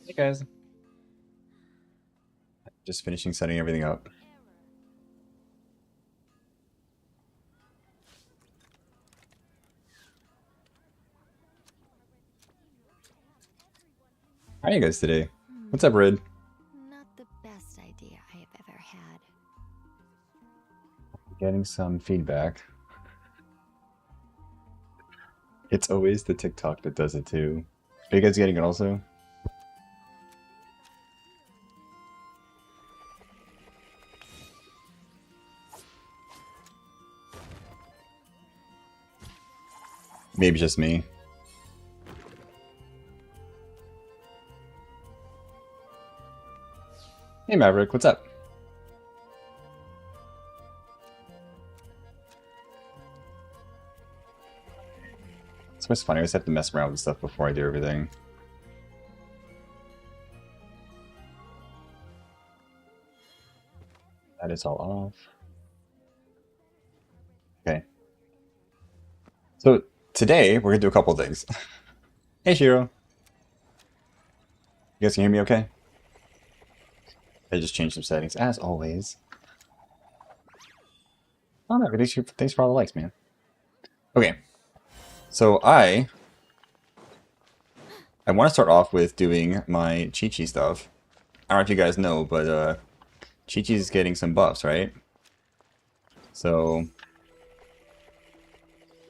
Hey guys. Just finishing setting everything up. How are you guys today? What's up, Red? Not the best idea I have ever had. Getting some feedback. It's always the TikTok that does it too. Are you guys getting it also? Maybe just me. Hey Maverick, what's up? It's always funny. I just have to mess around with stuff before I do everything. That is all off. Okay. So today we're gonna do a couple things. Hey Shiro. You guys can hear me okay? I just changed some settings as always. Oh no, thanks for all the likes, man. Okay. So I want to start off with doing my Qiqi stuff. I don't know if you guys know, but Qiqi's getting some buffs, right? So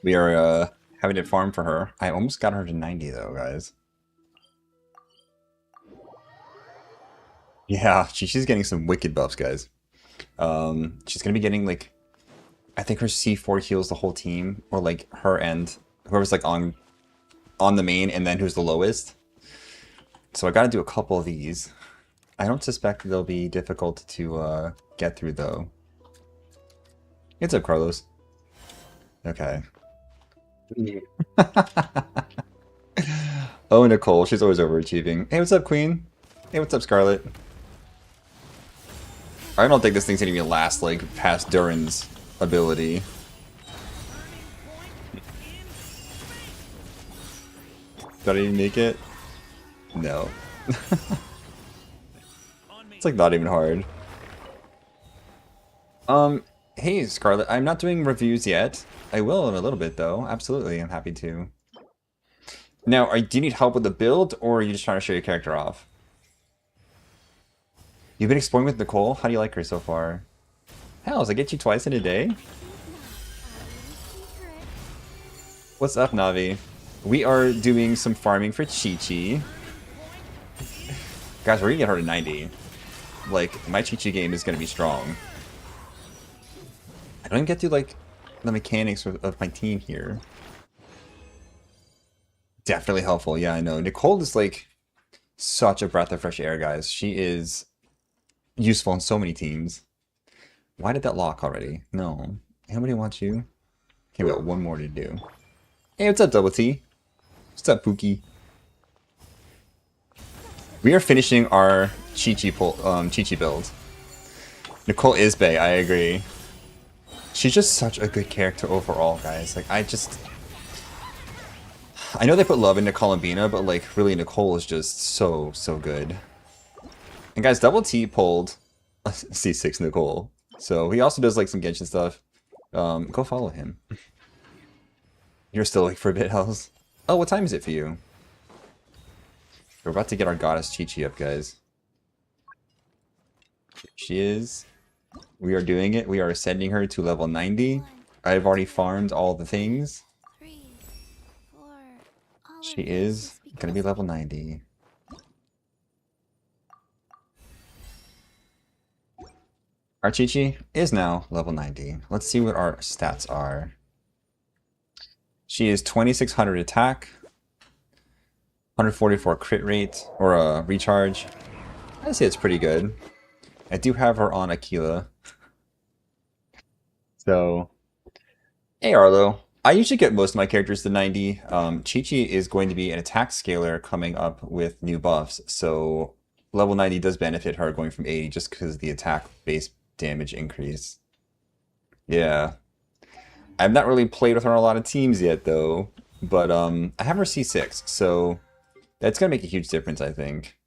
we are having to farm for her. I almost got her to 90 though, guys. Yeah, Qiqi's getting some wicked buffs, guys. She's gonna be getting like, I think her C4 heals the whole team, or like her and whoever's like on the main, and then who's the lowest. So I got to do a couple of these. I don't suspect they'll be difficult to get through, though. What's up, Carlos? Okay. Oh, Nicole, she's always overachieving. Hey, what's up, Queen? Hey, what's up, Scarlet? I don't think this thing's gonna even last, like, past Durin's ability. Did I even make it? No. It's like not even hard. Hey Scarlet, I'm not doing reviews yet. I will in a little bit though. Absolutely, I'm happy to. Now, do you need help with the build, or are you just trying to show your character off? You've been exploring with Nicole? How do you like her so far? Hells, I get you twice in a day? What's up, Navi? We are doing some farming for Qiqi. Guys, we're gonna get her to 90. Like, my Qiqi game is gonna be strong. I don't even get to, like, the mechanics of my team here. Definitely helpful, yeah, I know. Nicole is, like, such a breath of fresh air, guys. She is useful in so many teams. Why did that lock already? No. Nobody wants you. Okay, we got one more to do. Hey, what's up, Double T? What's up, Pookie? We are finishing our Qiqi build. Nicole is bae, I agree. She's just such a good character overall, guys. Like, I know they put love into Columbina, but, like, really, Nicole is just so, so good. And, guys, Double T pulled C6 Nicole. So, he also does, like, some Genshin stuff. Go follow him. You're still awake for a bit, Hells. Oh, what time is it for you? We're about to get our goddess Qiqi up, guys. Here she is. We are doing it. We are ascending her to level 90. I've already farmed all the things. She is going to be level 90. Our Qiqi is now level 90. Let's see what our stats are. She is 2600 attack, 144 crit rate, or a recharge. I'd say it's pretty good. I do have her on Aquila. So, hey Arlo. I usually get most of my characters to 90. Qiqi is going to be an attack scaler coming up with new buffs, so level 90 does benefit her going from 80 just because of the attack base damage increase. Yeah. I've not really played with her on a lot of teams yet, though, but I have her C6, so that's going to make a huge difference, I think.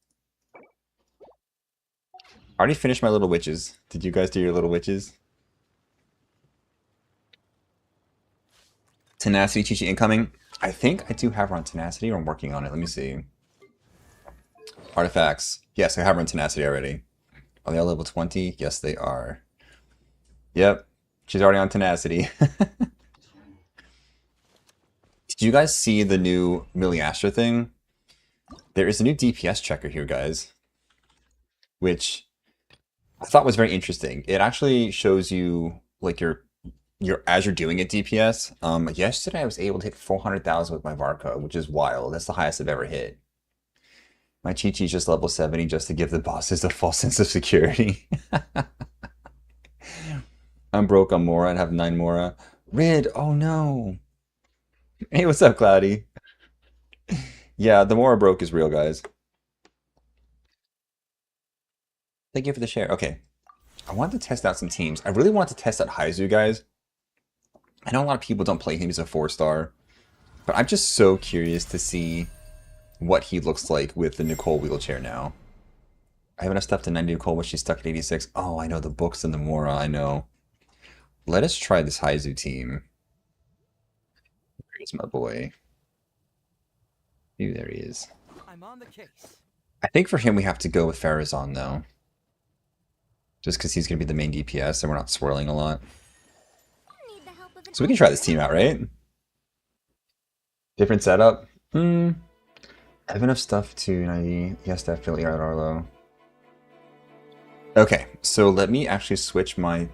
I already finished my little witches. Did you guys do your little witches? Tenacity Qiqi incoming. I think I do have her on Tenacity, or I'm working on it. Let me see. Artifacts. Yes, I have her on Tenacity already. Are they all level 20? Yes, they are. Yep. She's already on Tenacity. Did you guys see the new Miliastra thing? There is a new DPS checker here, guys. Which I thought was very interesting. It actually shows you, like, your as you're doing it DPS. Yesterday I was able to hit 400,000 with my Varka, which is wild. That's the highest I've ever hit. My Qiqi is just level 70 just to give the bosses a false sense of security. I'm broke on Mora and have 9 Mora. Rid, oh no. Hey, what's up, Cloudy? Yeah, the Mora broke is real, guys. Thank you for the share. Okay. I wanted to test out some teams. I really want to test out Haizu, guys. I know a lot of people don't play him. He's a 4-star. But I'm just so curious to see what he looks like with the Nicole wheelchair now. I have enough stuff to 90 Nicole when she's stuck at 86. Oh, I know the books and the Mora. I know. Let us try this Haizu team. Where's my boy? Ooh, there he is. I'm on the case. I think for him we have to go with Farazan, though. Just because he's going to be the main DPS and we're not swirling a lot. So we can try this team out, right? Different setup? I have enough stuff to 90. Yes, definitely, Arlo. Okay, so let me actually switch my...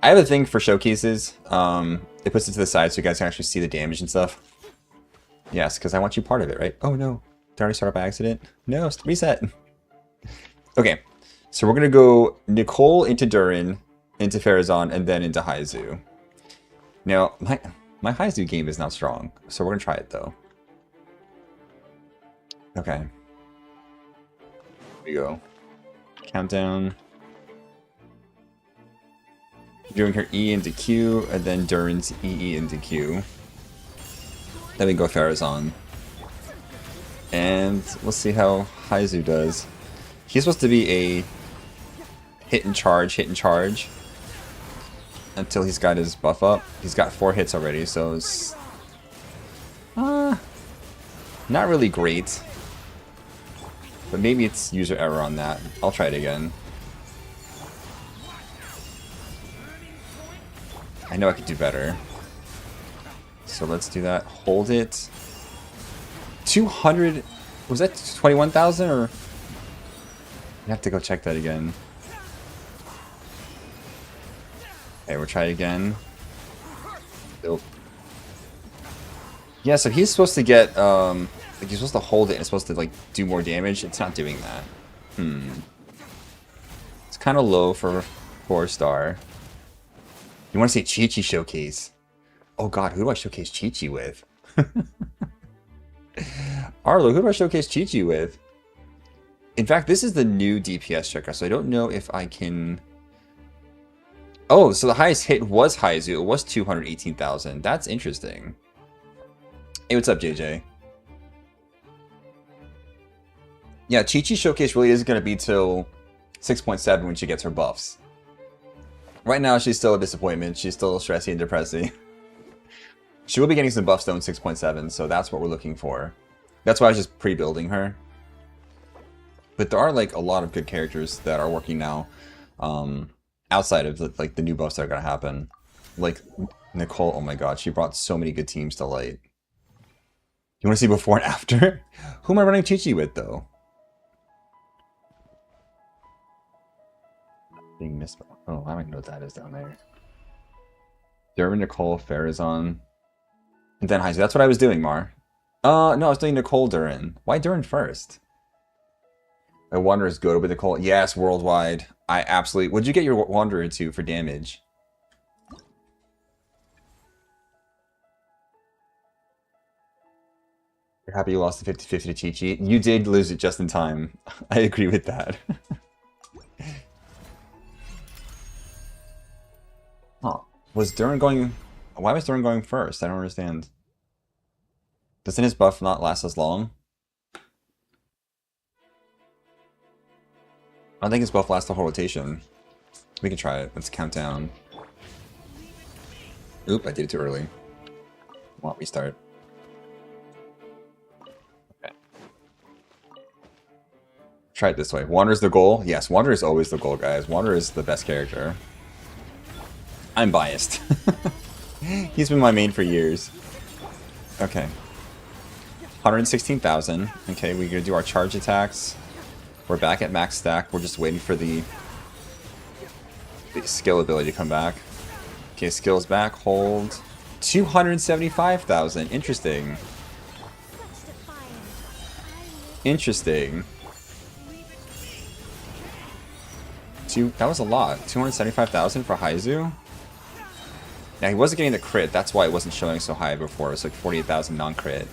I have a thing for showcases. It puts it to the side so you guys can actually see the damage and stuff. Yes, because I want you part of it, right? Oh no, did I already start up by accident? No, reset. Okay, so we're going to go Nicole into Durin, into Farazan, and then into Haizu. Now, my Haizu game is not strong, so we're going to try it though. Okay. Here we go. Countdown. Doing her E into Q, and then Durin's EE into Q. Then we go Farazan. And we'll see how Haizu does. He's supposed to be a hit and charge, until he's got his buff up. He's got 4 hits already, so it's... not really great. But maybe it's user error on that. I'll try it again. I know I could do better. So let's do that. Hold it. 200... Was that 21,000 or... I have to go check that again. Okay, we'll try it again. Nope. Yeah, so he's supposed to get, like he's supposed to hold it and it's supposed to, like, do more damage. It's not doing that. It's kind of low for 4-star. You want to say Qiqi showcase? Oh god, who do I showcase Qiqi with? Arlo, who do I showcase Qiqi with? In fact, this is the new DPS checker, so I don't know if I can... Oh, so the highest hit was Haizu. It was 218,000. That's interesting. Hey, what's up, JJ? Yeah, Qiqi Showcase really isn't going to be till 6.7 when she gets her buffs. Right now, she's still a disappointment. She's still stressy and depressing. She will be getting some buffs, though, in 6.7, so that's what we're looking for. That's why I was just pre-building her. But there are, like, a lot of good characters that are working now. Outside of the new buffs that are gonna happen, like Nicole. Oh my god, she brought so many good teams to light. You want to see before and after? Who am I running Qiqi with though? Being missed. Oh, I don't even know what that is down there. Durin, Nicole, Farazan, and then Haizu. That's what I was doing, Mar. No, I was doing Nicole, Durin. Why Durin first? My Wanderer's good with Nicole. Yes, worldwide. I absolutely... What'd you get your Wanderer to for damage? You're happy you lost the 50-50 to Qiqi? You did lose it just in time. I agree with that. Huh. Was Durin going... Why was Durin going first? I don't understand. Doesn't his buff not last as long? I don't think it's buff lasts the whole rotation. We can try it. Let's count down. Oop, I did it too early. Well, restart. Okay. Try it this way. Wander's the goal? Yes, Wander is always the goal, guys. Wander is the best character. I'm biased. He's been my main for years. Okay. 116,000. Okay, we're gonna do our charge attacks. We're back at max stack. We're just waiting for the skill ability to come back. Okay, skills back. Hold. 275,000. Interesting. Interesting. That was a lot. 275,000 for Haizu? Now, he wasn't getting the crit. That's why it wasn't showing so high before. It was like 48,000 non-crit.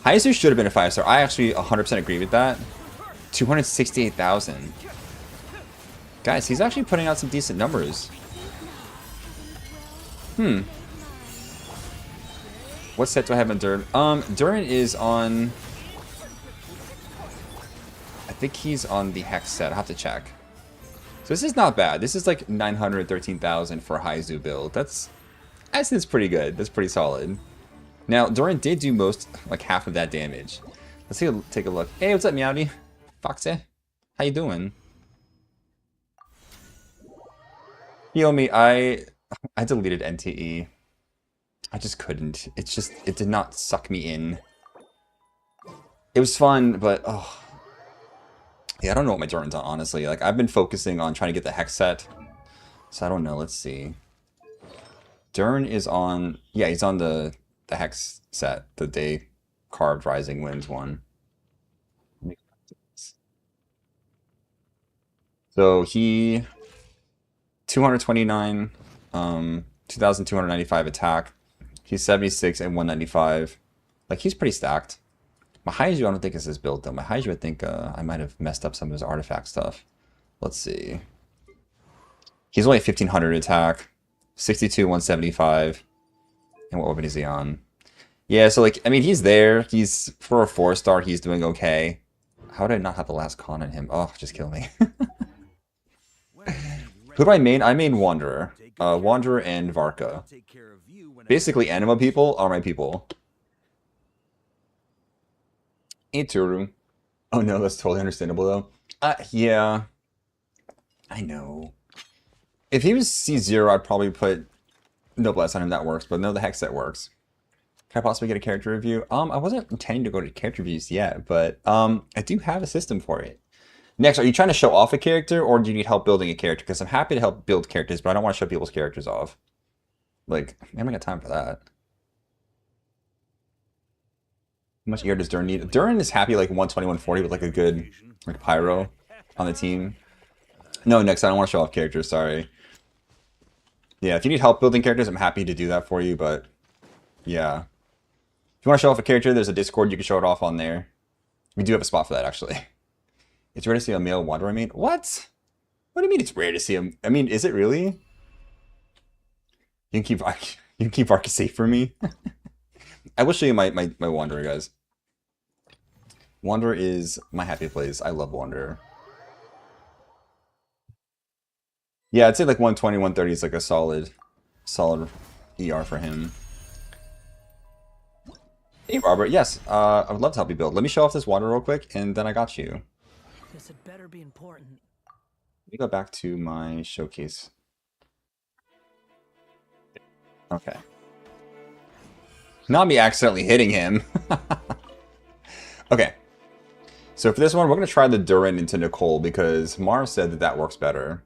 Haizu should have been a 5-star. I actually 100% agree with that. 268,000. Guys, he's actually putting out some decent numbers. What set do I have in Durin? Durin is on... I think he's on the Hex set. I'll have to check. So this is not bad. This is like 913,000 for a Haizu build. That's pretty good. That's pretty solid. Now, Durin did do like half of that damage. Let's take a look. Hey, what's up, Meowdy? Foxy? How you doing? Heal me. I deleted NTE. I just couldn't. It did not suck me in. It was fun, but oh. Yeah, I don't know what my Durin's on, honestly. Like, I've been focusing on trying to get the Hex set. So I don't know. Let's see. Durin is on... Yeah, he's on the Hex set. The Day Carved Rising Winds one. So he... 229, 2,295 attack. He's 76 and 195. Like, he's pretty stacked. Mahaizu, I don't think is his build, though. Mahaizu, I think I might have messed up some of his artifact stuff. Let's see. He's only 1,500 attack, 62, 175. And what weapon is he on? Yeah, so, like, I mean, he's there. He's, for a 4-star, he's doing okay. How did I not have the last con on him? Oh, just kill me. Who do I main? I main Wanderer. Wanderer and Varka. Basically, Anima people are my people. Hey, Turu. Oh no, that's totally understandable though. Yeah. I know. If he was C0, I'd probably put Noblesse on him. That works, but no, the Hex set works. Can I possibly get a character review? I wasn't intending to go to character reviews yet, but I do have a system for it. Next, are you trying to show off a character, or do you need help building a character? Because I'm happy to help build characters, but I don't want to show people's characters off. Like, I haven't got time for that. How much ER does Durin need? Durin is happy like 120, 140 with like a good like pyro on the team. No, next, I don't want to show off characters, sorry. Yeah, if you need help building characters, I'm happy to do that for you, but yeah. If you want to show off a character, there's a Discord, you can show it off on there. We do have a spot for that, actually. It's rare to see a male Wanderer main. What? What do you mean it's rare to see him? I mean, is it really? You can keep Arca safe for me. I will show you my Wanderer, guys. Wanderer is my happy place. I love Wanderer. Yeah, I'd say like 120, 130 is like a solid ER for him. Hey, Robert. Yes, I would love to help you build. Let me show off this Wanderer real quick, and then I got you. This had better be important. Let me go back to my showcase. Okay. Not me accidentally hitting him. Okay. So for this one, we're going to try the Durin into Nicole because Mar said that that works better.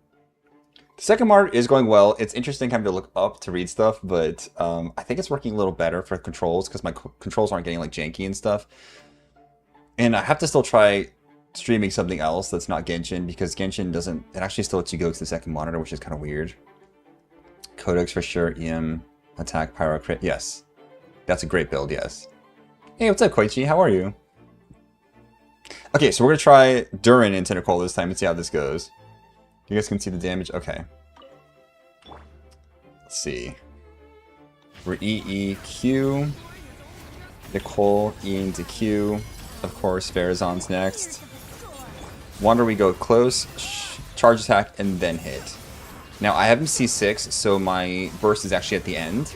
The second Mar is going well. It's interesting having to look up to read stuff, but I think it's working a little better for controls because my controls aren't getting like janky and stuff. And I have to still try streaming something else that's not Genshin because Genshin doesn't, it actually still lets you go to the second monitor, which is kind of weird. Codex for sure, EM, attack, pyro, crit, yes. That's a great build, yes. Hey, what's up, Qiqi? How are you? Okay, so we're going to try Durin into Nicole this time and see how this goes. You guys can see the damage? Okay. Let's see. We're EEQ. Nicole, E into Q. Of course, Farazan's next. Wander, we go close, charge attack, and then hit. Now, I have him C6, so my burst is actually at the end.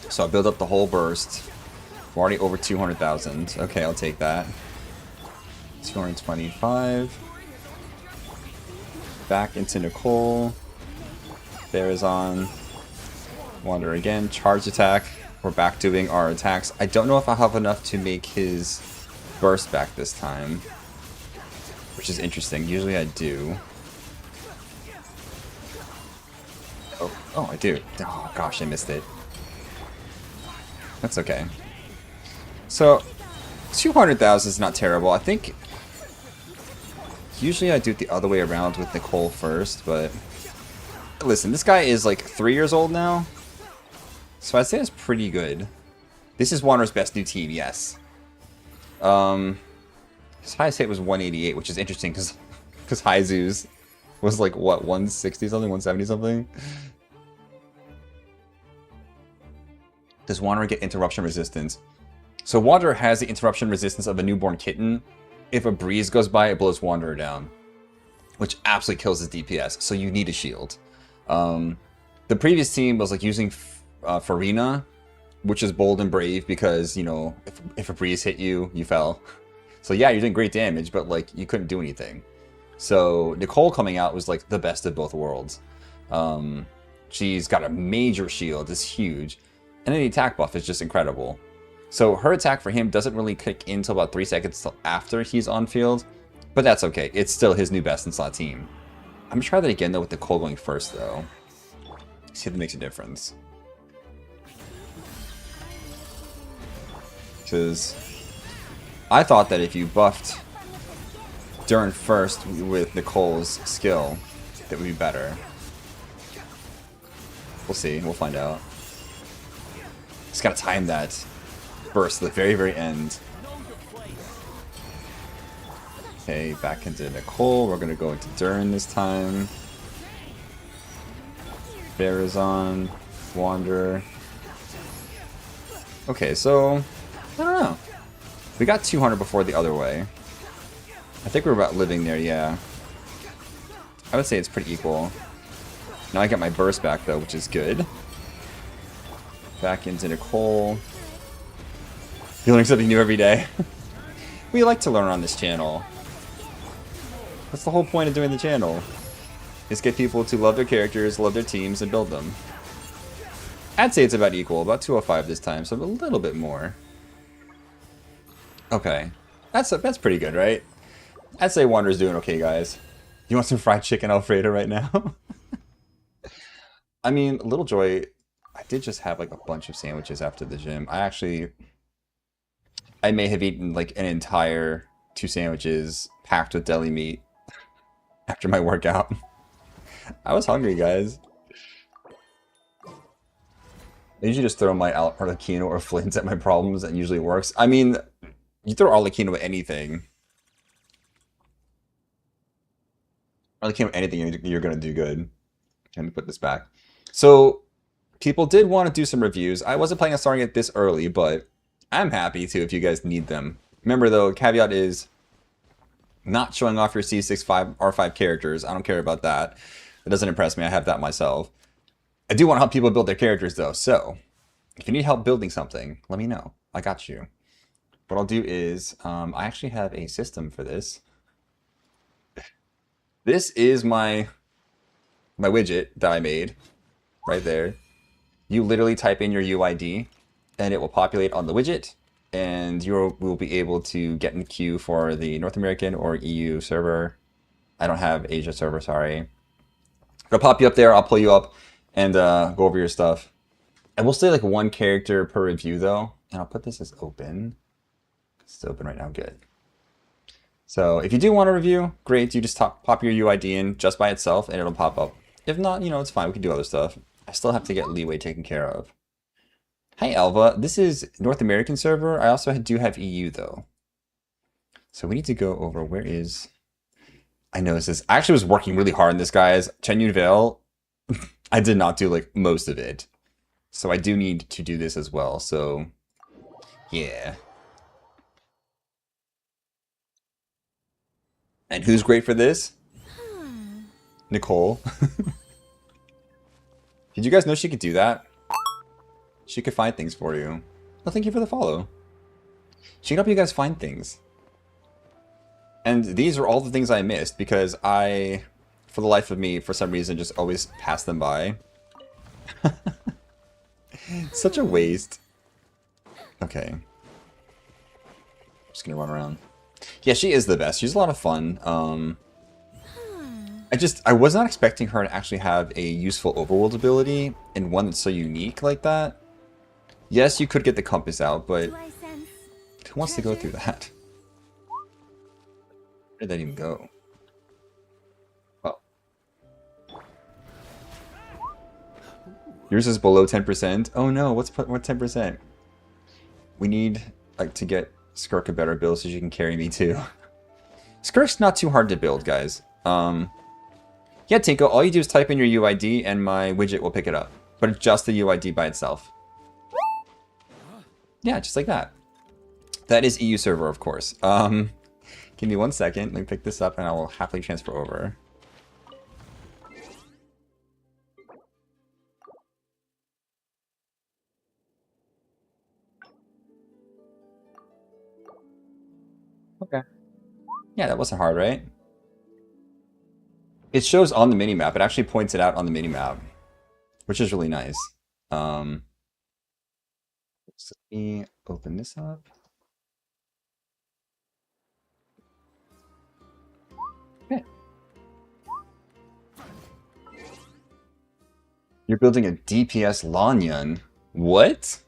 So I'll build up the whole burst. We're already over 200,000. Okay, I'll take that. 225. Back into Nicole. There is on. Wander again. Charge attack. We're back doing our attacks. I don't know if I'll have enough to make his burst back this time. Which is interesting. Usually I do. Oh, I do. Oh, gosh, I missed it. That's okay. So, 200,000 is not terrible. I think usually I do it the other way around with Nicole first, but listen, this guy is like 3 years old now, so I'd say it's pretty good. This is Wander's best new team, yes. His highest hit was 188, which is interesting because Haizu's was like, what, 160 something, 170 something? Does Wanderer get interruption resistance? So Wanderer has the interruption resistance of a newborn kitten. If a breeze goes by, it blows Wanderer down, which absolutely kills his DPS, so you need a shield. The previous team was like using Farina, which is bold and brave because, you know, if a breeze hit you, you fell. So yeah, you're doing great damage, but like you couldn't do anything. So Nicole coming out was like the best of both worlds. She's got a major shield, it's huge. And then the attack buff is just incredible. So her attack for him doesn't really kick in until about 3 seconds till after he's on field. But that's okay. It's still his new best in slot team. I'm going to try that again though with Nicole going first though. See if it makes a difference. Because I thought that if you buffed Durin first with Nicole's skill, that would be better. We'll see. We'll find out. Just gotta time that burst to the very, very end. Okay, back into Nicole. We're gonna go into Durin this time. Barazon, Wanderer. Okay, so I don't know. We got 200 before the other way. I think we're about living there, yeah. I would say it's pretty equal. Now I get my burst back though, which is good. Back into Nicole. You learn something new every day. We like to learn on this channel. That's the whole point of doing the channel. Is get people to love their characters, love their teams, and build them. I'd say it's about equal, about 205 this time, so a little bit more. Okay. That's pretty good, right? I'd say Wander's doing okay, guys. You want some fried chicken Alfredo right now? I mean, Little Joy, I did just have like a bunch of sandwiches after the gym. I may have eaten like an entire 2 sandwiches packed with deli meat after my workout. I was hungry, guys. I usually just throw my Arlecchino or Flint at my problems, and it usually works. I mean, you throw Arlecchino at anything. Arlecchino at anything, you're going to do good. Let me put this back. So, people did want to do some reviews. I wasn't planning on starting it this early, but I'm happy to if you guys need them. Remember, though, caveat is not showing off your C6 R5 characters. I don't care about that. It doesn't impress me. I have that myself. I do want to help people build their characters, though. So, if you need help building something, let me know. I got you. What I'll do is, I actually have a system for this. This is my widget that I made right there. You literally type in your UID, and it will populate on the widget, and you will be able to get in the queue for the North American or EU server. I don't have Asia server, sorry. It'll pop you up there, I'll pull you up, and go over your stuff. I will say like 1 character per review though, and I'll put this as open. It's open right now, good. So if you do want a review, great, you just pop your UID in just by itself and it'll pop up. If not, you know, it's fine, we can do other stuff. I still have to get leeway taken care of. Hi Alva, this is North American server. I also do have EU though. So we need to go over, where is... I know this is... I actually was working really hard on this, guys. Chen Yun Vale, I did not do like most of it. So I do need to do this as well, so... yeah. And who's great for this? Nicole. Did you guys know she could do that? She could find things for you. Well, thank you for the follow. She can help you guys find things. And these are all the things I missed because I, for the life of me, for some reason, just always pass them by. Such a waste. Okay. Just gonna run around. Yeah, she is the best. She's a lot of fun. I was not expecting her to actually have a useful overworld ability and one that's so unique like that. Yes, you could get the compass out, but who wants to go through that? Where did that even go? Oh. Yours is below 10%? Oh no, what 10%? We need like to get Skirk a better build so she can carry me too. Skirk's not too hard to build, guys. Yeah, Tinko, all you do is type in your UID and my widget will pick it up. But it's just the UID by itself. Yeah, just like that. That is EU server, of course. Give me 1 second. Let me pick this up and I will happily transfer over. Okay. Yeah, that wasn't hard, right? It shows on the minimap. It actually points it out on the minimap, which is really nice. Let me open this up. Okay. You're building a DPS Lanyan. What?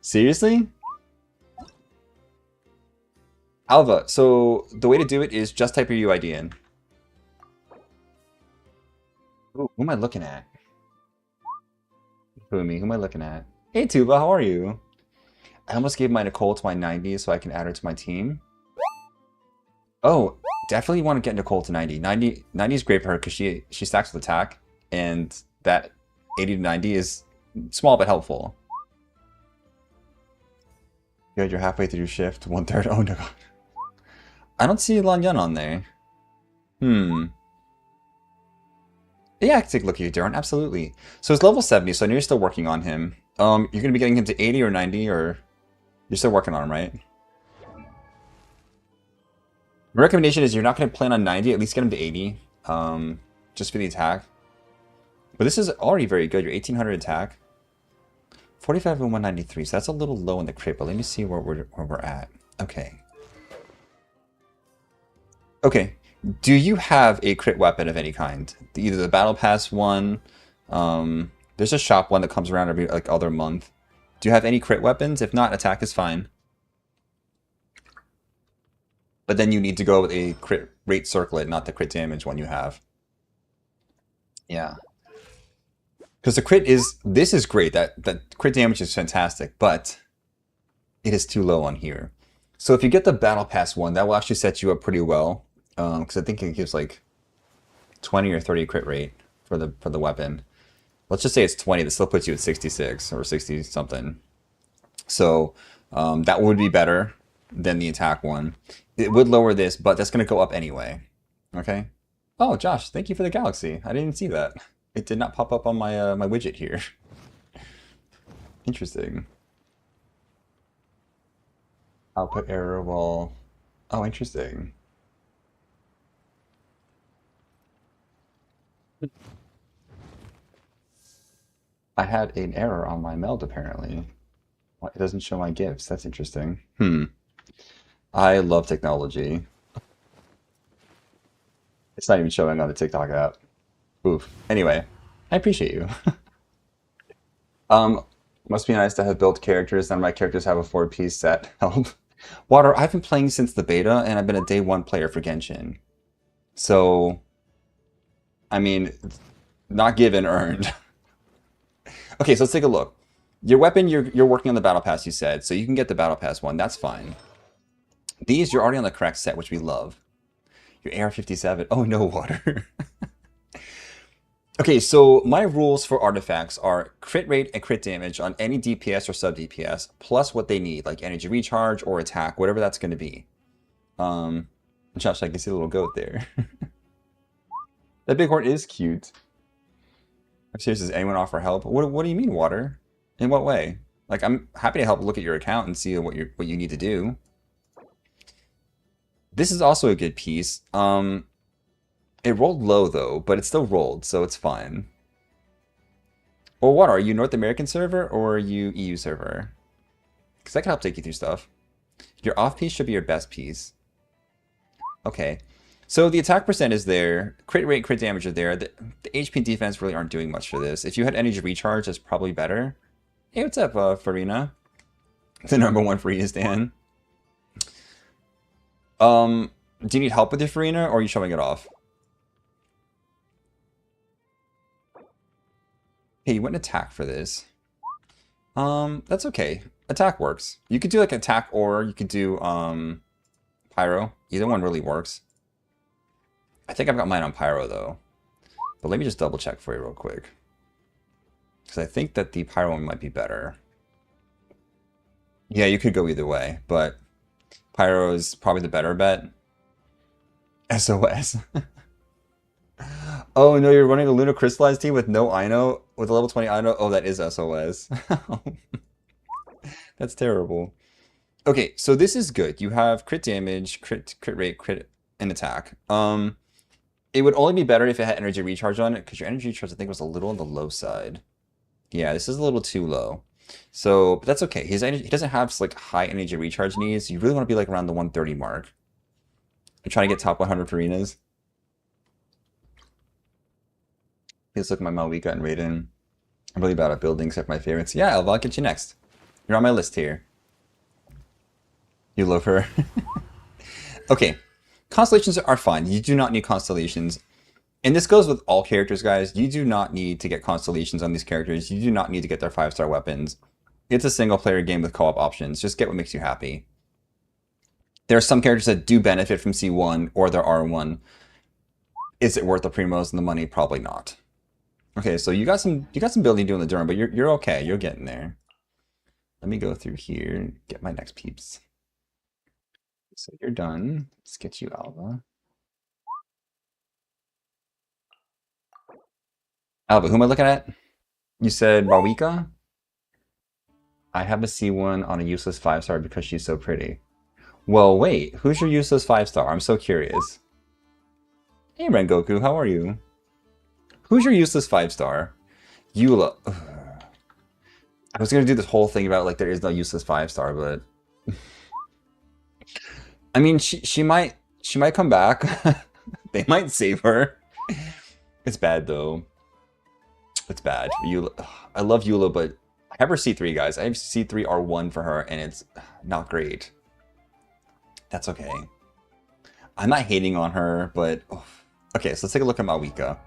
Seriously? Alva, so the way to do it is just type your UID in. Ooh, who am I looking at? Who am I looking at? Hey Tuba, how are you? I almost gave my Nicole to my 90 so I can add her to my team. Oh, definitely want to get Nicole to 90. 90 is great for her because she stacks with attack, and that 80 to 90 is small but helpful. Good, you're halfway through your shift. 1/3. Oh no god. I don't see Lanyan on there. Yeah, I can take a look at you, Darren. Absolutely. So it's level 70, so I know you're still working on him. You're going to be getting him to 80 or 90, or you're still working on him, right? My recommendation is you're not going to plan on 90, at least get him to 80, just for the attack. But this is already very good. Your 1800 attack. 45 and 193, so that's a little low in the crit, but let me see where we're at. Okay. Okay. Do you have a crit weapon of any kind? Either the Battle Pass one, there's a shop one that comes around every like other month. Do you have any crit weapons? If not, attack is fine. But then you need to go with a crit rate circlet, not the crit damage one you have. Yeah. Because the crit is, this is great, that crit damage is fantastic, but it is too low on here. So if you get the Battle Pass one, that will actually set you up pretty well. Because I think it gives like 20 or 30 crit rate for the weapon. Let's just say it's 20, that still puts you at 66 or 60 something. So that would be better than the attack one. It would lower this, but that's going to go up anyway. Okay? Oh, Josh, thank you for the galaxy. I didn't see that. It did not pop up on my my widget here. Interesting. Output error while... Oh, interesting. I had an error on my meld, apparently. Well, it doesn't show my gifts. That's interesting. I love technology. It's not even showing on the TikTok app. Oof. Anyway, I appreciate you. Must be nice to have built characters. None of my characters have a 4-piece set. Help. Water, I've been playing since the beta, and I've been a day 1 player for Genshin. So, I mean, not given, earned. Okay, so let's take a look. Your weapon, you're working on the Battle Pass, you said, so you can get the Battle Pass one. That's fine. These, you're already on the correct set, which we love. Your AR-57. Oh, no, Water. Okay, so my rules for artifacts are crit rate and crit damage on any DPS or sub-DPS, plus what they need, like energy recharge or attack, whatever that's going to be. Josh, I can see a little goat there. That big horn is cute. I'm serious, does anyone offer help? What do you mean, water? In what way? Like, I'm happy to help look at your account and see what you need to do. This is also a good piece. It rolled low though, but it still rolled, so it's fine. Well, what are you, North American server or are you EU server? Because I can help take you through stuff. Your off piece should be your best piece. Okay. So the attack percent is there. Crit rate, crit damage are there. The HP and defense really aren't doing much for this. If you had energy recharge, that's probably better. Hey, what's up, Farina? The #1 Farina stan. Do you need help with your Farina, or are you showing it off? Hey, you went attack for this. That's okay. Attack works. You could do like attack, or you could do pyro. Either one really works. I think I've got mine on pyro though. But let me just double check for you real quick. Because I think that the pyro one might be better. Yeah, you could go either way, but pyro is probably the better bet. SOS. Oh no, you're running a Lunar Crystallized team with no Ino? With a level 20 Ino? Oh, that is SOS. That's terrible. Okay, so this is good. You have crit damage, crit rate, crit, and attack. It would only be better if it had energy recharge on it, because your energy recharge, I think, was a little on the low side. Yeah, this is a little too low. So, but that's okay. He doesn't have like high energy recharge needs. You really want to be like around the 130 mark. I'm trying to get top 100 arenas. Please look at my Malwika and Raiden. I'm really bad at building except my favorites. Yeah, Elva, I'll get you next. You're on my list here. You love her. Okay. Constellations are fine. You do not need constellations. And this goes with all characters, guys. You do not need to get constellations on these characters. You do not need to get their 5-star weapons. It's a single-player game with co-op options. Just get what makes you happy. There are some characters that do benefit from C1 or their R1. Is it worth the primos and the money? Probably not. Okay, so you got some building doing the Durham, but you're okay. You're getting there. Let me go through here and get my next peeps. So you're done. Let's get you Alva. Alva, who am I looking at? You said Malwika? I have a C1 on a useless 5-star because she's so pretty. Well, wait. Who's your useless 5-star? I'm so curious. Hey, Rengoku, how are you? Who's your useless 5-star? Eula. Ugh. I was gonna do this whole thing about like there is no useless 5-star, but I mean she might come back. They might save her. It's bad though. It's bad. Eula. Ugh. I love Eula, but I have her C3, guys. I have C3 R1 for her, and it's not great. That's okay. I'm not hating on her, but okay. So let's take a look at Malwika.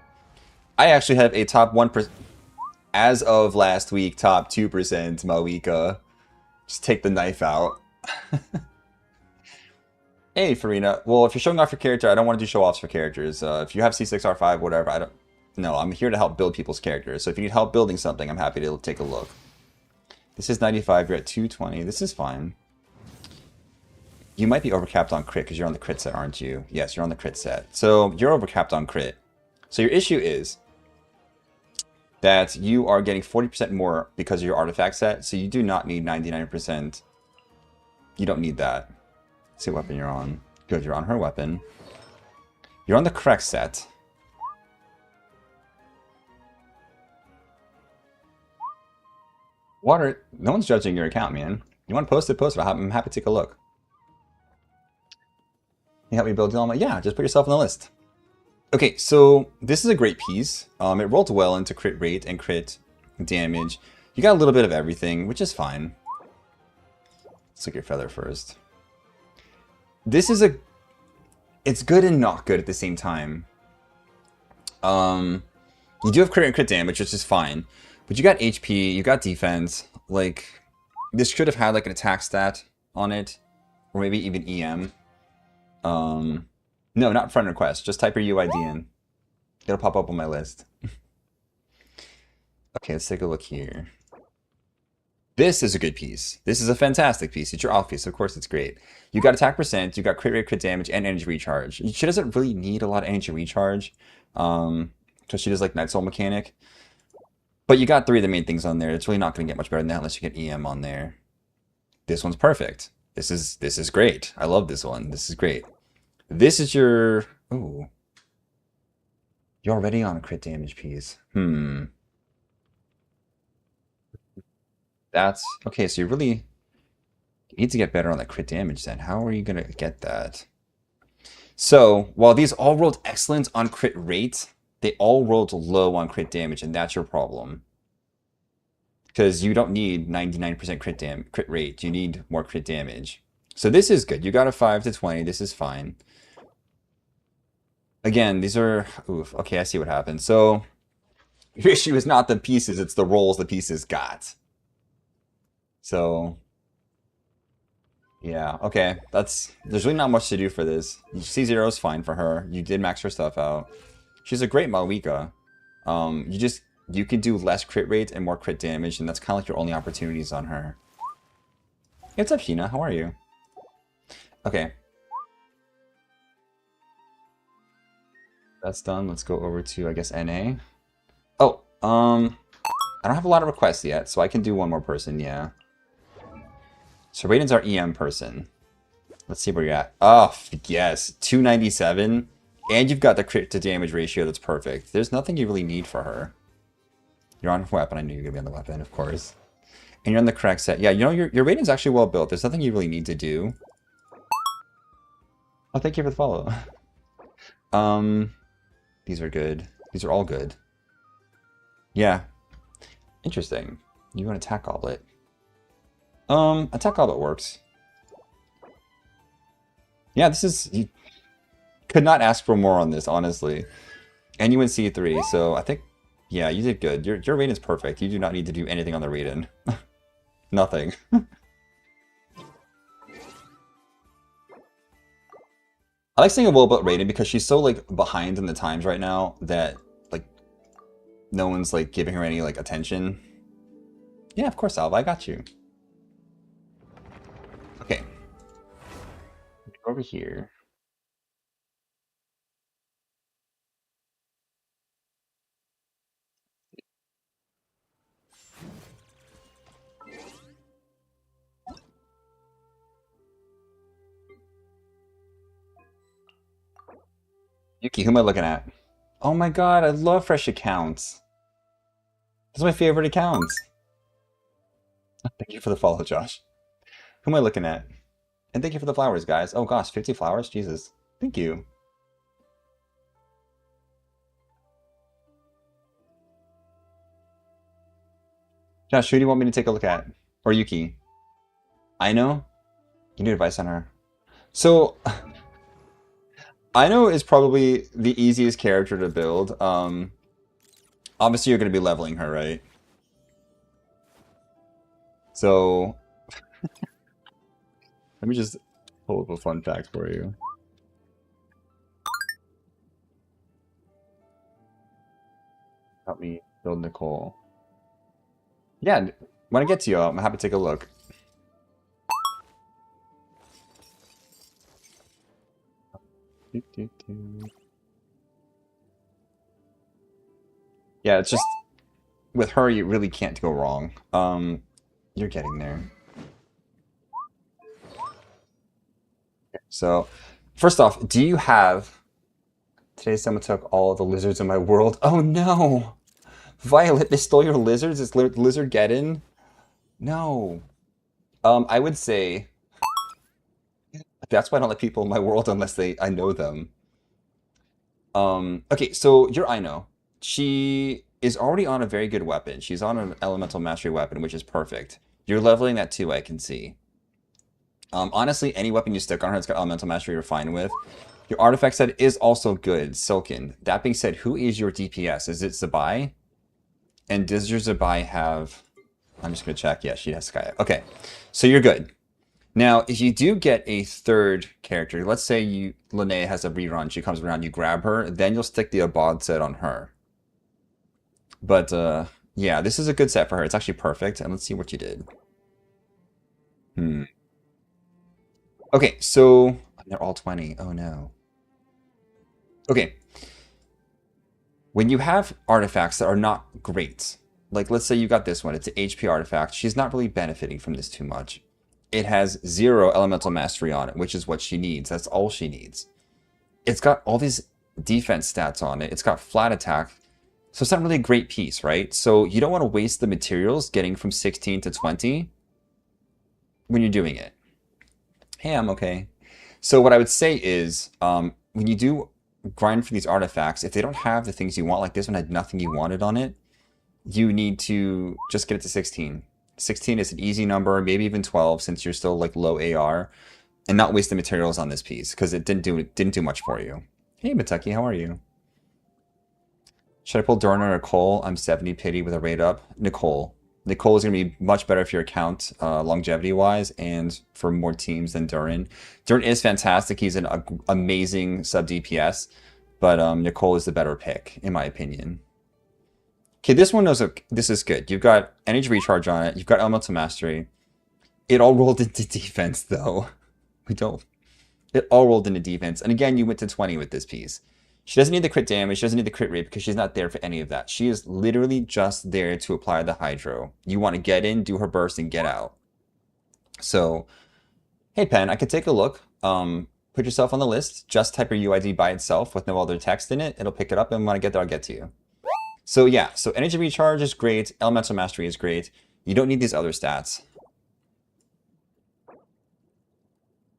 I actually have a top 1%, as of last week, top 2% Malwika. Just take the knife out. Hey, Farina. Well, if you're showing off your character, I don't want to do show-offs for characters. If you have C6, R5, whatever, I don't... No, I'm here to help build people's characters. So if you need help building something, I'm happy to take a look. This is 95, you're at 220. This is fine. You might be overcapped on crit because you're on the crit set, aren't you? Yes, you're on the crit set. So you're overcapped on crit. So your issue is that you are getting 40% more because of your artifact set, so you do not need 99%. You don't need that. Let's see what weapon you're on. Good, you're on her weapon. You're on the correct set. Water, no one's judging your account, man. You want to post it, post it. I'm happy to take a look. You help me build Dilma? Yeah, just put yourself on the list. Okay, so this is a great piece. It rolled well into crit rate and crit damage. You got a little bit of everything, which is fine. Let's look at your feather first. This is a... It's good and not good at the same time. You do have crit and crit damage, which is fine. But you got HP, you got defense. Like, this should have had like an attack stat on it. Or maybe even EM. No, not friend request. Just type your UID in. It'll pop up on my list. Okay, let's take a look here. This is a good piece. This is a fantastic piece. It's your off piece. Of course, it's great. You got attack percent, you got crit rate, crit damage, and energy recharge. She doesn't really need a lot of energy recharge, because she does like Night Soul mechanic. But you got 3 of the main things on there. It's really not going to get much better than that unless you get EM on there. This one's perfect. This is great. I love this one. This is great. This is your... Ooh. You're already on a crit damage piece. That's... Okay, so you really need to get better on the crit damage then. How are you going to get that? So, while these all rolled excellent on crit rate, they all rolled low on crit damage, and that's your problem. Because you don't need 99% crit rate. You need more crit damage. So this is good. You got a 5 to 20. This is fine. Again, these are... Oof. Okay, I see what happened. So, your issue is not the pieces. It's the rolls the pieces got. So... Yeah, okay. There's really not much to do for this. C0 is fine for her. You did max her stuff out. She's a great Malwika. You can do less crit rate and more crit damage, and that's kind of like your only opportunities on her. Hey, what's up, Sheena? How are you? Okay. That's done. Let's go over to, I guess, NA. Oh, I don't have a lot of requests yet, so I can do one more person, yeah. So Raiden's our EM person. Let's see where you're at. Oh, yes. 297. And you've got the crit to damage ratio that's perfect. There's nothing you really need for her. You're on weapon. I knew you were going to be on the weapon, of course. And you're on the correct set. Yeah, you know, your Raiden's actually well built. There's nothing you really need to do. Oh, thank you for the follow. These are good. These are all good. Yeah. Interesting. You want Attack Goblet. Attack Goblet works. Yeah, this is... You could not ask for more on this, honestly. And you went C3, so I think... Yeah, you did good. Your Raiden is perfect. You do not need to do anything on the Raiden. Nothing. I like saying a well-built Raiden because she's so, like, behind in the times right now that, like, no one's, like, giving her any, like, attention. Yeah, of course, Alva. I got you. Okay. Over here. Yuki, who am I looking at? Oh my god, I love fresh accounts. That's my favorite accounts. Thank you for the follow, Josh. Who am I looking at? And thank you for the flowers, guys. Oh gosh, 50 flowers? Jesus. Thank you. Josh, who do you want me to take a look at? Or Yuki? I know? You need advice on her. So... Aino is probably the easiest character to build. Obviously, you're going to be leveling her, right? So, let me just pull up a fun fact for you. Help me build Nicole. Yeah, when I get to you, I'm happy to take a look. Yeah, it's just with her you really can't go wrong. You're getting there. So, first off, do you have... Today someone took all the lizards in my world. Oh no! Violet, they stole your lizards? Is Lizard Geddon? No. I would say... That's why I don't let people in my world unless I know them. Okay, so you're Aino. She is already on a very good weapon. She's on an elemental mastery weapon, which is perfect. You're leveling that too, I can see. Honestly, any weapon you stick on her that's got elemental mastery you're fine with. Your artifact set is also good, Silken. That being said, who is your DPS? Is it Zabai? And does your Zabai have... I'm just going to check. Yeah, she has Sky. Okay, so you're good. Now, if you do get a third character, let's say Linnea has a rerun, she comes around, you grab her, then you'll stick the Abad set on her. But, yeah, this is a good set for her. It's actually perfect, and let's see what you did. Hmm. Okay, so they're all 20. Oh no. Okay, when you have artifacts that are not great, like let's say you got this one, it's an HP artifact. She's not really benefiting from this too much. It has 0 elemental mastery on it, which is what she needs. That's all she needs. It's got all these defense stats on it. It's got flat attack. So it's not really a great piece, right? So you don't want to waste the materials getting from 16 to 20 when you're doing it. Hey, I'm okay. So what I would say is, when you do grind for these artifacts, if they don't have the things you want, like this one had nothing you wanted on it, you need to just get it to 16. 16 is an easy number, maybe even 12 since you're still like low AR, and not waste the materials on this piece because it didn't do much for you. Hey, Miteki, how are you? Should I pull Durna or Nicole? I'm 70 pity with a rate up. Nicole. Nicole is going to be much better for your account longevity-wise and for more teams than Durin. Durin is fantastic. He's an amazing sub-DPS, but Nicole is the better pick, in my opinion. Okay, this one knows this is good. You've got energy recharge on it. You've got elemental mastery. It all rolled into defense, though. It all rolled into defense. And again, you went to 20 with this piece. She doesn't need the crit damage, she doesn't need the crit rate because she's not there for any of that. She is literally just there to apply the hydro. You want to get in, do her burst, and get out. So, hey Pen, I could take a look. Put yourself on the list. Just type your UID by itself with no other text in it. It'll pick it up, and when I get there, I'll get to you. So yeah, so energy recharge is great. Elemental mastery is great. You don't need these other stats.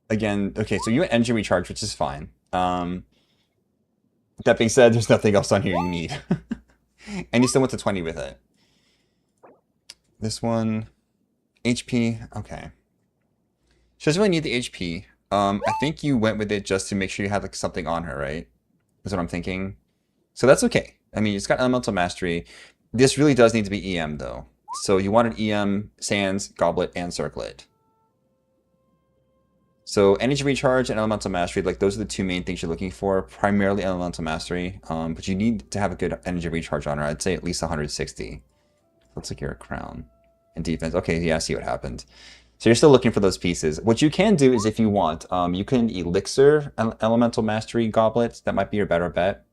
Again, okay, so you have energy recharge, which is fine. That being said, there's nothing else on here you need. And you still went to 20 with it. This one, HP, okay. She doesn't really need the HP. I think you went with it just to make sure you had like something on her, right? That's what I'm thinking. So that's okay. I mean, it's got elemental mastery. This really does need to be EM though. So you wanted EM, Sands, Goblet, and Circlet. So energy recharge and elemental mastery, like those are the two main things you're looking for. Primarily elemental mastery, but you need to have a good energy recharge on her. I'd say at least 160. Looks like you're a crown. And defense, okay, yeah, I see what happened. So you're still looking for those pieces. What you can do is if you want, you can elixir elemental mastery goblets. That might be your better bet.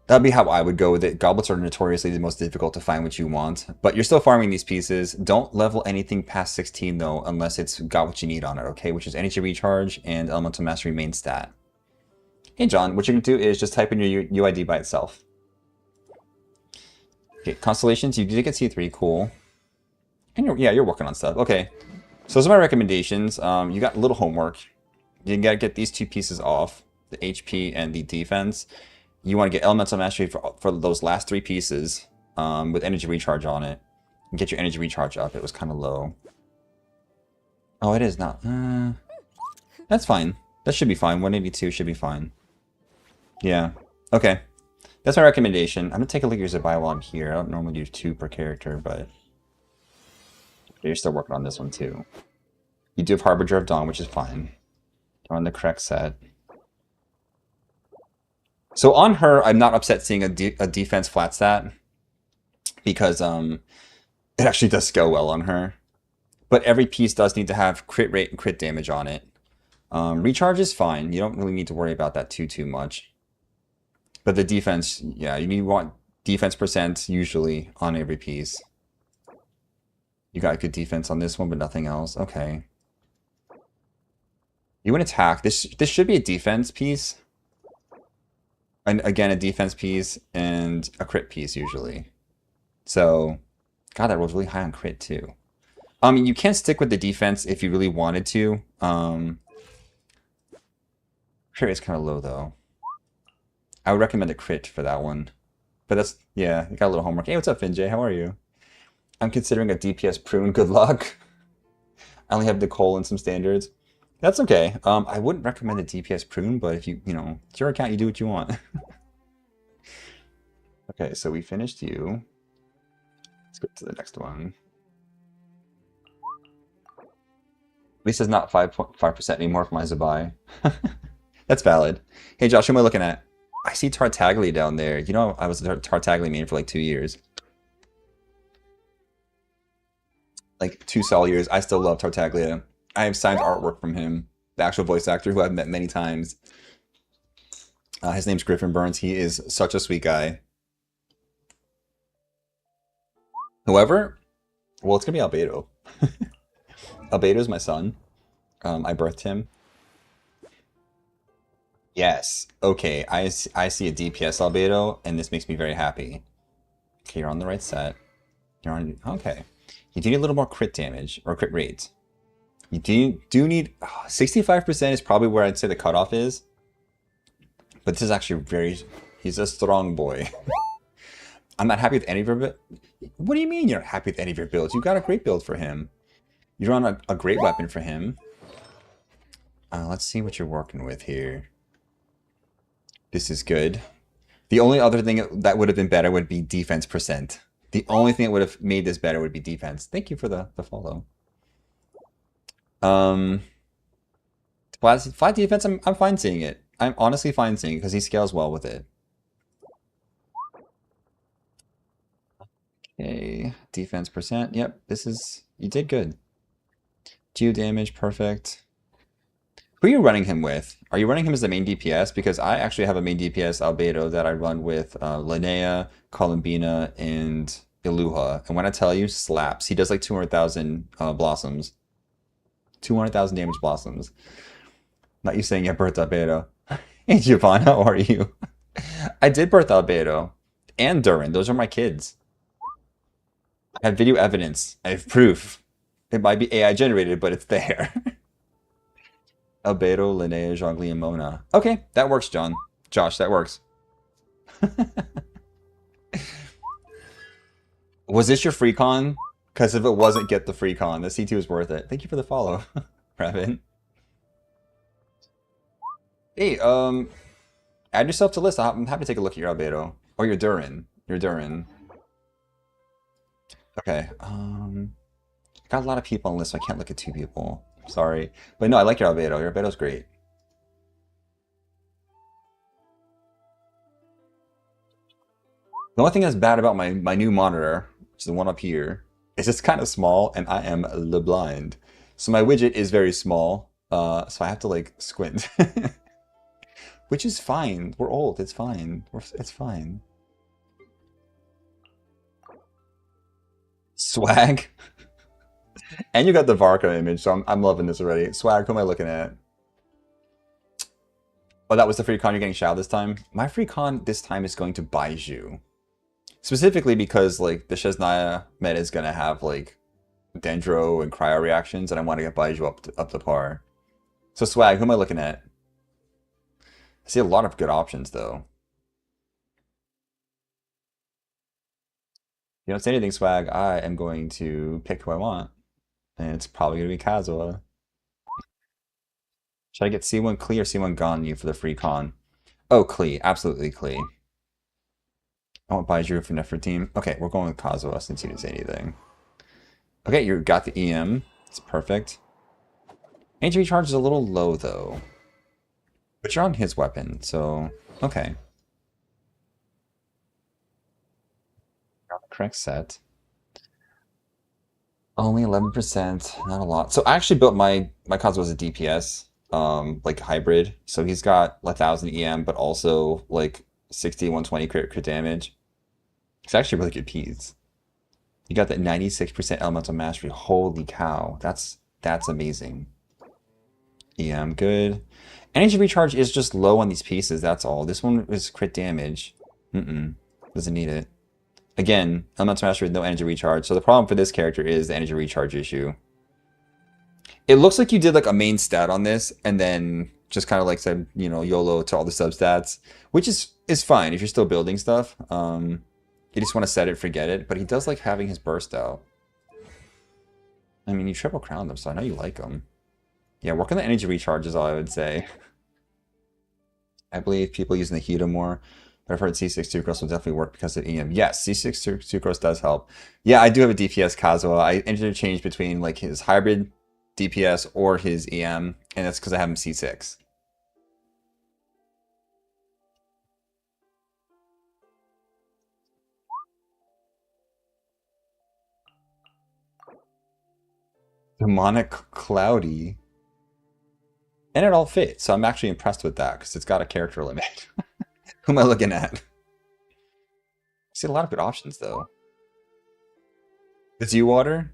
That'd be how I would go with it. Goblets are notoriously the most difficult to find what you want, but you're still farming these pieces. Don't level anything past 16 though, unless it's got what you need on it, okay? Which is energy recharge and elemental mastery main stat. Hey John, what you're gonna do is just type in your UID by itself. Okay, constellations, you did get C3, cool. And you're working on stuff. Okay, so those are my recommendations. You got a little homework. You gotta get these two pieces off, the HP and the defense. You want to get elemental mastery for those last three pieces with energy recharge on it. And get your energy recharge up. It was kind of low. Oh, it is not. That's fine. That should be fine. 182 should be fine. Yeah. Okay. That's my recommendation. I'm going to take a look at your Zabai while I'm here. I don't normally do 2 per character, but you're still working on this one too. You do have Harbinger of Dawn, which is fine. You're on the correct set. So on her, I'm not upset seeing a defense flat stat because it actually does scale well on her. But every piece does need to have crit rate and crit damage on it. Recharge is fine. You don't really need to worry about that too much. But the defense, yeah, you want defense percent usually on every piece. You got good defense on this one, but nothing else. Okay. You want attack. This should be a defense piece. And again, a defense piece and a crit piece usually. So, God, that rolls really high on crit too. You can stick with the defense if you really wanted to. Crit rate's kind of low though. I would recommend a crit for that one. But that's, yeah, you got a little homework. Hey, what's up, Finjay? How are you? I'm considering a DPS prune. Good luck. I only have Nicole and some standards. That's okay. I wouldn't recommend a DPS prune, but if you know, it's your account, you do what you want. Okay, so we finished you. Let's go to the next one. Lisa's not 5.5% anymore for my Zabai. That's valid. Hey Josh, who am I looking at? I see Tartaglia down there. You know, I was a Tartaglia main for like 2 years. like 2 solid years. I still love Tartaglia. I have signed artwork from him, the actual voice actor who I've met many times. His name's Griffin Burns. He is such a sweet guy. However, well, it's gonna be Albedo. Albedo is my son. I birthed him. Yes. Okay. I see a DPS Albedo, and this makes me very happy. Okay, you're on the right set. You're on. Okay. You do need a little more crit damage or crit rate. You do need 65% is probably where I'd say the cutoff is. But this is actually very. He's a strong boy. I'm not happy with any of your builds. What do you mean you're not happy with any of your builds? You got a great build for him. You're on a great weapon for him. Let's see what you're working with here. This is good. The only other thing that would have been better would be defense percent. The only thing that would have made this better would be defense. Thank you for the follow. Flat defense, I'm fine seeing it. I'm honestly fine seeing it because he scales well with it. Okay, defense percent. Yep, you did good. Geo damage, perfect. Who are you running him with? Are you running him as the main DPS? Because I actually have a main DPS Albedo that I run with Linnea, Columbina, and Iluha. And when I tell you, slaps. He does like 200,000 blossoms. 200,000 damage blossoms. Not you saying you birthed Albedo. Hey Giovanna, how are you? I did birth Albedo. And Durin. Those are my kids. I have video evidence. I have proof. It might be AI generated, but it's there. Albedo, Linnea, Zhongli, and Mona. Okay, that works, John. Josh, that works. Was this your free con? Because if it wasn't, get the free con. The C2 is worth it. Thank you for the follow, Raven. Hey, add yourself to list. I'm happy to take a look at your Albedo. Or your Durin. Your Durin. Okay, got a lot of people on the list, so I can't look at 2 people. Sorry. But no, I like your Albedo. Your Albedo's great. The only thing that's bad about my new monitor, which is the one up here, is it's kind of small and I am blind. So my widget is very small, so I have to like squint. Which is fine. We're old. It's fine. It's fine. Swag. And you got the Varka image, so I'm loving this already. Swag, who am I looking at? Oh, that was the free con you're getting Shao this time? My free con this time is going to Baiju. Specifically because, like, the Shesnaya meta is going to have, like, Dendro and Cryo reactions, and I want to get Baiju up to par. So, Swag, who am I looking at? I see a lot of good options, though. You don't say anything, Swag. I am going to pick who I want. And it's probably going to be Kazuha. Should I get C1 Klee or C1 Ganyu for the free con? Oh, Klee. Absolutely Klee. I want Baiju for Nefer team. Okay, we're going with Kazuha since you didn't say anything. Okay, you got the EM. It's perfect. Energy recharge is a little low, though. But you're on his weapon, so... Okay. You're on the correct set. Only 11%, not a lot. So I actually built my Kazuha as a DPS, like hybrid. So he's got 1,000 EM, but also like 60, 120 crit damage. It's actually really good piece. You got that 96% elemental mastery. Holy cow, that's amazing. EM good. Energy recharge is just low on these pieces. That's all. This one is crit damage. Doesn't need it. Again, elemental mastery with no energy recharge. So the problem for this character is the energy recharge issue. It looks like you did like a main stat on this and then just kind of like said, you know, YOLO to all the substats, which is fine if you're still building stuff. You just want to set it, forget it. But he does like having his burst out. I mean, you triple crowned him, so I know you like him. Yeah, work on the energy recharge is all I would say. I believe people using the Huda more. But I've heard C6 Sucrose will definitely work because of EM. Yes, C6 Sucrose does help. Yeah, I do have a DPS Kazuha. I interchange between like his hybrid DPS or his EM, and that's because I have him C6. Demonic Cloudy. And it all fits, so I'm actually impressed with that because it's got a character limit. Who am I looking at? I see a lot of good options though. It's you, Water?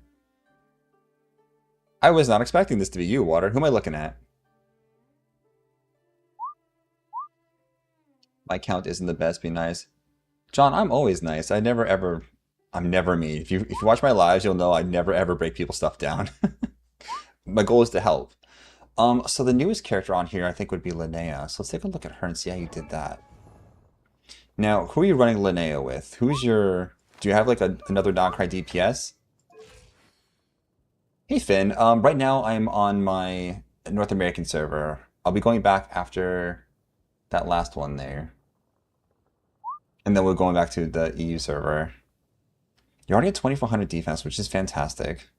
I was not expecting this to be you, Water. Who am I looking at? My count isn't the best, be nice. John, I'm always nice. I never ever I'm never mean. If you watch my lives, you'll know I never ever break people's stuff down. My goal is to help. So the newest character on here I think would be Linnea. So let's take a look at her and see how you did that. Now, who are you running Linnea with? Who's your... Do you have like another non-cry DPS? Hey Finn, right now I'm on my North American server. I'll be going back after that last one there. And then we're going back to the EU server. You're already at 2400 defense, which is fantastic.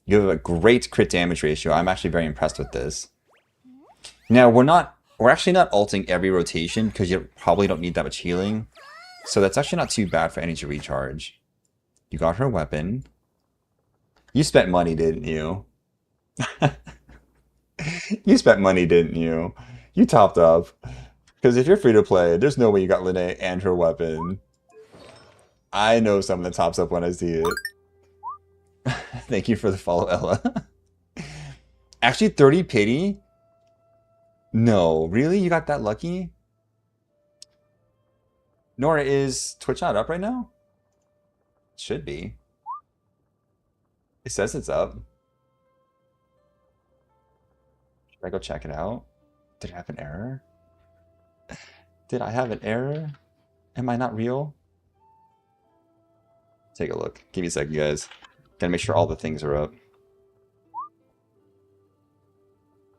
You have a great crit damage ratio. I'm actually very impressed with this. Now, we're actually not ulting every rotation because you probably don't need that much healing. So that's actually not too bad for energy recharge. You got her weapon. You spent money, didn't you? You spent money, didn't you? You topped up. Because if you're free to play, there's no way you got Linnea and her weapon. I know someone that tops up when I see it. Thank you for the follow, Ella. Actually, 30 pity? No, really? You got that lucky? Nora, is Twitch not up right now? Should be. It says it's up. Should I go check it out? Did I have an error? Did I have an error? Am I not real? Take a look. Give me a second, guys. Gotta make sure all the things are up.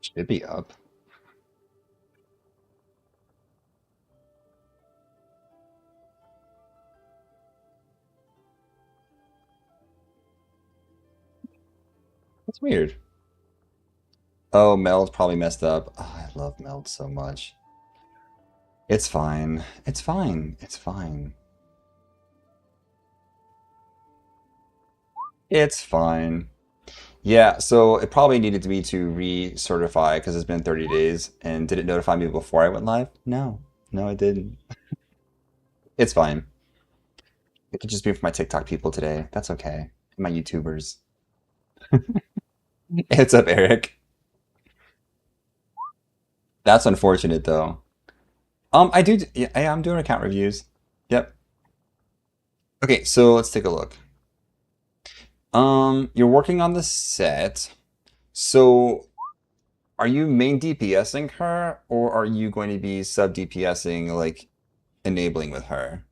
Should be up. That's weird. Oh, Meld probably messed up. Oh, I love Meld so much. It's fine. It's fine. It's fine. It's fine. Yeah, so it probably needed to be to recertify because it's been 30 days. And did it notify me before I went live? No. No, it didn't. It's fine. It could just be for my TikTok people today. That's okay. My YouTubers. It's up, Eric. That's unfortunate though. I do. Yeah, I'm doing account reviews. Yep. Okay, so let's take a look. You're working on the set. So, are you main DPSing her, or are you going to be sub DPSing, like enabling with her?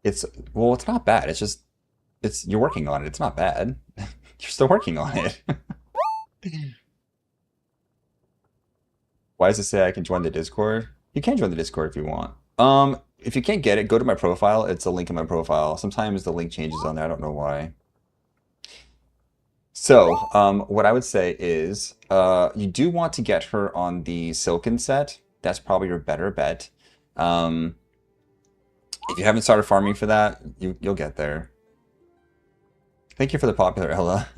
It's well, it's not bad. It's just you're working on it. It's not bad. You're still working on it. Why does it say I can join the Discord? You can join the Discord if you want. If you can't get it, go to my profile. It's a link in my profile. Sometimes the link changes on there. I don't know why. So, what I would say is, you do want to get her on the Silken set. That's probably your better bet. If you haven't started farming for that, you'll get there. Thank you for the popular, Ella.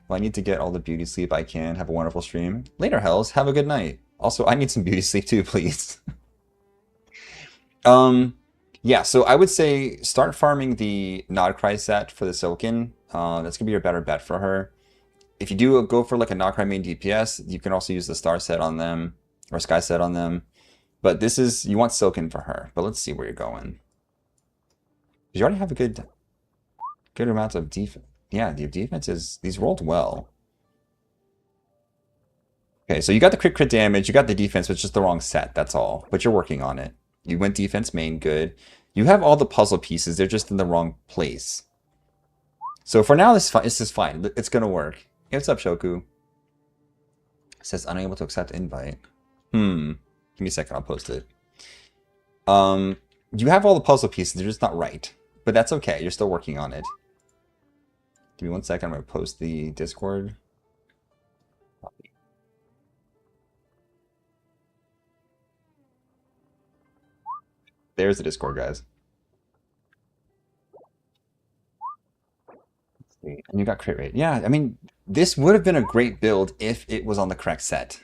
Well, I need to get all the beauty sleep I can. Have a wonderful stream. Later, Hells. Have a good night. Also, I need some beauty sleep too, please. Yeah, so I would say start farming the Nodcry set for the Silken. That's gonna be your better bet for her. If you do go for like a Nodcry main DPS, you can also use the Star set on them or Sky set on them. But this is, you want Silken for her. But let's see where you're going. You already have a good amount of defense. Yeah, your defense is, these rolled well. Okay, so you got the crit damage, you got the defense, but it's just the wrong set, that's all. But you're working on it. You went defense main, good. You have all the puzzle pieces, they're just in the wrong place. So for now, this is fine. It's gonna work. Hey, what's up, Shoku? It says unable to accept invite. Give me a second, I'll post it. You have all the puzzle pieces, they're just not right. But that's okay, you're still working on it. Give me 1 second, I'm gonna post the Discord. There's the Discord, guys. And you got crit rate. Yeah, I mean, this would have been a great build if it was on the correct set.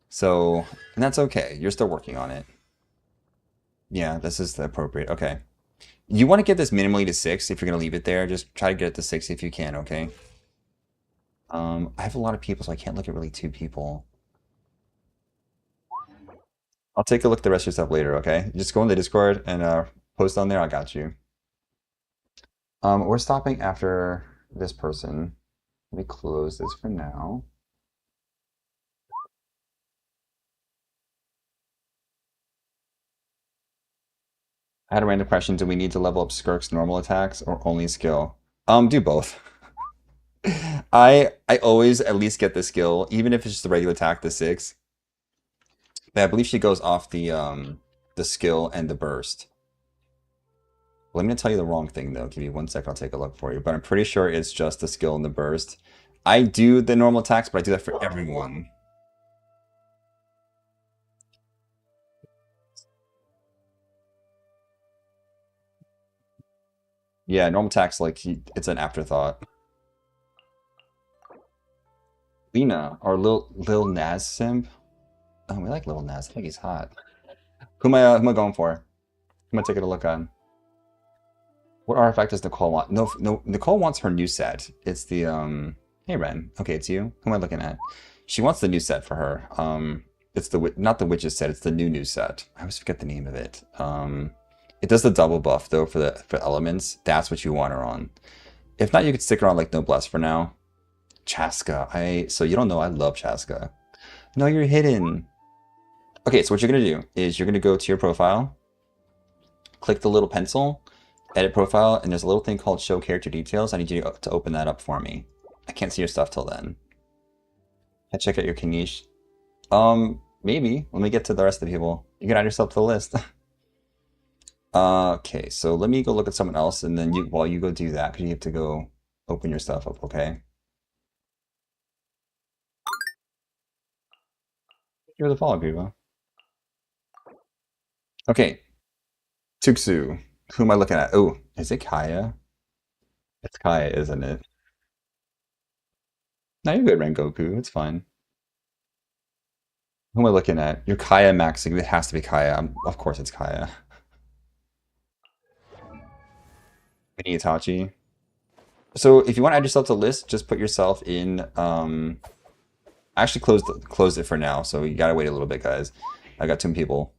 So, and that's okay. You're still working on it. Yeah, this is the appropriate. Okay. You want to get this minimally to 6 if you're going to leave it there. Just try to get it to 6 if you can, okay? I have a lot of people, so I can't look at really 2 people. I'll take a look at the rest of your stuff later, okay? Just go in the Discord and post on there. I got you. We're stopping after this person. Let me close this for now. I had a random question. Do we need to level up Skirk's normal attacks or only skill? Do both. I always at least get the skill, even if it's just a regular attack, the 6. But I believe she goes off the skill and the burst. Well, I'm gonna tell you the wrong thing though. Give me 1 sec, I'll take a look for you. But I'm pretty sure it's just the skill and the burst. I do the normal attacks, but I do that for everyone. Yeah, normal attacks like it's an afterthought. Lena or Lil Nas Simp. Oh, we like Lil Nas. I think he's hot. Who am I going for? Who am I taking a look on? What artifact does Nicole want? No, no. Nicole wants her new set. It's the Hey Ren. Okay, it's you. Who am I looking at? She wants the new set for her. It's the not the witches set. It's the new set. I always forget the name of it. It does the double buff though for elements. That's what you want her on. If not, you could stick her on like Noblesse for now. Chaska. So you don't know I love Chaska. No, you're hidden. Okay, so what you're gonna do is you're gonna go to your profile, click the little pencil, edit profile, and there's a little thing called show character details. I need you to open that up for me. I can't see your stuff till then. I check out your Kanish. Maybe. Let me get to the rest of the people. You can add yourself to the list. Okay, so let me go look at someone else, and then while you go do that, because you have to go open your stuff up, okay? You're the follow people. Okay, Tuxu. Who am I looking at? Oh, is it Kaya? It's Kaya, isn't it? No, you're good, Rengoku. It's fine. Who am I looking at? You're Kaya maxing. It has to be Kaya. Of course it's Kaya. Mini Itachi. So if you want to add yourself to the list, just put yourself in. I actually closed it for now, so you gotta wait a little bit, guys. I got 2 people.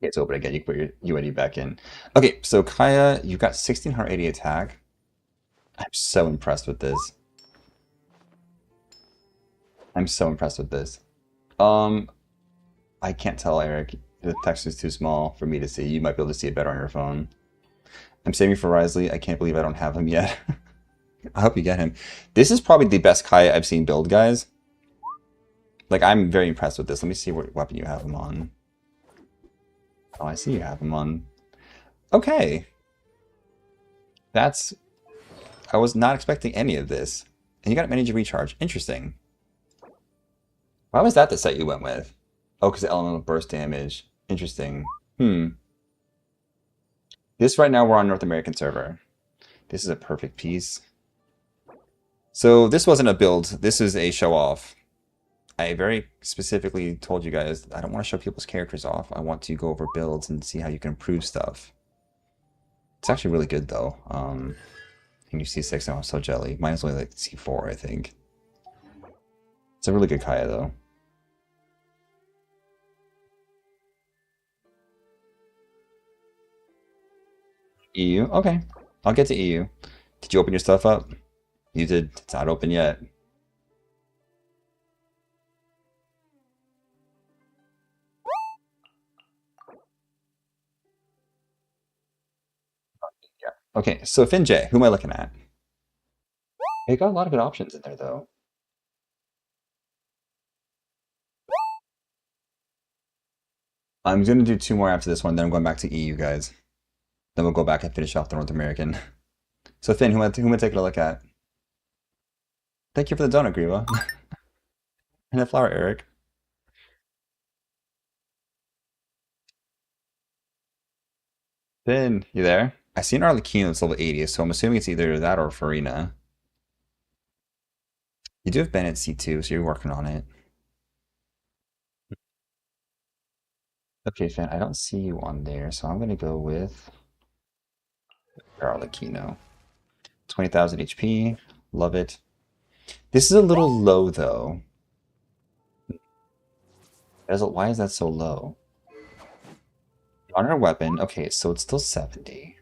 It's open again. You can put your UID back in. Okay, so Kaya, you got 1680 attack. I'm so impressed with this. I'm so impressed with this. Um, I can't tell, Eric. The text is too small for me to see. You might be able to see it better on your phone. I'm saving for Risley. I can't believe I don't have him yet. I hope you get him. This is probably the best Kaya I've seen build, guys. Like, I'm very impressed with this. Let me see what weapon you have him on. Oh, I see you have him on. Okay. That's... I was not expecting any of this. And you got energy recharge. Interesting. Why was that the set you went with? Oh, because the elemental burst damage. Interesting. This right now we're on North American server. This is a perfect piece. So this wasn't a build. This is a show off. I very specifically told you guys I don't want to show people's characters off. I want to go over builds and see how you can improve stuff. It's actually really good though. And you C6 now, I'm so jelly. Mine is only like C4, I think. It's a really good Kaya though. EU? Okay. I'll get to EU. Did you open your stuff up? You did. It's not open yet. Yeah. Okay, so Finjay, who am I looking at? They got a lot of good options in there though. I'm gonna do 2 more after this one, then I'm going back to EU, guys. Then we'll go back and finish off the North American. So Finn, who am I taking a look at? Thank you for the donut, Griva. And the flower, Eric. Finn, you there? I see an Arlecchino that's level 80, so I'm assuming it's either that or Farina. You do have Ben at C2, so you're working on it. Okay, Finn, I don't see you on there, so I'm gonna go with Arlecchino. 20,000 HP. Love it. This is a little low, though. Why is that so low? On her weapon, okay, so it's still 70.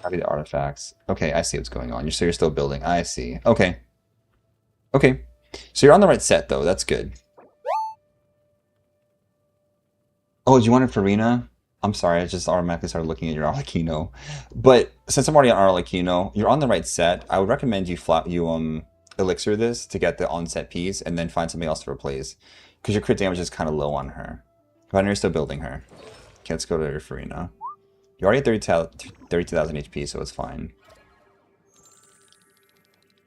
Copy the artifacts. Okay, I see what's going on. So you're still building. I see. Okay. Okay. So you're on the right set, though. That's good. Oh, you wanted Farina? I'm sorry, I just automatically started looking at your Arlecchino. But since I'm already on Arlecchino, you're on the right set. I would recommend you elixir this to get the on-set piece and then find something else to replace. Because your crit damage is kind of low on her. But you're still building her. Okay, let's go to your Farina. You're already at 32,000 HP, so it's fine.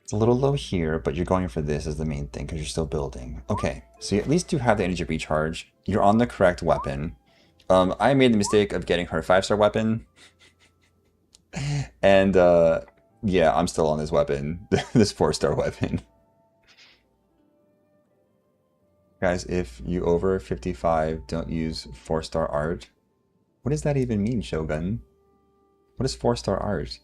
It's a little low here, but you're going for this as the main thing because you're still building. Okay, so you at least do have the energy recharge. You're on the correct weapon. I made the mistake of getting her 5-star weapon. And, yeah, I'm still on this weapon. This 4-star weapon. Guys, if you over 55 don't use 4-star art. What does that even mean, Shogun? What is 4-star art?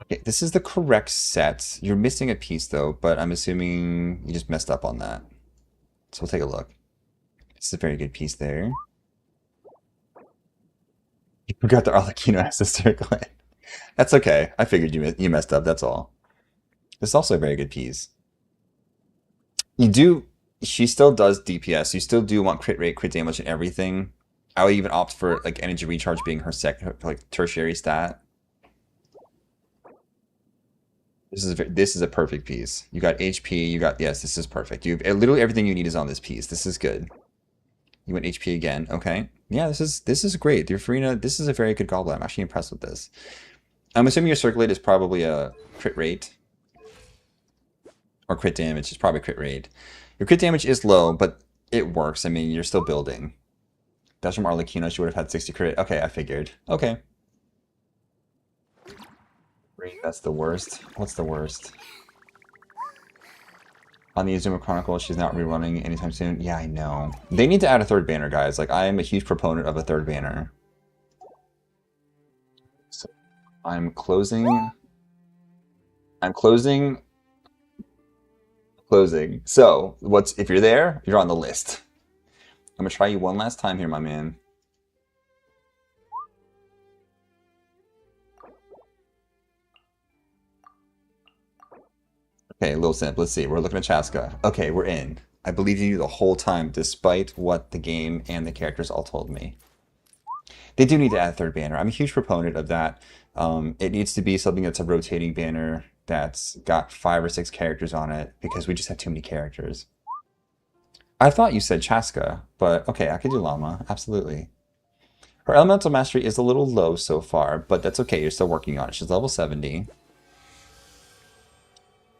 Okay, this is the correct set. You're missing a piece though, but I'm assuming you just messed up on that. So we'll take a look. This is a very good piece there. You forgot the Arlecchino has a circlet. That's okay. I figured you messed up, that's all. This is also a very good piece. She still does DPS. You still do want crit rate, crit damage, and everything. I would even opt for like energy recharge being her tertiary stat. This is a perfect piece. You got HP. Yes. This is perfect. Literally everything you need is on this piece. This is good. You went HP again. Okay. Yeah. This is great. Your Farina. This is a very good goblet. I'm actually impressed with this. I'm assuming your circulate is probably a crit rate or crit damage. It's probably crit rate. Your crit damage is low, but it works. I mean, you're still building. That's from Arlecchino. She would have had 60 crit. Okay, I figured. Okay. That's the worst. What's the worst? On the Azuma Chronicle, she's not rerunning anytime soon. Yeah, I know. They need to add a third banner, guys. Like, I am a huge proponent of a third banner. So, I'm closing. So, if you're there, you're on the list. I'm gonna try you one last time here, my man. Okay, Lil Simp, let's see. We're looking at Chaska. Okay, we're in. I believed in you the whole time, despite what the game and the characters all told me. They do need to add a third banner. I'm a huge proponent of that. It needs to be something that's a rotating banner that's got 5 or 6 characters on it, because we just have too many characters. I thought you said Chaska, but okay, I could do Llama, absolutely. Her elemental mastery is a little low so far, but that's okay, you're still working on it. She's level 70.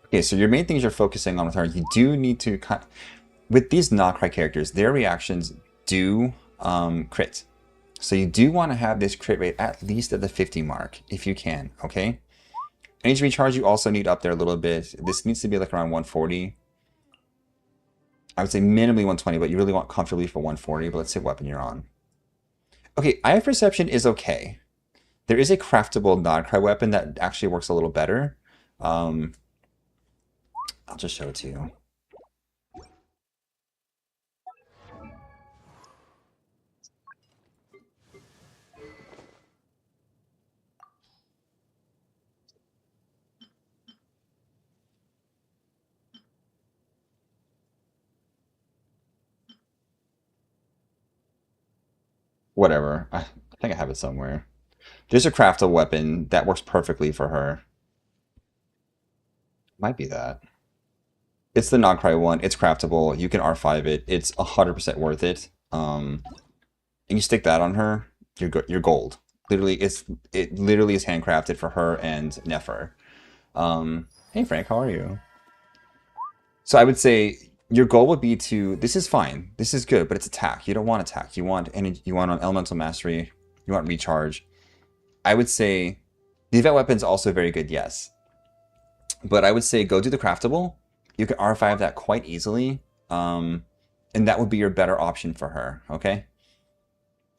Okay, so your main things you're focusing on with her, you do need to... With these Nocry characters, their reactions do crit. So you do want to have this crit rate at least at the 50 mark, if you can, okay? Energy recharge you also need up there a little bit. This needs to be like around 140. I would say minimally 120, but you really want comfortably for 140, but let's see what weapon you're on. Okay, Eye of Perception is okay. There is a craftable Nocry weapon that actually works a little better. I'll just show it to you. Whatever. I think I have it somewhere. There's a craftable weapon that works perfectly for her. Might be that. It's the Nocry one. It's craftable. You can R5 it. It's 100% worth it. And you stick that on her, you're gold. It literally is handcrafted for her and Nefer. Hey Frank, how are you? So I would say your goal would be to, this is fine, this is good, but it's attack. You don't want attack. You want energy, you want elemental mastery, you want recharge. I would say the event weapon's also very good, yes. But I would say go do the craftable. You can R5 that quite easily. And that would be your better option for her, okay?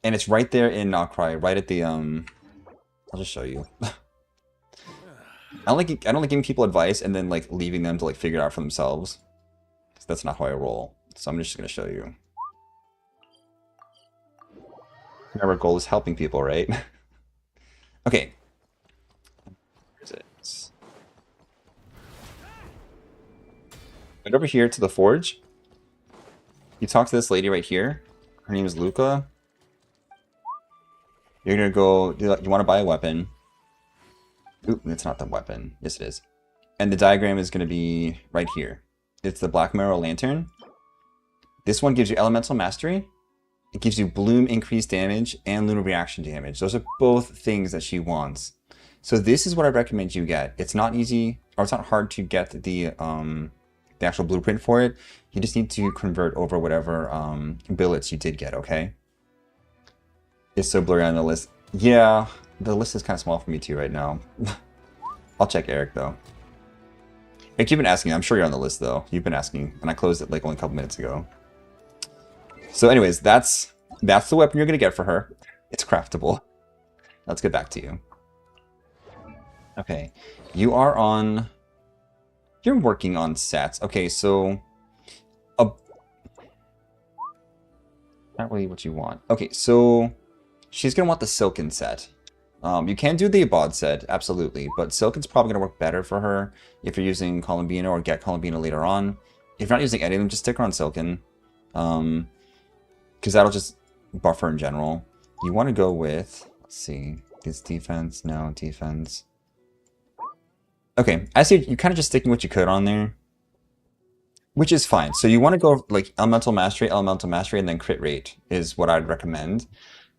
And it's right there in Nocry, right at the I'll just show you. I don't like giving people advice and then like leaving them to like figure it out for themselves. That's not how I roll. So I'm just gonna show you. Our goal is helping people, right? Okay. Where's it? Right over here to the forge. You talk to this lady right here. Her name is Luca. You're gonna go. You want to buy a weapon. Oop, it's not the weapon. Yes, it is. And the diagram is gonna be right here. It's the Black Mirror Lantern. This one gives you Elemental Mastery. It gives you Bloom increased damage and Lunar Reaction damage. Those are both things that she wants. So this is what I recommend you get. It's not easy, or it's not hard to get the actual blueprint for it. You just need to convert over whatever billets you did get, okay? It's so blurry on the list. Yeah, the list is kind of small for me too right now. I'll check Eric though. Eric, you've been asking. I'm sure you're on the list though. You've been asking, and I closed it like only a couple minutes ago. So anyways, that's the weapon you're gonna get for her. It's craftable. Let's get back to you. Okay, you're working on sets. Okay, so not really what you want. Okay, so she's gonna want the Silken set. You can do the Abad set, absolutely, but Silken's probably gonna work better for her if you're using Columbina or get Columbina later on. If you're not using any of them, just stick her on Silken. Because that'll just buff her in general. You want to go with, let's see, this defense, no, defense. Okay, I see you're kind of just sticking what you could on there, which is fine. So you want to go like Elemental Mastery, and then crit rate is what I'd recommend,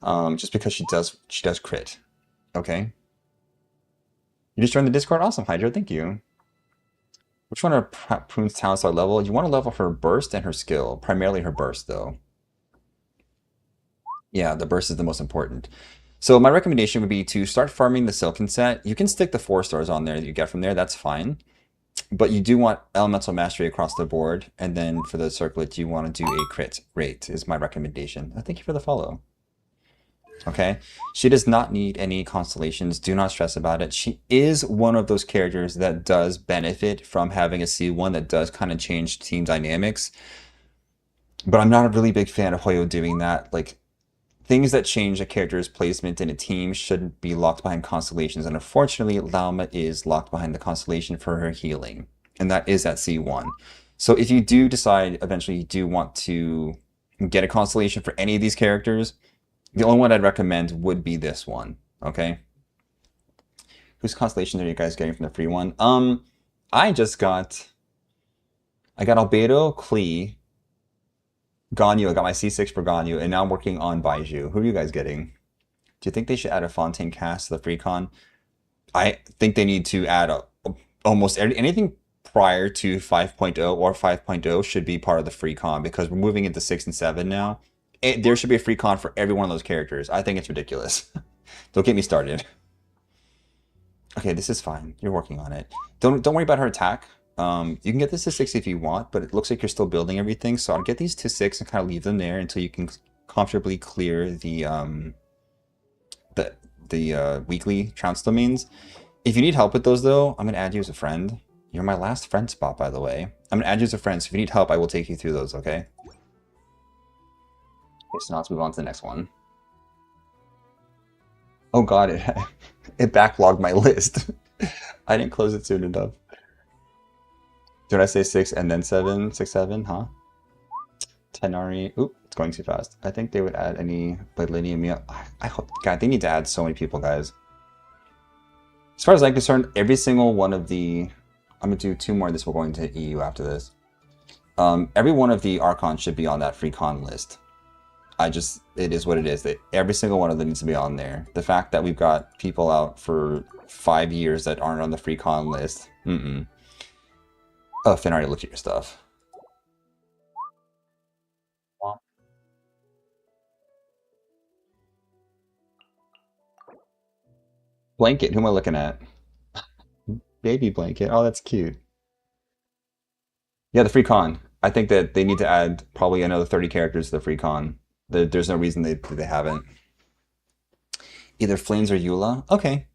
just because she does crit. Okay. You just joined the Discord? Awesome, Hydra, thank you. Which one are Prune's talents I level? You want to level her burst and her skill, primarily her burst though. Yeah, the burst is the most important. So my recommendation would be to start farming the Silken set. You can stick the 4 stars on there that you get from there, that's fine. But you do want Elemental Mastery across the board, and then for the circlet, you want to do a crit rate, is my recommendation. Thank you for the follow. Okay, she does not need any constellations, do not stress about it. She is one of those characters that does benefit from having a C1 that does kind of change team dynamics. But I'm not a really big fan of Hoyo doing that. Like, things that change a character's placement in a team shouldn't be locked behind constellations, and unfortunately, Lauma is locked behind the constellation for her healing, and that is at C1. So if you do decide eventually you do want to get a constellation for any of these characters, the only one I'd recommend would be this one, okay? Whose constellations are you guys getting from the free one? I got Albedo, Qiqi, Ganyu. I got my C6 for Ganyu, and now I'm working on Baiju. Who are you guys getting? Do you think they should add a Fontaine cast to the free con? I think they need to add almost anything prior to 5.0 or 5.0 should be part of the free con, because we're moving into 6 and 7 now. There should be a free con for every one of those characters. I think it's ridiculous. Don't get me started. Okay, this is fine. You're working on it. Don't worry about her attack. You can get this to 6 if you want, but it looks like you're still building everything. So I'll get these to 6 and kind of leave them there until you can comfortably clear the weekly trounce domains. If you need help with those though, I'm gonna add you as a friend. You're my last friend spot, by the way. I'm gonna add you as a friend, so if you need help, I will take you through those, okay? Okay, so now let's move on to the next one. Oh god, it backlogged my list. I didn't close it soon enough. Did I say 6 and then 7? 6, 7, huh? Tenari. Oop, it's going too fast. I think they would add any Bladelium meal. I hope. God, they need to add so many people, guys. As far as I'm concerned, every single one of the. I'm going to do 2 more of this. We're going to EU after this. Every one of the Archons should be on that free con list. It is what it is. Every single one of them needs to be on there. The fact that we've got people out for 5 years that aren't on the free con list. Oh, Finn already looked at your stuff. Blanket, who am I looking at? Baby blanket. Oh, that's cute. Yeah, the free con. I think that they need to add probably another 30 characters to the free con. There's no reason they haven't. Either Flames or Eula. Okay.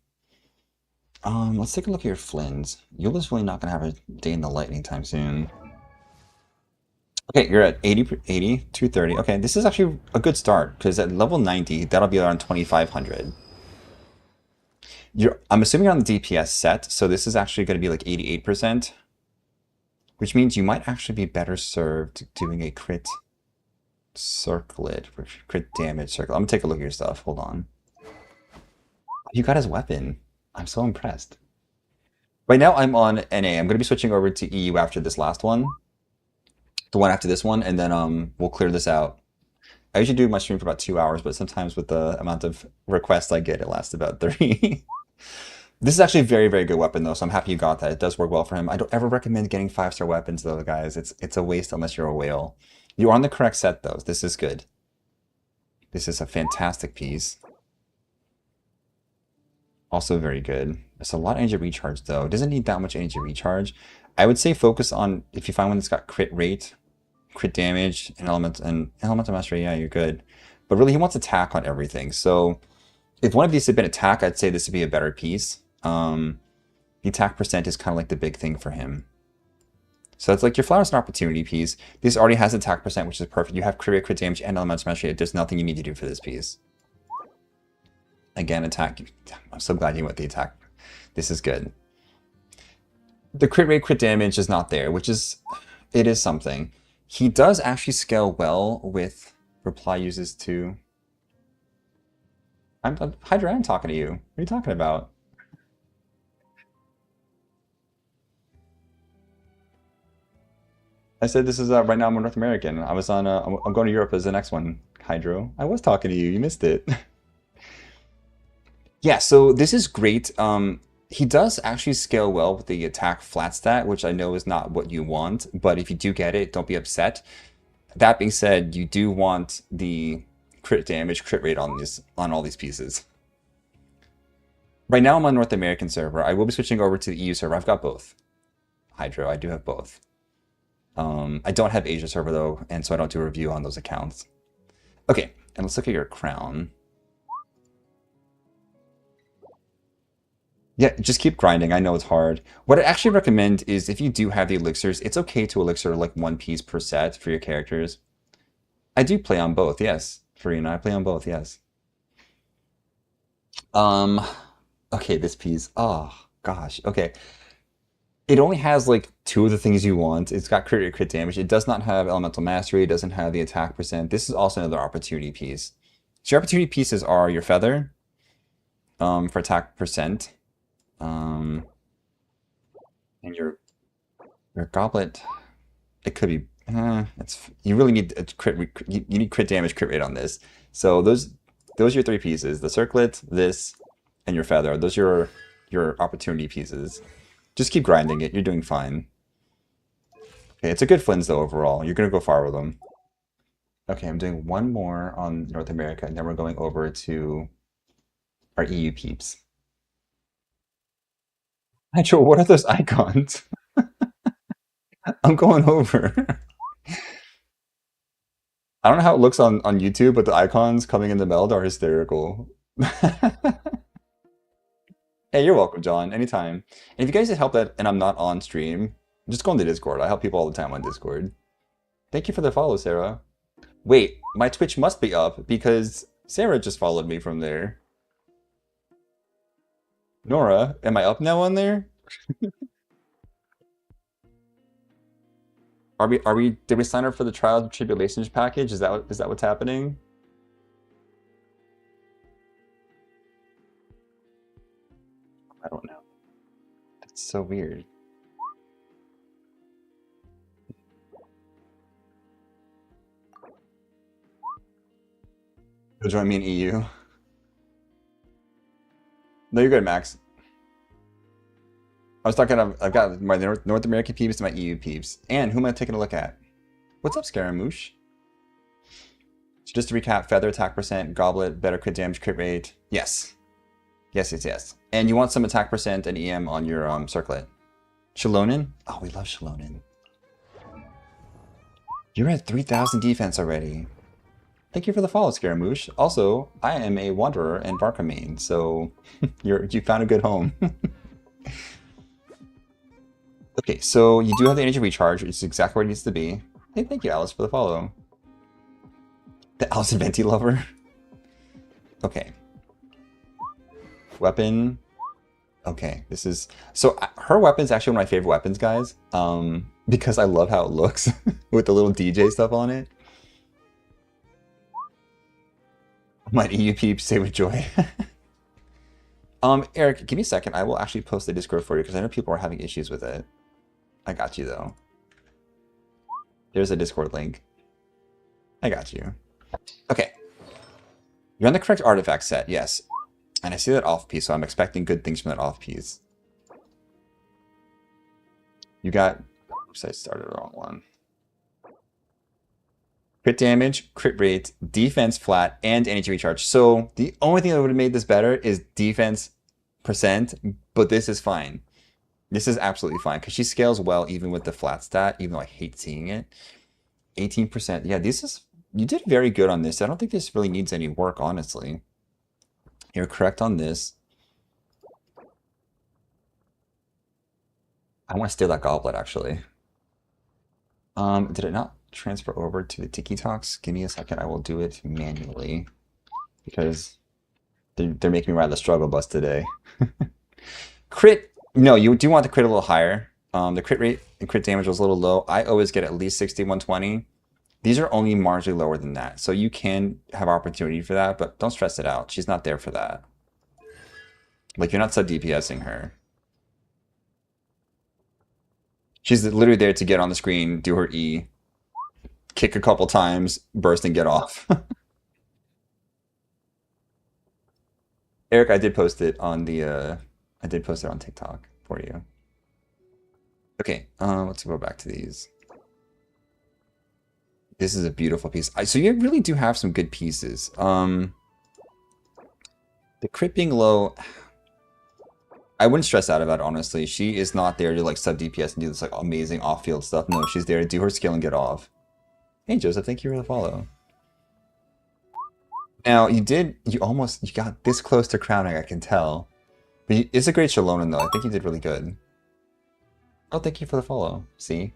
Let's take a look at your Flins. Eula's really not gonna have a day in the light anytime soon. Okay, you're at 80, 230. Okay, this is actually a good start because at level 90, that'll be around 2,500. I'm assuming you're on the DPS set, so this is actually going to be like 88%, which means you might actually be better served doing a crit circlet, crit damage circle. I'm gonna take a look at your stuff. Hold on. You got his weapon. I'm so impressed. Right now I'm on NA. I'm going to be switching over to EU after this last one. The one after this one, and then we'll clear this out. I usually do my stream for about 2 hours, but sometimes with the amount of requests I get, it lasts about 3. This is actually a very, very good weapon, though, so I'm happy you got that. It does work well for him. I don't ever recommend getting 5-star weapons, though, guys. It's a waste unless you're a whale. You're on the correct set, though. This is good. This is a fantastic piece. Also very good. It's a lot of energy recharge, though. It doesn't need that much energy recharge. I would say focus on, if you find one that's got crit rate, crit damage, and elemental mastery, yeah, you're good. But really, he wants attack on everything. So if one of these had been attack, I'd say this would be a better piece. The attack percent is kind of like the big thing for him. So it's like your Flower's an opportunity piece. This already has attack percent, which is perfect. You have crit rate, crit damage, and elemental mastery. There's nothing you need to do for this piece. Again, attack. I'm so glad you went the attack. This is good. The crit rate, crit damage is not there, which is, it is something. He does actually scale well with reply uses too. Hydra, I'm talking to you. What are you talking about? I said this is right now I'm North American. I was on. I'm going to Europe as the next one. Hydro. I was talking to you. You missed it. Yeah. So this is great. He does actually scale well with the attack flat stat, which I know is not what you want. But if you do get it, don't be upset. That being said, you do want the crit damage, crit rate on all these pieces. Right now I'm on North American server. I will be switching over to the EU server. I've got both. Hydro, I do have both. I don't have Asia server though, and so I don't do a review on those accounts. Okay, and let's look at your crown. Yeah, just keep grinding. I know it's hard. What I actually recommend is if you do have the elixirs, it's okay to elixir like one piece per set for your characters. I do play on both, yes. Farina, I play on both, yes. Um, okay, this piece. Oh, gosh. Okay. It only has like 2 of the things you want. It's got crit rate, crit damage. It does not have elemental mastery. It doesn't have the attack percent. This is also another opportunity piece. So your opportunity pieces are your feather, for attack percent. And your goblet, it could be you really need a you need crit damage, crit rate on this. So those are your 3 pieces: the circlet, this, and your feather. Those are your opportunity pieces. Just keep grinding it. You're doing fine. Okay, it's a good Flins though overall. You're gonna go far with them. Okay, I'm doing one more on North America, and then we're going over to our EU peeps. Nitro, what are those icons? I'm going over. I don't know how it looks on YouTube, but the icons coming in the meld are hysterical. Hey, you're welcome, John. Anytime. And if you guys need help that and I'm not on stream, just go on the Discord. I help people all the time on Discord. Thank you for the follow, Sarah. Wait, my Twitch must be up because Sarah just followed me from there. Nora, am I up now on there? Did we sign up for the Trials and Tribulations package? Is that what's happening? I don't know. That's so weird. You'll join me in EU. No, you're good, Max. I was talking, I've got my North American peeps and my EU peeps. And who am I taking a look at? What's up, Scaramouche? So just to recap, feather attack percent, goblet, better crit damage, crit rate. Yes. Yes, yes, yes. And you want some attack percent and EM on your circlet. Shalonen? Oh, we love Shalonen. You're at 3,000 defense already. Thank you for the follow, Scaramouche. Also, I am a Wanderer and Varka main, so you found a good home. Okay, so you do have the energy recharge, which is exactly where it needs to be. Hey, thank you, Alice, for the follow. The Alice and Venti lover. Okay. Weapon. Okay, this is... So, her weapon's actually one of my favorite weapons, guys. Because I love how it looks with the little DJ stuff on it. My EU peeps say with joy. Eric, give me a second. I will actually post the Discord for you because I know people are having issues with it. I got you, though. There's a Discord link. I got you. Okay. You're on the correct artifact set, yes. And I see that off piece, so I'm expecting good things from that off piece. You got... Oops, I started the wrong one. Crit damage, crit rate, defense flat, and energy recharge. So the only thing that would have made this better is defense percent, but this is fine. This is absolutely fine because she scales well even with the flat stat, even though I hate seeing it. 18%. Yeah, this is... You did very good on this. I don't think this really needs any work, honestly. You're correct on this. I want to steal that goblet, actually. Did it not transfer over to the Tiki Talks? Give me a second. I will do it manually. Because they're making me ride the struggle bus today. Crit. No, you do want the crit a little higher. The crit rate and crit damage was a little low. I always get at least 60, 120. These are only marginally lower than that. So you can have opportunity for that, but don't stress it out. She's not there for that. Like, you're not sub-DPSing her. She's literally there to get on the screen, do her E, kick a couple times, burst, and get off. Eric, I did post it on the, I did post it on TikTok for you. Okay, let's go back to these. This is a beautiful piece. So you really do have some good pieces. The crit being low, I wouldn't stress out about it, honestly. She is not there to like sub DPS and do this like amazing off-field stuff. No, she's there to do her skill and get off. Hey Joseph, thank you for the follow. Now you got this close to crowning, I can tell. But it's a great Shalonen though. I think you did really good. Oh, thank you for the follow. See?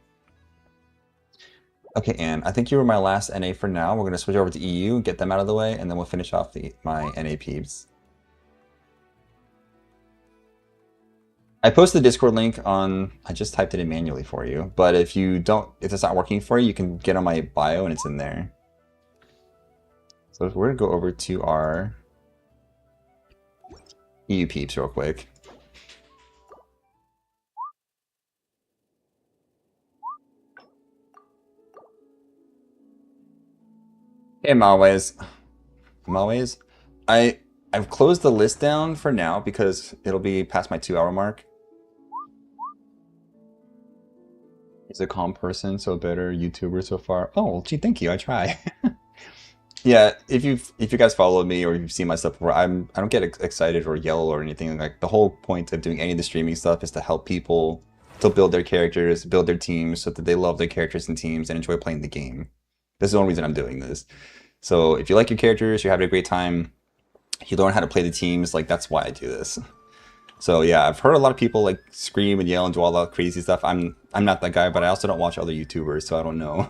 Okay, Anne, I think you were my last NA for now. We're going to switch over to EU and get them out of the way, and then we'll finish off my NA peeps. I posted the Discord link on... I just typed it in manually for you, but if it's not working for you, you can get on my bio and it's in there. So we're going to go over to our EU peeps real quick. Hey, Malways. Malways? I've closed the list down for now because it'll be past my 2-hour mark. He's a calm person, so better YouTuber so far. Oh, gee, thank you. I try. Yeah, if you guys follow me or you've seen my stuff before, I don't get excited or yell or anything. Like, the whole point of doing any of the streaming stuff is to help people to build their characters, build their teams, so that they love their characters and teams and enjoy playing the game. This is the only reason I'm doing this. So if you like your characters, you're having a great time, you learn how to play the teams, like that's why I do this. So yeah, I've heard a lot of people like scream and yell and do all that crazy stuff. I'm not that guy, but I also don't watch other YouTubers, so I don't know.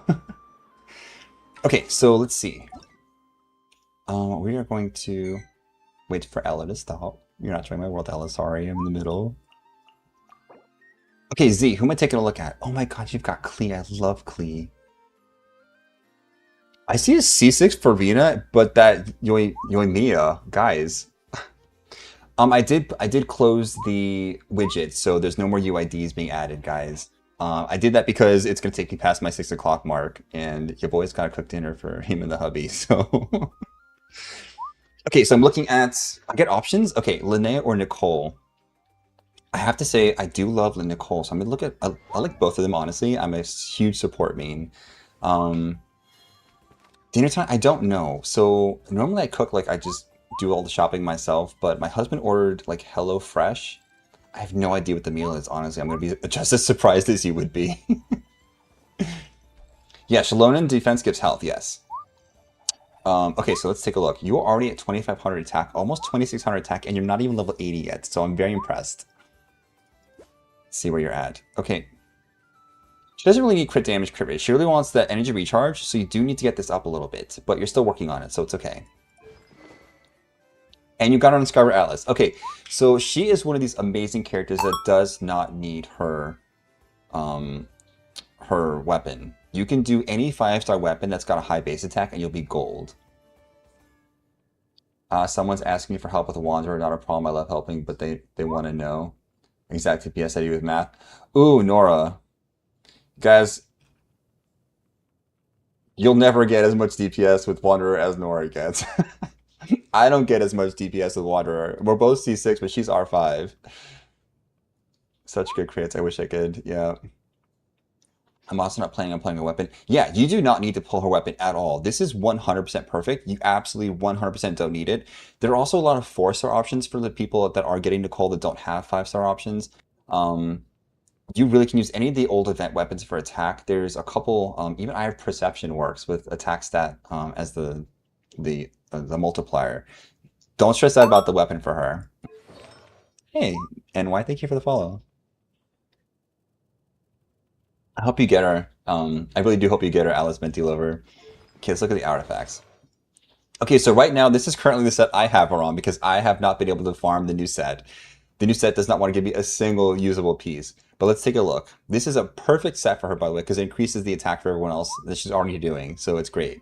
Okay, so let's see. We are going to wait for Ella to stop. You're not showing my world, Ella. Sorry, I'm in the middle. Okay, Z, who am I taking a look at? Oh my god, you've got Qiqi. I love Qiqi. I see a C6 for Rina, but that Yoimiya, guys. I did close the widget, so there's no more UIDs being added, guys. I did that because it's gonna take me past my 6 o'clock mark, and your boy's gotta cook dinner for him and the hubby. So, okay, so I'm looking at I get options. Okay, Linnea or Nicole. I have to say I do love Nicole, so I'm gonna look at I like both of them honestly. I'm a huge support main. Dinner time? I don't know. So normally I cook like I just do all the shopping myself, but my husband ordered like Hello Fresh. I have no idea what the meal is, honestly. I'm gonna be just as surprised as you would be. Yeah, Shalonan defense gives health, yes. Okay, so let's take a look. You're already at 2,500 attack, almost 2,600 attack, and you're not even level 80 yet, so I'm very impressed. Let's see where you're at. Okay. She doesn't really need crit damage, crit rate. She really wants that energy recharge, so you do need to get this up a little bit, but you're still working on it, so it's okay. And you got her on Skyward Atlas. Okay, so she is one of these amazing characters that does not need her, her weapon. You can do any 5-star weapon that's got a high base attack, and you'll be gold. Someone's asking me for help with a Wanderer. Not a problem. I love helping, but they want to know exact DPS I do with math. Ooh, Nora. Guys, you'll never get as much DPS with Wanderer as Nora gets. I don't get as much DPS with Wanderer. We're both C6, but she's R5. Such good crits. I wish I could. Yeah. I'm also not planning on playing a weapon. Yeah, you do not need to pull her weapon at all. This is 100% perfect. You absolutely 100% don't need it. There are also a lot of 4-star options for the people that are getting Nicole that don't have 5-star options. You really can use any of the old event weapons for attack. There's a couple, even I have Perception works with attack stat as the multiplier. Don't stress out about the weapon for her. Hey, and why thank you for the follow. I hope you get her. I really do hope you get her Alice Mentilover. Okay, let's look at the artifacts. Okay, so right now, this is currently the set I have her on because I have not been able to farm the new set. The new set does not want to give me a single usable piece. But let's take a look. This is a perfect set for her, by the way, because it increases the attack for everyone else that she's already doing, so it's great.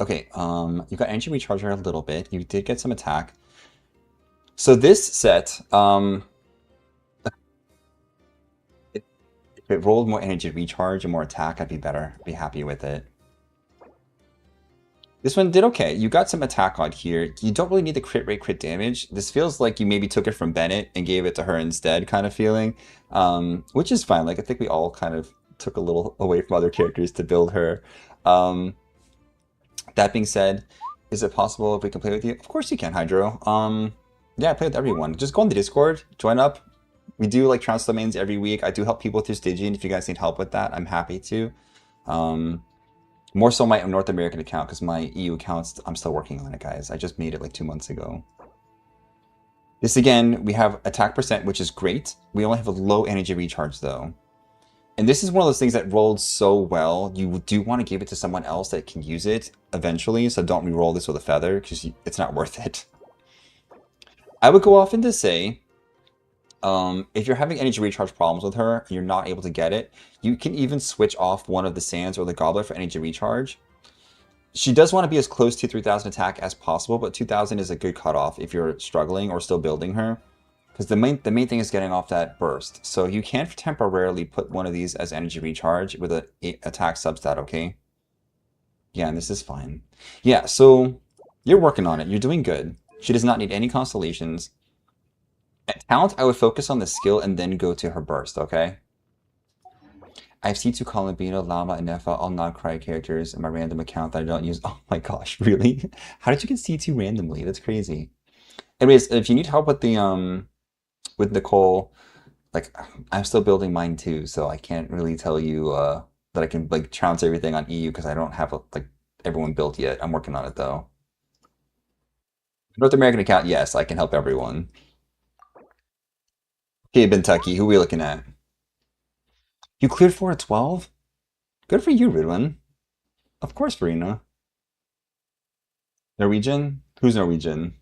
Okay, you got energy recharge her a little bit. You did get some attack. So this set, if it rolled more energy recharge and more attack, I'd be better. Be happy with it. This one did okay. You got some attack on here. You don't really need the crit rate, crit damage. This feels like you maybe took it from Bennett and gave it to her instead kind of feeling, which is fine. Like, I think we all kind of took a little away from other characters to build her. That being said, is it possible if we can play with you? Of course you can, Hydro. Yeah, I play with everyone. Just go on the Discord, join up. We do like Trounce domains every week. I do help people through Stygian. If you guys need help with that, I'm happy to. More so my North American account, because my EU accounts, I'm still working on it, guys. I just made it like 2 months ago. This again, we have attack percent, which is great. We only have a low energy recharge though. And this is one of those things that rolled so well, you do want to give it to someone else that can use it eventually, so don't re-roll this with a feather, because it's not worth it. I would go off and to say, if you're having energy recharge problems with her, and you're not able to get it, you can even switch off one of the sands or the goblet for energy recharge. She does want to be as close to 3,000 attack as possible, but 2,000 is a good cutoff if you're struggling or still building her. Because the main thing is getting off that burst. So you can temporarily put one of these as energy recharge with an attack substat, okay? Yeah, and this is fine. Yeah, so you're working on it. You're doing good. She does not need any constellations. At talent, I would focus on the skill and then go to her burst, okay? I have C2 Columbina, Llama, and Nefa, all non-cry characters in my random account that I don't use. Oh my gosh, really? How did you get C2 randomly? That's crazy. Anyways, if you need help with the with Nicole, like, I'm still building mine too, so I can't really tell you that I can like trounce everything on EU because I don't have like everyone built yet. I'm working on it though. North American account, yes, I can help everyone. Okay, Kentucky, who are we looking at? You cleared 4 at 12? Good for you, Ridwan. Of course, Verena. Norwegian? Who's Norwegian?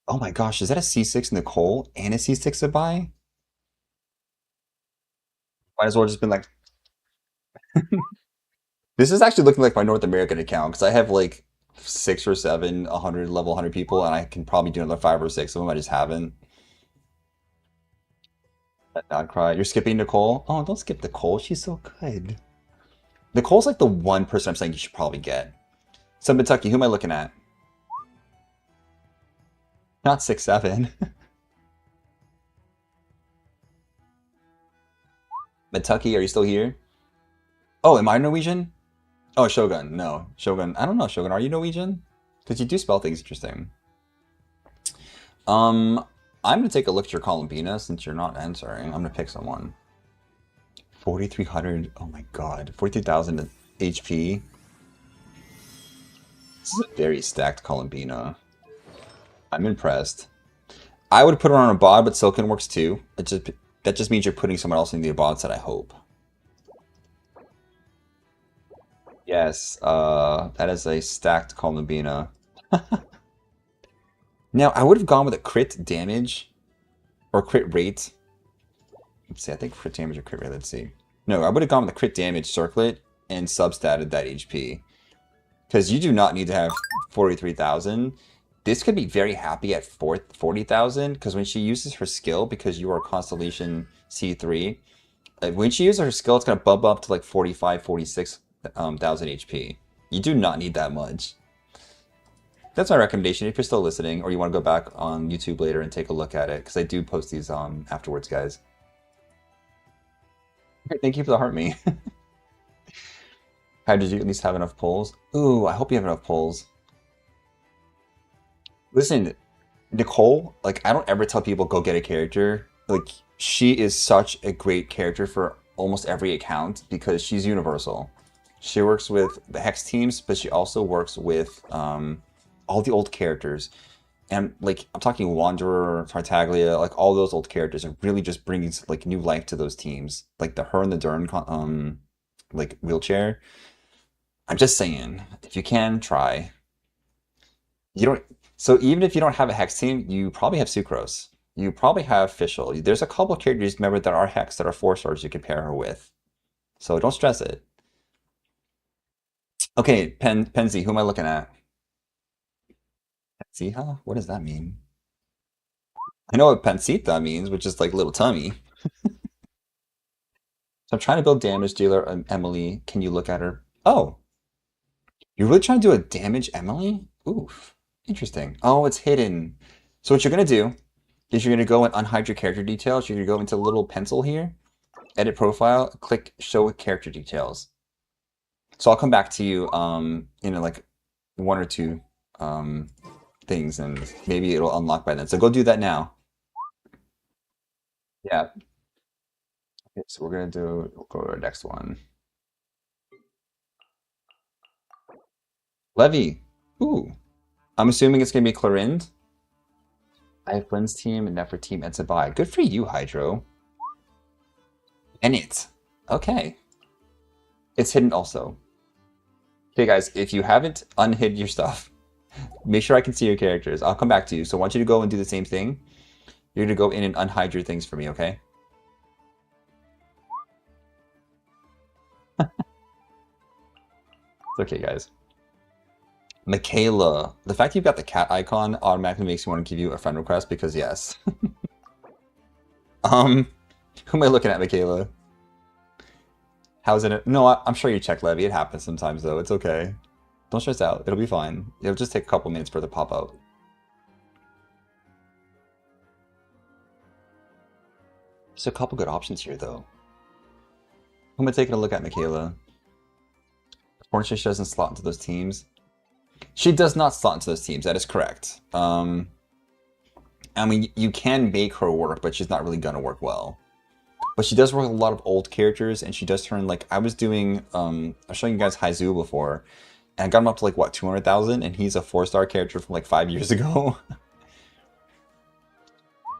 Oh my gosh, is that a C6 Nicole and a C6 to buy? Might as well just been like, this is actually looking like my North American account because I have like 6 or 7 100 level 100 people, and I can probably do another 5 or 6 of them. I just haven't. Not cry. You're skipping Nicole? Oh, don't skip Nicole. She's so good. Nicole's like the one person I'm saying you should probably get. So Kentucky, who am I looking at? Not 6'7". Kentucky, are you still here? Oh, am I Norwegian? Oh, Shogun. No. Shogun. I don't know, Shogun. Are you Norwegian? Because you do spell things interesting. I'm gonna take a look at your Columbina since you're not answering. I'm gonna pick someone. 4,300. Oh my god. 43,000 HP. This is a very stacked Columbina. I'm impressed. I would put her on a bod, but Silken works too. That just means you're putting someone else in the bod set, I hope. Yes, that is a stacked Columbina. Now, I would have gone with a crit damage or crit rate. Let's see, I think crit damage or crit rate, let's see. No, I would have gone with a crit damage circlet and substatted that HP. Because you do not need to have 43,000. This could be very happy at 40,000, because when she uses her skill, because you are Constellation C3, when she uses her skill, it's going to bump up to like 45, 46,000 HP. You do not need that much. That's my recommendation if you're still listening, or you want to go back on YouTube later and take a look at it, because I do post these afterwards, guys. Okay, thank you for the heart me. How did you at least have enough polls? Ooh, I hope you have enough polls. Listen, Nicole, like, I don't ever tell people go get a character. Like, she is such a great character for almost every account because she's universal. She works with the Hex teams, but she also works with all the old characters. And, like, I'm talking Wanderer, Tartaglia, like, all those old characters are really just bringing, like, new life to those teams. Like, the Her and the Dern, like, wheelchair. I'm just saying, if you can, try. You don't. So even if you don't have a Hex team, you probably have Sucrose. You probably have Fischl. There's a couple of characters, remember, that are Hex that are 4-stars you can pair her with. So don't stress it. Okay, Penzi, who am I looking at? Penzi, what does that mean? I know what Pensita means, which is like little tummy. So I'm trying to build damage dealer Emily. Can you look at her? Oh, you're really trying to do a damage Emily? Oof. Interesting. Oh, it's hidden. So what you're going to do is you're going to go and unhide your character details. You're going to go into the little pencil here, edit profile, click show character details. So I'll come back to you in like one or two things, and maybe it'll unlock by then. So go do that now. Yeah. Okay, so we'll go to our next one. Levy. Ooh. I'm assuming it's going to be Clarind. I have Flynn's team and Nefer team and Sabai. Good for you, Hydro. Bennett. Okay. It's hidden also. Okay, guys, if you haven't unhid your stuff, make sure I can see your characters. I'll come back to you. So I want you to go and do the same thing. You're going to go in and unhide your things for me, okay? It's okay, guys. Michaela. The fact you've got the cat icon automatically makes me want to give you a friend request because yes. Who am I looking at, Michaela? How's it? No, I'm sure you check Levy. It happens sometimes, though. It's okay. Don't stress out. It'll be fine. It'll just take a couple minutes for it to pop out. There's a couple good options here, though. Who am I taking a look at, Michaela? Unfortunately, she doesn't slot into those teams. She does not slot into those teams. That is correct. I mean, you can make her work, but she's not really gonna work well. But she does work with a lot of old characters, and she does turn, like, I was doing, I was showing you guys Haizu before, and I got him up to, like, what, 200,000, and he's a 4-star character from, like, 5 years ago.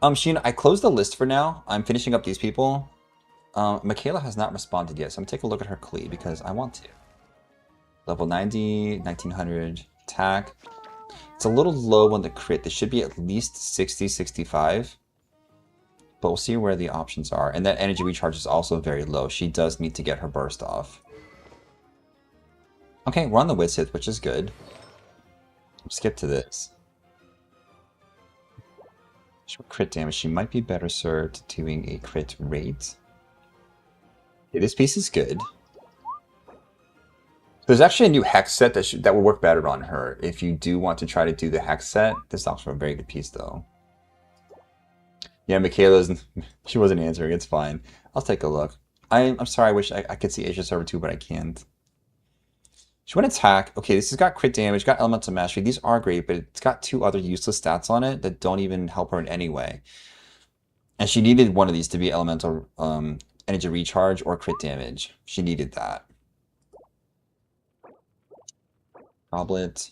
Sheena, I closed the list for now. I'm finishing up these people. Michaela has not responded yet, so I'm gonna take a look at her Klee, because I want to. Level 90, 1900, attack. It's a little low on the crit. This should be at least 60, 65. But we'll see where the options are. And that energy recharge is also very low. She does need to get her burst off. Okay, we're on the Widsith, which is good. Skip to this. Crit damage. She might be better served doing a crit rate. Okay, this piece is good. There's actually a new Hex set that will work better on her. If you do want to try to do the Hex set, this is also a very good piece, though. Yeah, Michaela's... She wasn't answering. It's fine. I'll take a look. I'm sorry. I wish I could see Asia Server 2, but I can't. She went attack. Okay, this has got crit damage, got elemental mastery. These are great, but it's got 2 other useless stats on it that don't even help her in any way. And she needed one of these to be elemental energy recharge or crit damage. She needed that. Goblet.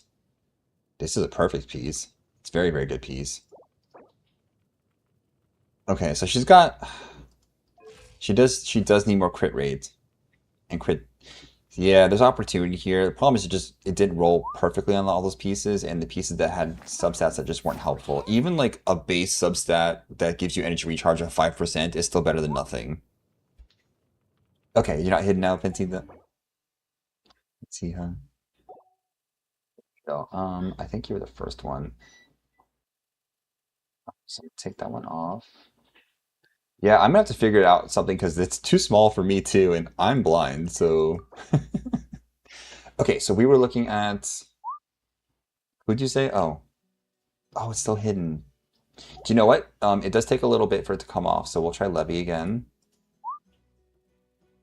This is a perfect piece. It's very, very good piece. Okay, so she's got... She does need more crit rate. And crit... Yeah, there's opportunity here. The problem is it didn't roll perfectly on all those pieces, and the pieces that had substats that just weren't helpful. Even like a base substat that gives you energy recharge of 5% is still better than nothing. Okay, you're not hidden now, Fenty. Let's see, huh? So, I think you were the first one. So take that one off. Yeah, I'm gonna have to figure it out something because it's too small for me too, and I'm blind, so. Okay, so we were looking at. Who'd you say? Oh, it's still hidden. Do you know what? It does take a little bit for it to come off, so we'll try Levy again.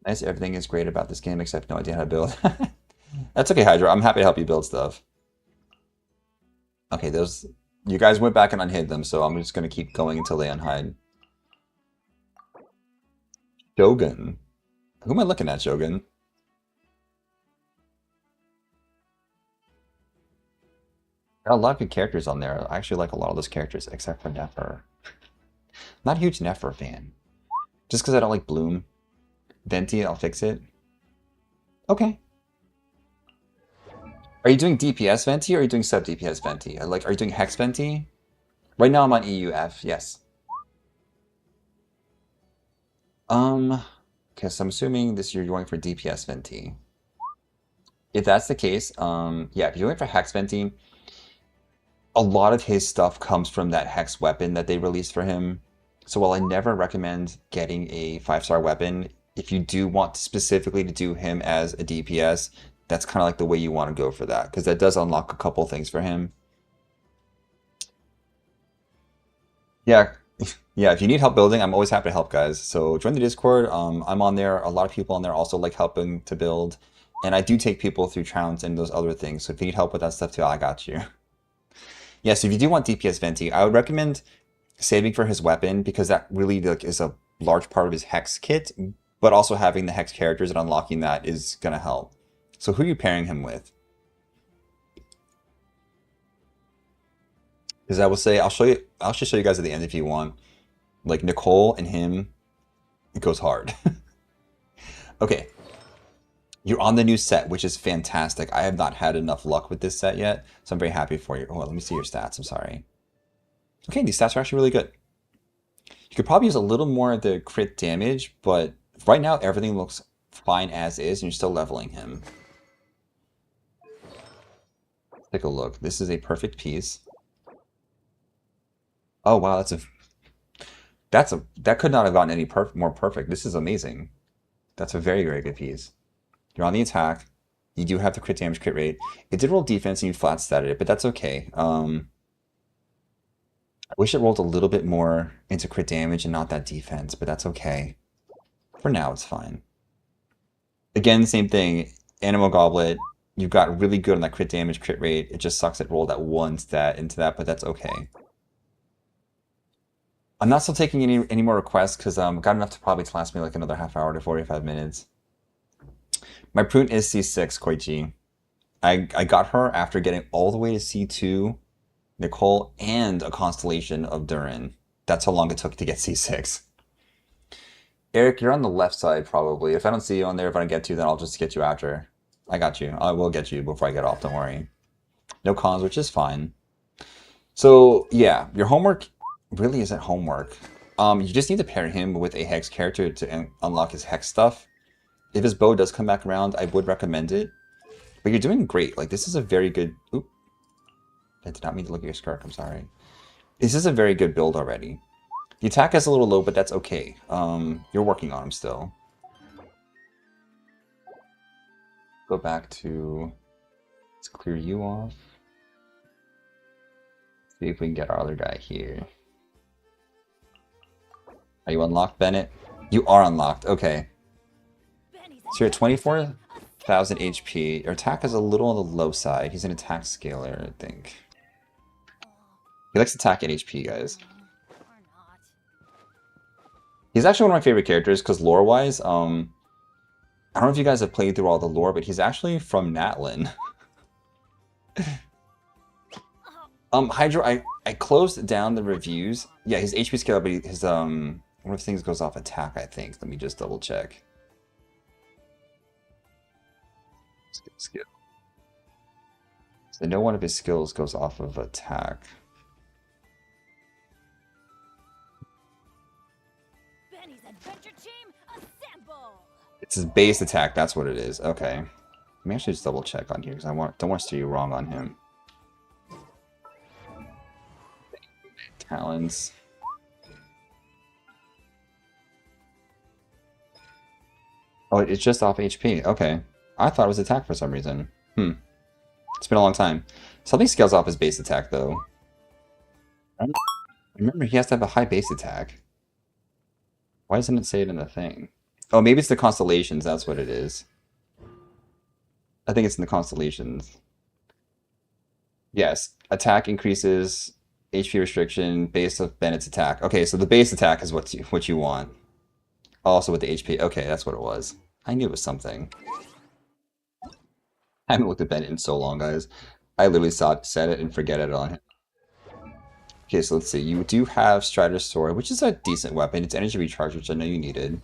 Nice, everything is great about this game except no idea how to build. That's okay, Hydra. I'm happy to help you build stuff. Okay, those you guys went back and unhid them, so I'm just gonna keep going until they unhide. Shogun. Who am I looking at, Shogun? There are a lot of good characters on there. I actually like a lot of those characters, except for Nefer. Not a huge Nefer fan. Just because I don't like Bloom. Venti, I'll fix it. Okay. Are you doing DPS Venti or are you doing sub DPS Venti? Like, are you doing Hex Venti? Right now I'm on EUF, yes. Okay, so I'm assuming this you're going for DPS Venti. If that's the case, yeah, if you're going for Hex Venti, a lot of his stuff comes from that Hex weapon that they released for him. So while I never recommend getting a 5-star weapon, if you do want specifically to do him as a DPS, that's kind of like the way you want to go for that, because that does unlock a couple things for him. Yeah, yeah, if you need help building, I'm always happy to help, guys. So join the Discord. I'm on there. A lot of people on there also like helping to build. And I do take people through Trounce and those other things. So if you need help with that stuff too, I got you. Yes, if you do want DPS Venti, I would recommend saving for his weapon because that really like is a large part of his Hex kit, but also having the Hex characters and unlocking that is gonna help. So who are you pairing him with? Because I will say I'll just show you guys at the end if you want. Like Nicole and him, it goes hard. Okay. You're on the new set, which is fantastic. I have not had enough luck with this set yet, so I'm very happy for you. Oh, let me see your stats. I'm sorry. Okay, these stats are actually really good. You could probably use a little more of the crit damage, but right now everything looks fine as is, and you're still leveling him. Take a look. This is a perfect piece. Oh wow, that could not have gotten any more perfect. This is amazing. That's a very, very good piece. You're on the attack. You do have the crit damage, crit rate. It did roll defense and you flat statted it, but that's okay. I wish it rolled a little bit more into crit damage and not that defense, but that's okay. For now, it's fine. Again, same thing. Animal Goblet, you got really good on that crit damage, crit rate. It just sucks it rolled that one stat into that, but that's okay. I'm not still taking any more requests because got enough to probably last me like another half hour to 45 minutes. My prune is C6, Qiqi. I got her after getting all the way to C2, Nicole, and a constellation of Durin. That's how long it took to get C6. Eric, you're on the left side probably. If I don't see you on there, if I don't get to you, then I'll just get you after. I got you. I will get you before I get off, don't worry. No cons, which is fine. So, yeah, your homework really isn't homework. You just need to pair him with a Hex character to unlock his Hex stuff. If his bow does come back around, I would recommend it. But you're doing great. Like, this is a very good... Oop. I did not mean to look at your skirt. I'm sorry. This is a very good build already. The attack is a little low, but that's okay. You're working on him still. Go back to... Let's clear you off. See if we can get our other guy here. Are you unlocked, Bennett? You are unlocked. Okay. So you're at 24? 1000 HP. Your attack is a little on the low side. He's an attack scaler, I think. He likes attack and HP, guys. He's actually one of my favorite characters because lore-wise, I don't know if you guys have played through all the lore, but he's actually from Natlin. Hydro, I closed down the reviews. Yeah, his HP scale, but his one of the things goes off attack, I think. Let me just double check. Skill. So no one of his skills goes off of attack. Benny's adventure team, assemble! It's his base attack, that's what it is. Okay. Let me actually just double check on here because don't want to steer you wrong on him. Talents. Oh, it's just off HP. Okay. I thought it was attack for some reason. It's been a long time. Something scales off his base attack, though. Remember, he has to have a high base attack. Why doesn't it say it in the thing? Oh, maybe it's the constellations. That's what it is. I think it's in the constellations. Yes. Attack increases HP restriction based of Bennett's attack. Okay, so the base attack is what you want. Also with the HP. Okay, that's what it was. I knew it was something. I haven't looked at Bennett in so long, guys. I literally said it and forget it on him. Okay, so let's see. You do have Strider's Sword, which is a decent weapon. It's energy recharge, which I know you needed.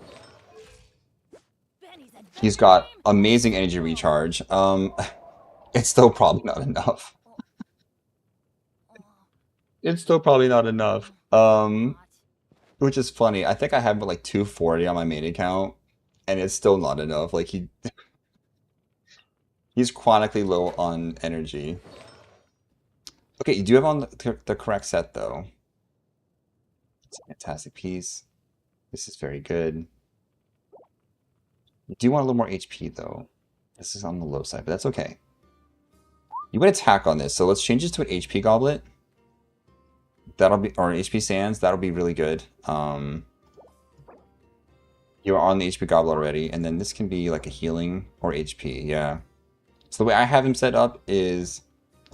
He's got amazing energy recharge. It's still probably not enough. It's still probably not enough. Which is funny. I think I have like 240 on my main account, and it's still not enough. Like he's chronically low on energy. Okay, you do have on the correct set though. It's a fantastic piece. This is very good. You do want a little more HP though. This is on the low side, but that's okay. You would attack on this, so let's change this to an HP goblet. That'll be, or an HP sands, that'll be really good. You are on the HP goblet already, and then this can be like a healing or HP, yeah. So the way I have him set up is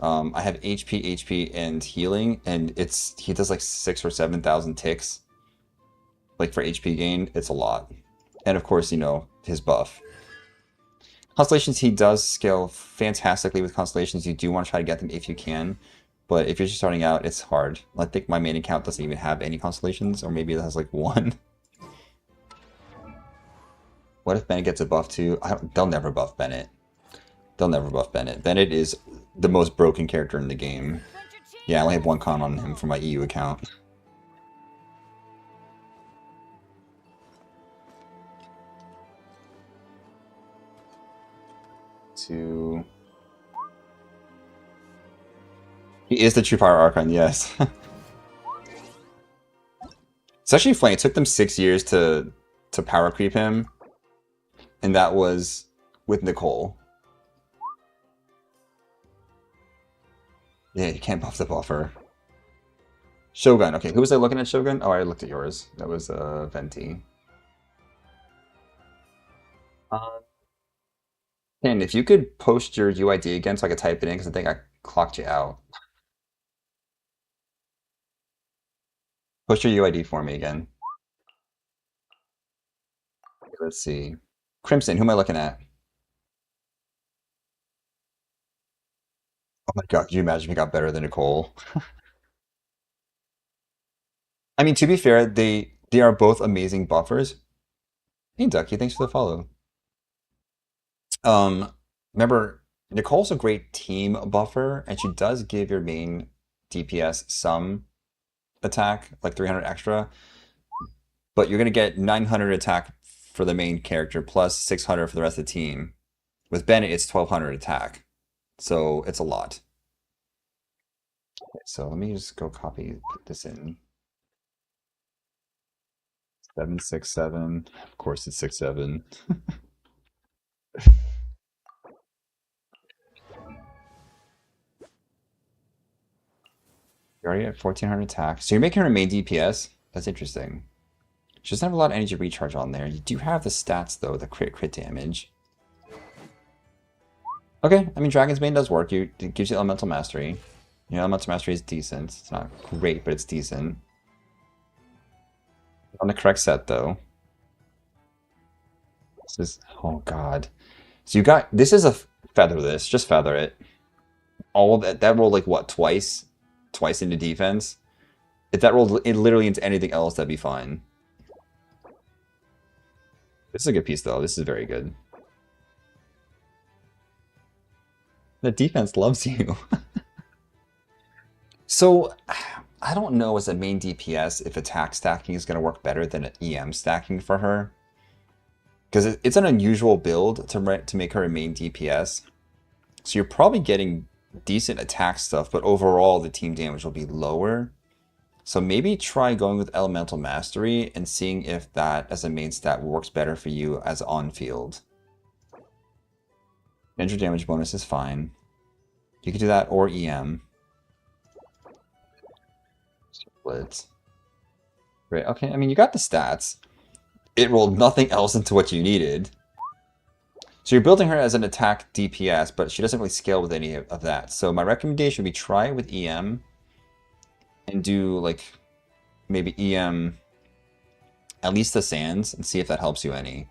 I have HP, and healing, and he does like 6,000 or 7,000 ticks. Like for HP gain, it's a lot. And of course, you know, his buff. Constellations, he does scale fantastically with constellations. You do want to try to get them if you can. But if you're just starting out, it's hard. I think my main account doesn't even have any constellations, or maybe it has like one. What if Bennett gets a buff too? They'll never buff Bennett. They'll never buff Bennett. Bennett is the most broken character in the game. Yeah, I only have one con on him for my EU account. Two. He is the true Power Archon, yes. It's actually funny. It took them 6 years to power creep him, and that was with Nicole. Yeah, you can't buff the buffer. Shogun. Okay, who was I looking at, Shogun? Oh, I looked at yours. That was Venti. And if you could post your UID again so I could type it in, because I think I clocked you out. Post your UID for me again. Let's see. Crimson, who am I looking at? Oh my god, could you imagine if he got better than Nicole? I mean, to be fair, they are both amazing buffers. Hey Ducky, thanks for the follow. Remember, Nicole's a great team buffer, and she does give your main DPS some attack, like 300 extra, but you're going to get 900 attack for the main character plus 600 for the rest of the team. With Bennett, it's 1200 attack, so it's a lot. Okay, so let me just go copy, put this in. 767. Of course, it's 67. You're already at 1400 attack. So you're making her main DPS? That's interesting. She doesn't have a lot of energy recharge on there. You do have the stats, though, the crit damage. Okay, I mean, Dragon's Bane does work. It gives you Elemental Mastery. Elemental Mastery is decent. It's not great, but it's decent. On the correct set, though. This is... Oh, God. So you got... This is a... Feather this. Just feather it. All of that... That rolled, like, what? Twice? Twice into defense? If that rolled it literally into anything else, that'd be fine. This is a good piece, though. This is very good. The defense loves you. So, I don't know as a main DPS if attack stacking is going to work better than an EM stacking for her. Because it's an unusual build to make her a main DPS. So you're probably getting decent attack stuff, but overall the team damage will be lower. So maybe try going with Elemental Mastery and seeing if that as a main stat works better for you as on-field. Ninja damage bonus is fine. You could do that or EM. Split. Right, okay, I mean, you got the stats. It rolled nothing else into what you needed. So you're building her as an attack DPS, but she doesn't really scale with any of that. So my recommendation would be try it with EM and do, like, maybe EM at least the Sands and see if that helps you any.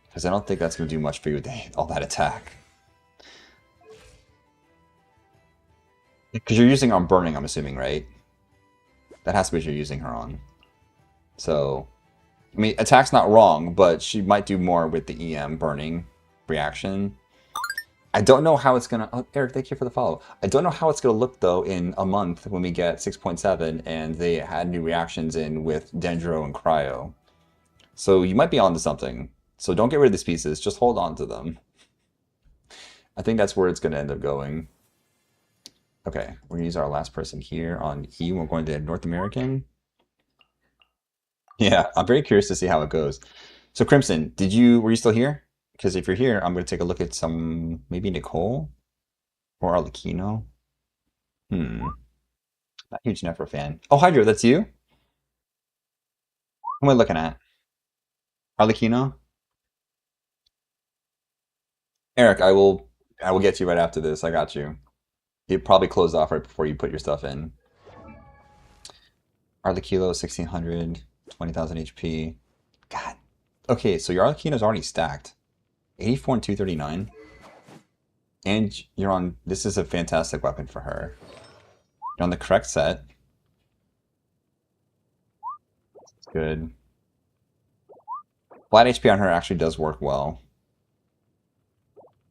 Because I don't think that's going to do much for you with all that attack. Because you're using her on Burning, I'm assuming, right? That has to be what you're using her on. So, I mean, attack's not wrong, but she might do more with the EM Burning reaction. I don't know how it's gonna... Oh, Eric, thank you for the follow. I don't know how it's gonna look, though, in a month when we get 6.7 and they had new reactions in with Dendro and Cryo. So you might be onto something. So don't get rid of these pieces, just hold on to them. I think that's where it's gonna end up going. Okay, we're gonna use our last person here on E. We're going to North American. Yeah, I'm very curious to see how it goes. So Crimson, were you still here? Because if you're here, I'm going to take a look at maybe Nicole or Arlecchino. Not a huge Nephro fan. Oh, Hydro, that's you? Who am I looking at? Arlecchino? Eric, I will get you right after this. I got you. You probably closed off right before you put your stuff in. Arlecchino, 1600, 20,000 HP. God. Okay, so your Arlecchino's already stacked. 84 and 239. And you're on... This is a fantastic weapon for her. You're on the correct set. Good. Flat HP on her actually does work well.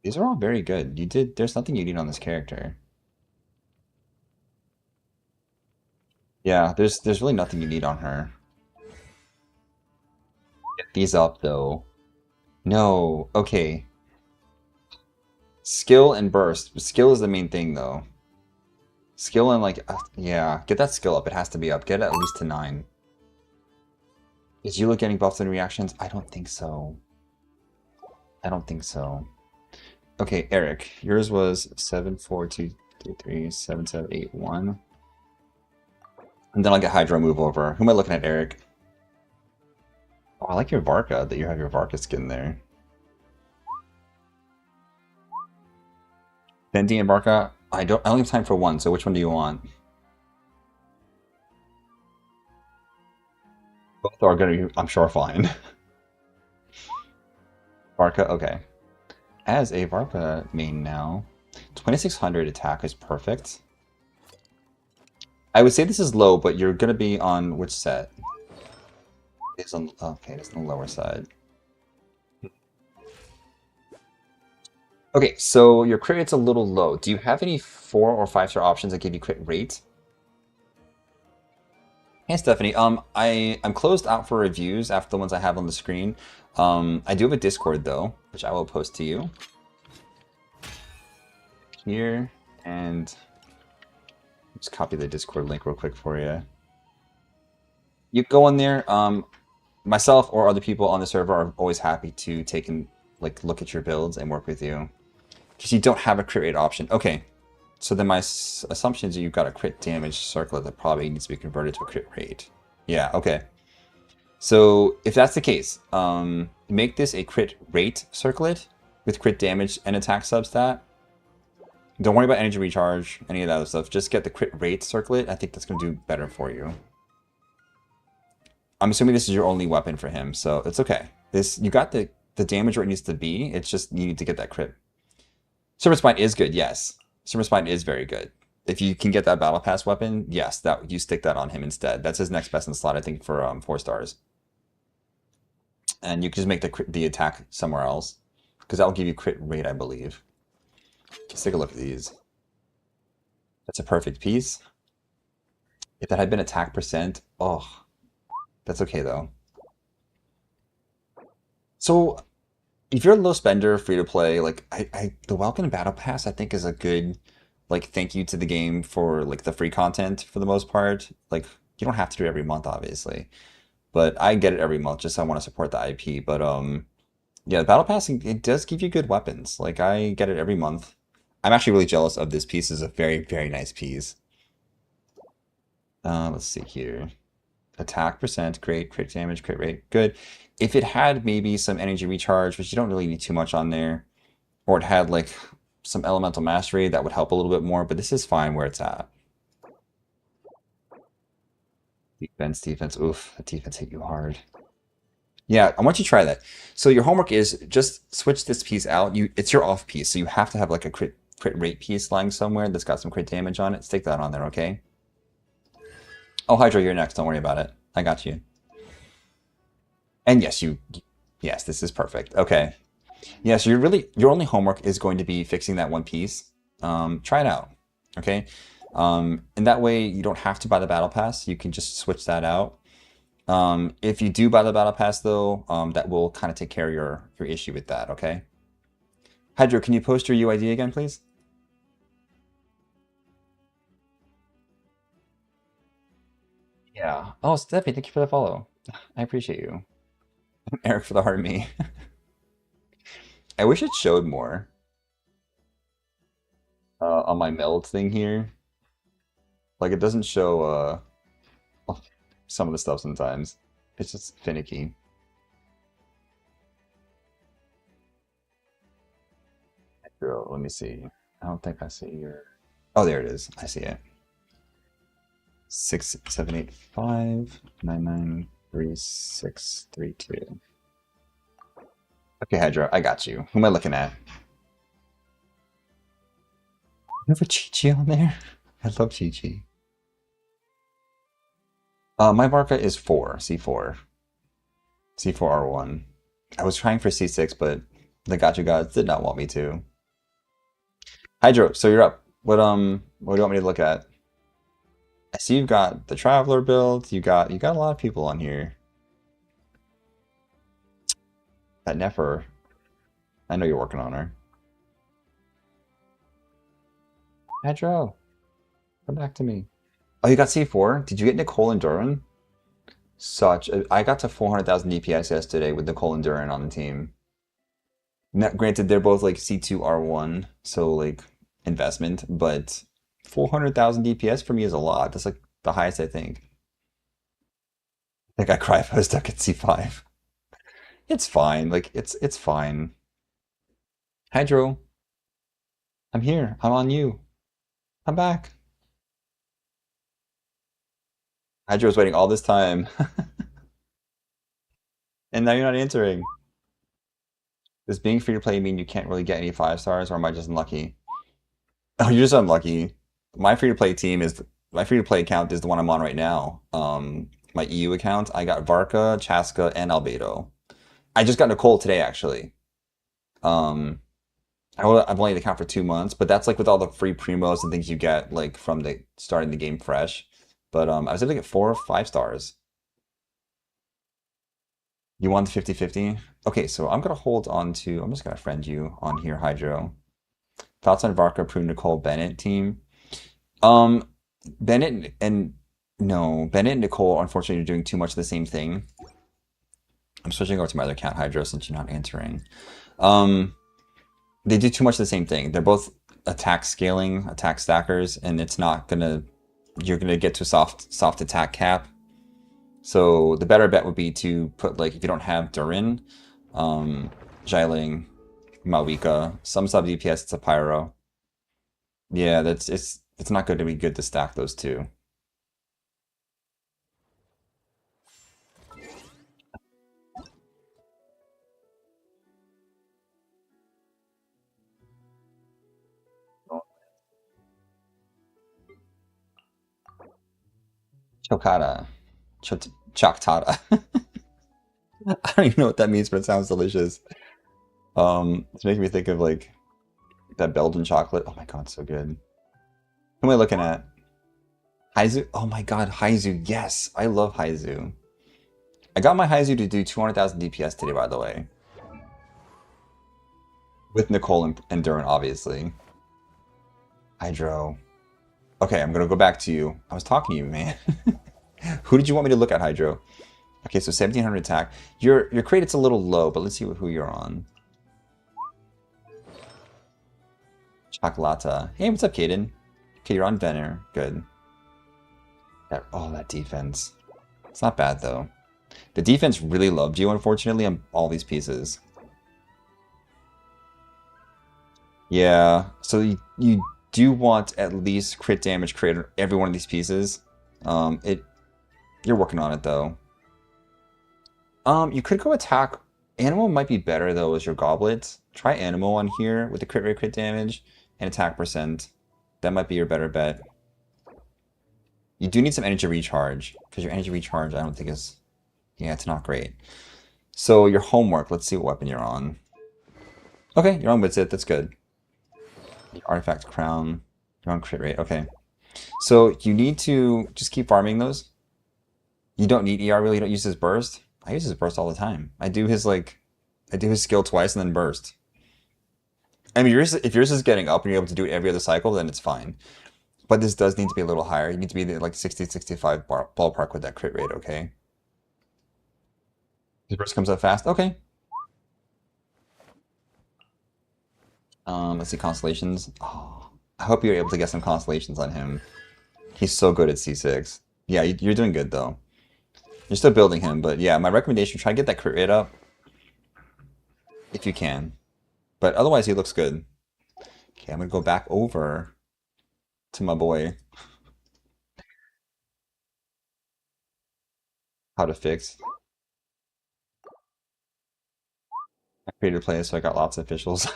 These are all very good. There's nothing you need on this character. Yeah, there's really nothing you need on her. Get these up, though. No, okay. Skill and burst. Skill is the main thing, though. Skill and, like, yeah, get that skill up. It has to be up. Get it at least to 9. Is Eula getting buffs and reactions? I don't think so. I don't think so. Okay, Eric, yours was 742337781. And then I'll get Hydro move over. Who am I looking at, Eric? Oh, I like your Varka, that you have your Varka skin there. Fendi and Varka? I only have time for one, so which one do you want? Both are gonna be, I'm sure, fine. Varka, okay. As a Varka main now, 2600 attack is perfect. I would say this is low, but you're gonna be on which set? It's on, okay, it's on the lower side. Okay, so your crit rate's a little low. Do you have any 4 or 5-star options that give you crit rate? Hey Stephanie, I'm closed out for reviews after the ones I have on the screen. I do have a Discord though, which I will post to you here, and just copy the Discord link real quick for you. You go in there. Myself or other people on the server are always happy to take and look at your builds and work with you. Because you don't have a crit rate option. Okay, so then my assumption is you've got a crit damage circlet that probably needs to be converted to a crit rate. Yeah, okay. So if that's the case, make this a crit rate circlet with crit damage and attack substat. Don't worry about energy recharge, any of that other stuff. Just get the crit rate circlet. I think that's going to do better for you. I'm assuming this is your only weapon for him, so it's okay. You got the damage where it needs to be. It's just you need to get that crit. Serpent Spine is good, yes. Serpent Spine is very good. If you can get that Battle Pass weapon, yes, that you stick that on him instead. That's his next best in the slot, I think, for 4 stars. And you can just make the attack somewhere else, because that will give you crit rate, I believe. Let's take a look at these. That's a perfect piece. If that had been attack percent, oh, that's okay though. So, if you're a low spender, free to play, like the Welcome Battle Pass, I think is a good, like, thank you to the game for like the free content for the most part. Like, you don't have to do it every month, obviously, but I get it every month just so I want to support the IP. But yeah, the Battle Pass, it does give you good weapons. Like, I get it every month. I'm actually really jealous of this piece. It's a very, very nice piece. Let's see here. Attack percent, great. Crit damage, crit rate, good. If it had maybe some energy recharge, which you don't really need too much on there, or it had like some elemental mastery, that would help a little bit more, but this is fine where it's at. Defense, oof, the defense hit you hard. Yeah, I want you to try that. So your homework is just switch this piece out. It's your off piece, so you have to have like a crit rate piece lying somewhere that's got some crit damage on it. Stick that on there, okay? Oh, Hydra, you're next. Don't worry about it. I got you. And yes, yes, this is perfect. Okay. Yeah, so your only homework is going to be fixing that one piece. Try it out, okay? And that way you don't have to buy the battle pass. You can just switch that out. If you do buy the battle pass though, that will kind of take care of your issue with that, okay? Hydro, can you post your UID again, please? Yeah. Oh, Steffi, thank you for the follow. I appreciate you. Eric for the heart of me. I wish it showed more on my meld thing here. Like, it doesn't show some of the stuff sometimes. It's just finicky. Let me see. I don't think I see your... Oh, there it is. I see it. 67859936332. Okay, Hydra, I got you. Who am I looking at? You have a Qiqi on there? I love Qiqi. My Varka is 4, C4. C4R1. I was trying for C6, but the Gacha gods did not want me to. Hydro, so you're up. What do you want me to look at? I see you've got the Traveler build. You got a lot of people on here. That Nefer. I know you're working on her. Hydro, come back to me. Oh, you got C4? Did you get Nicole and Duran? I got to 400,000 DPS yesterday with Nicole and Duran on the team. Now, granted, they're both like C2 R1, so like investment, but 400,000 DPS for me is a lot. That's like the highest I think. I think I cry if I was stuck at C5. It's fine. Like it's fine. Hydro, I'm here. I'm on you. I'm back. Hydro was waiting all this time. And now you're not answering. Does being free to play mean you can't really get any 5 stars, or am I just unlucky? Oh, you're just unlucky. My free to play account is the one I'm on right now. My EU account, I got Varka, Chaska, and Albedo. I just got Nicole today, actually. I've only had the account for 2 months, but that's like with all the free primos and things you get like from the starting the game fresh. But I was able to get 4 or 5 stars. You want the 50-50? Okay, so I'm gonna hold on to. I'm just gonna friend you on here, Hydro. Thoughts on Varka, Prune, Nicole, Bennett team? Bennett and Nicole, unfortunately, are doing too much of the same thing. I'm switching over to my other account, Hydro, since you're not answering. They do too much of the same thing. They're both attack scaling, attack stackers, and it's not gonna. You're gonna get to a soft attack cap. So the better bet would be to put, like, if you don't have Durin, Xiling, Malvika, some sub DPS, it's a Pyro. Yeah, that's it's not going to be good to stack those two. Chocada. Choctada. I don't even know what that means, but it sounds delicious. It's making me think of like that Belgian chocolate. Oh my god, so good. Who am I looking at? Haizu? Oh my god, Haizu. Yes, I love Haizu. I got my Haizu to do 200,000 DPS today, by the way. With Nicole and Durin, obviously. Hydro. Okay, I'm gonna go back to you. I was talking to you, man. Who did you want me to look at, Hydro? Okay, so 1700 attack. Your credit's a little low, but let's see who you're on. Chocolata. Hey, what's up, Kaden? Okay, you're on Venner. Good. That defense. It's not bad, though. The defense really loved you, unfortunately, on all these pieces. Yeah, so you do want at least crit damage crit every one of these pieces. You're working on it, though. You could go attack. Animal might be better, though, as your goblet. Try Animal on here with the crit rate, crit damage, and attack percent. That might be your better bet. You do need some energy recharge, because your energy recharge, I don't think is... Yeah, it's not great. So, your homework, let's see what weapon you're on. Okay, you're on Witsit, that's good. The Artifact Crown, you're on crit rate, okay. So, you need to just keep farming those. You don't need ER really, you don't use his burst. I use his burst all the time. I do his skill twice and then burst. I mean, if yours is getting up and you're able to do it every other cycle, then it's fine. But this does need to be a little higher. You need to be like 60, 65 ballpark with that crit rate, okay? His burst comes up fast? Okay. Let's see, constellations. Oh, I hope you're able to get some constellations on him. He's so good at C6. Yeah, you're doing good, though. You're still building him, but yeah, my recommendation, try to get that crit rate up. If you can. But otherwise, he looks good. Okay, I'm gonna go back over to my boy. How to fix. I created a play, so I got lots of officials.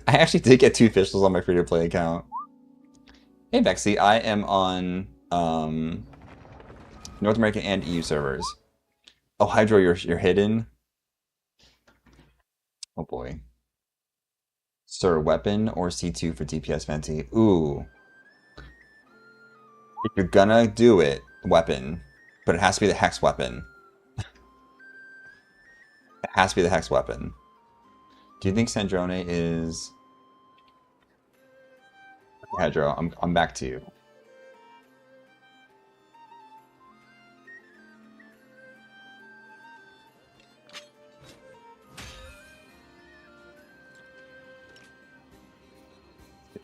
I actually did get 2 officials on my free-to-play account. Hey, Vexy, I am on North American and EU servers. Oh, Hydro, you're hidden. Oh boy. Sir, weapon or C2 for DPS Venti? Ooh. If you're gonna do it, weapon. But it has to be the Hex weapon. It has to be the Hex weapon. Do you think Sandrone is... Hydro, I'm back to you.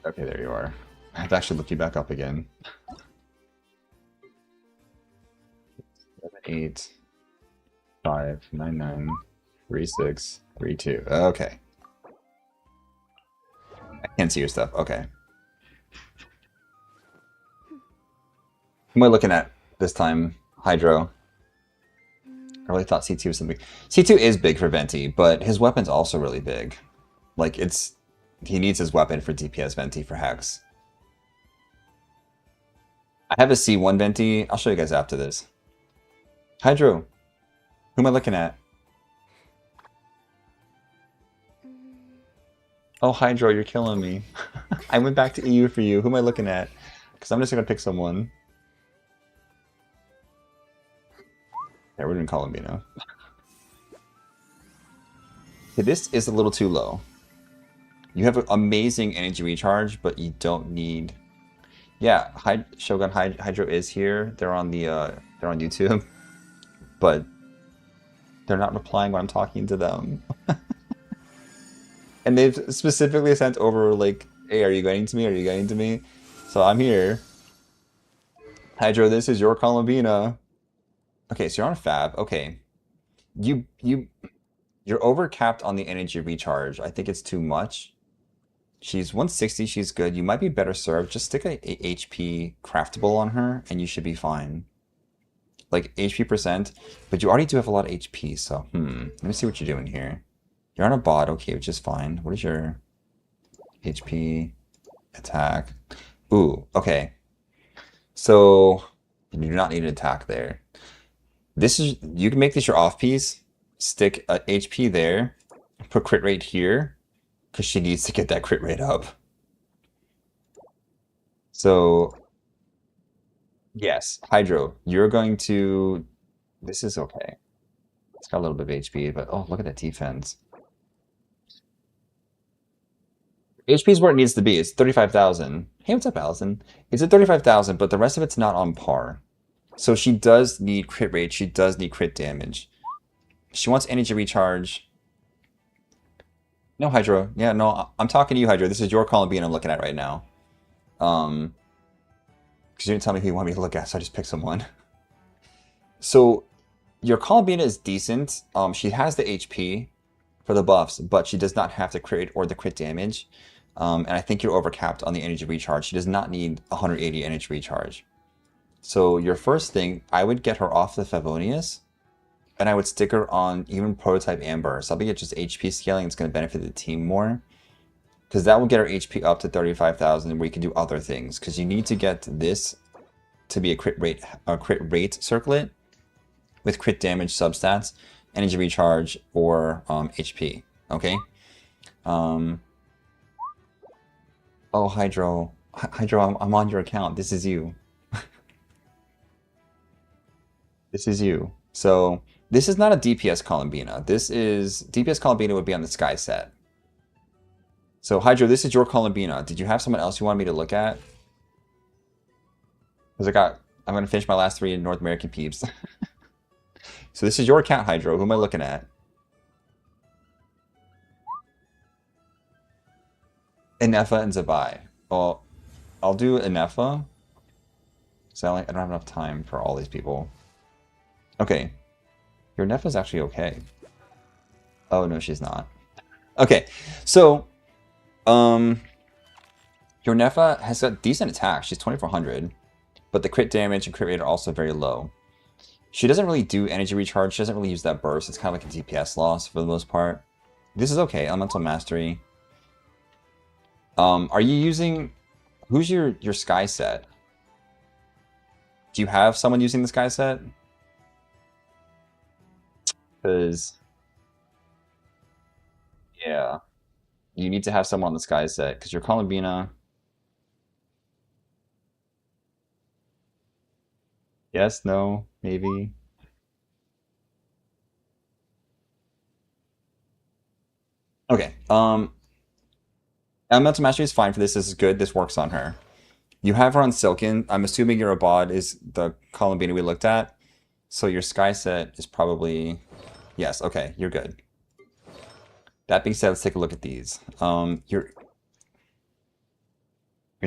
Okay, there you are. I have to actually look you back up again. 7, 8, 5, 9, 9, 3, 6, 3, 2. Okay. I can't see your stuff. Okay. Who am I looking at this time? Hydro. I really thought C2 was something. C2 is big for Venti, but his weapon's also really big. Like, he needs his weapon for DPS Venti for Hex. I have a C1 Venti. I'll show you guys after this. Hydro. Who am I looking at? Oh, Hydro, you're killing me. I went back to EU for you. Who am I looking at? Because I'm just going to pick someone. Yeah, we're doing Colombino. Okay, this is a little too low. You have an amazing energy recharge, but you don't need... Yeah, Shogun Hydro is here. They're on YouTube. But they're not replying when I'm talking to them. And they've specifically sent over, like, hey, are you getting to me? Are you getting to me? So I'm here. Hydro, this is your Colombina. Okay, so you're on Fab. Okay. You're overcapped on the energy recharge. I think it's too much. She's 160, she's good. You might be better served. Just stick a HP craftable on her and you should be fine. Like HP percent, but you already do have a lot of HP, so let me see what you're doing here. You're on a bot, okay, which is fine. What is your HP attack? Ooh, okay. So you do not need an attack there. This is, you can make this your off piece. Stick a HP there, put crit rate here, because she needs to get that crit rate up. So yes, Hydro, you're going to. This is okay. It's got a little bit of HP, but oh, look at that defense. HP is where it needs to be. It's 35,000. Hey, what's up, Allison? It's at 35,000, but the rest of it's not on par. So she does need crit rate. She does need crit damage. She wants energy recharge. No, Hydro. Yeah, no, I'm talking to you, Hydro. This is your Columbine I'm looking at right now. Because you didn't tell me who you want me to look at, so I just picked someone. So your Columbine is decent. She has the HP for the buffs, but she does not have the crit or the crit damage. And I think you're overcapped on the energy recharge. She does not need 180 energy recharge. So your first thing, I would get her off the Favonius, and I would stick her on even Prototype Amber. Something that's just HP scaling. It's going to benefit the team more. Because that will get her HP up to 35,000 where you can do other things. Because you need to get this to be a crit rate circlet with crit damage substats, energy recharge, or HP. Okay? Oh, Hydro. Hydro, I'm on your account. This is you. This is you. So, this is not a DPS Columbina. This is... DPS Columbina would be on the Sky set. So, Hydro, this is your Columbina. Did you have someone else you wanted me to look at? Because I'm going to finish my last 3 North American peeps. So, this is your account, Hydro. Who am I looking at? Inefa and Zabai. Well, I'll do Inefa. So, I don't have enough time for all these people. Okay. Your Nefa's actually okay. Oh, no, she's not. Okay, so... your Nefa has got decent attack. She's 2400, but the crit damage and crit rate are also very low. She doesn't really do energy recharge. She doesn't really use that burst. It's kind of like a DPS loss for the most part. This is okay. Elemental Mastery. Are you using... Who's your Sky set? Do you have someone using the Sky set? Because... yeah. You need to have someone on the Sky set, because your Columbina... Yes, no, maybe. Okay, Elemental Mastery is fine for this. This is good. This works on her. You have her on Silken. I'm assuming your Abad is the Columbina we looked at. So your Sky set is probably... Yes, okay, you're good. That being said, let's take a look at these. Your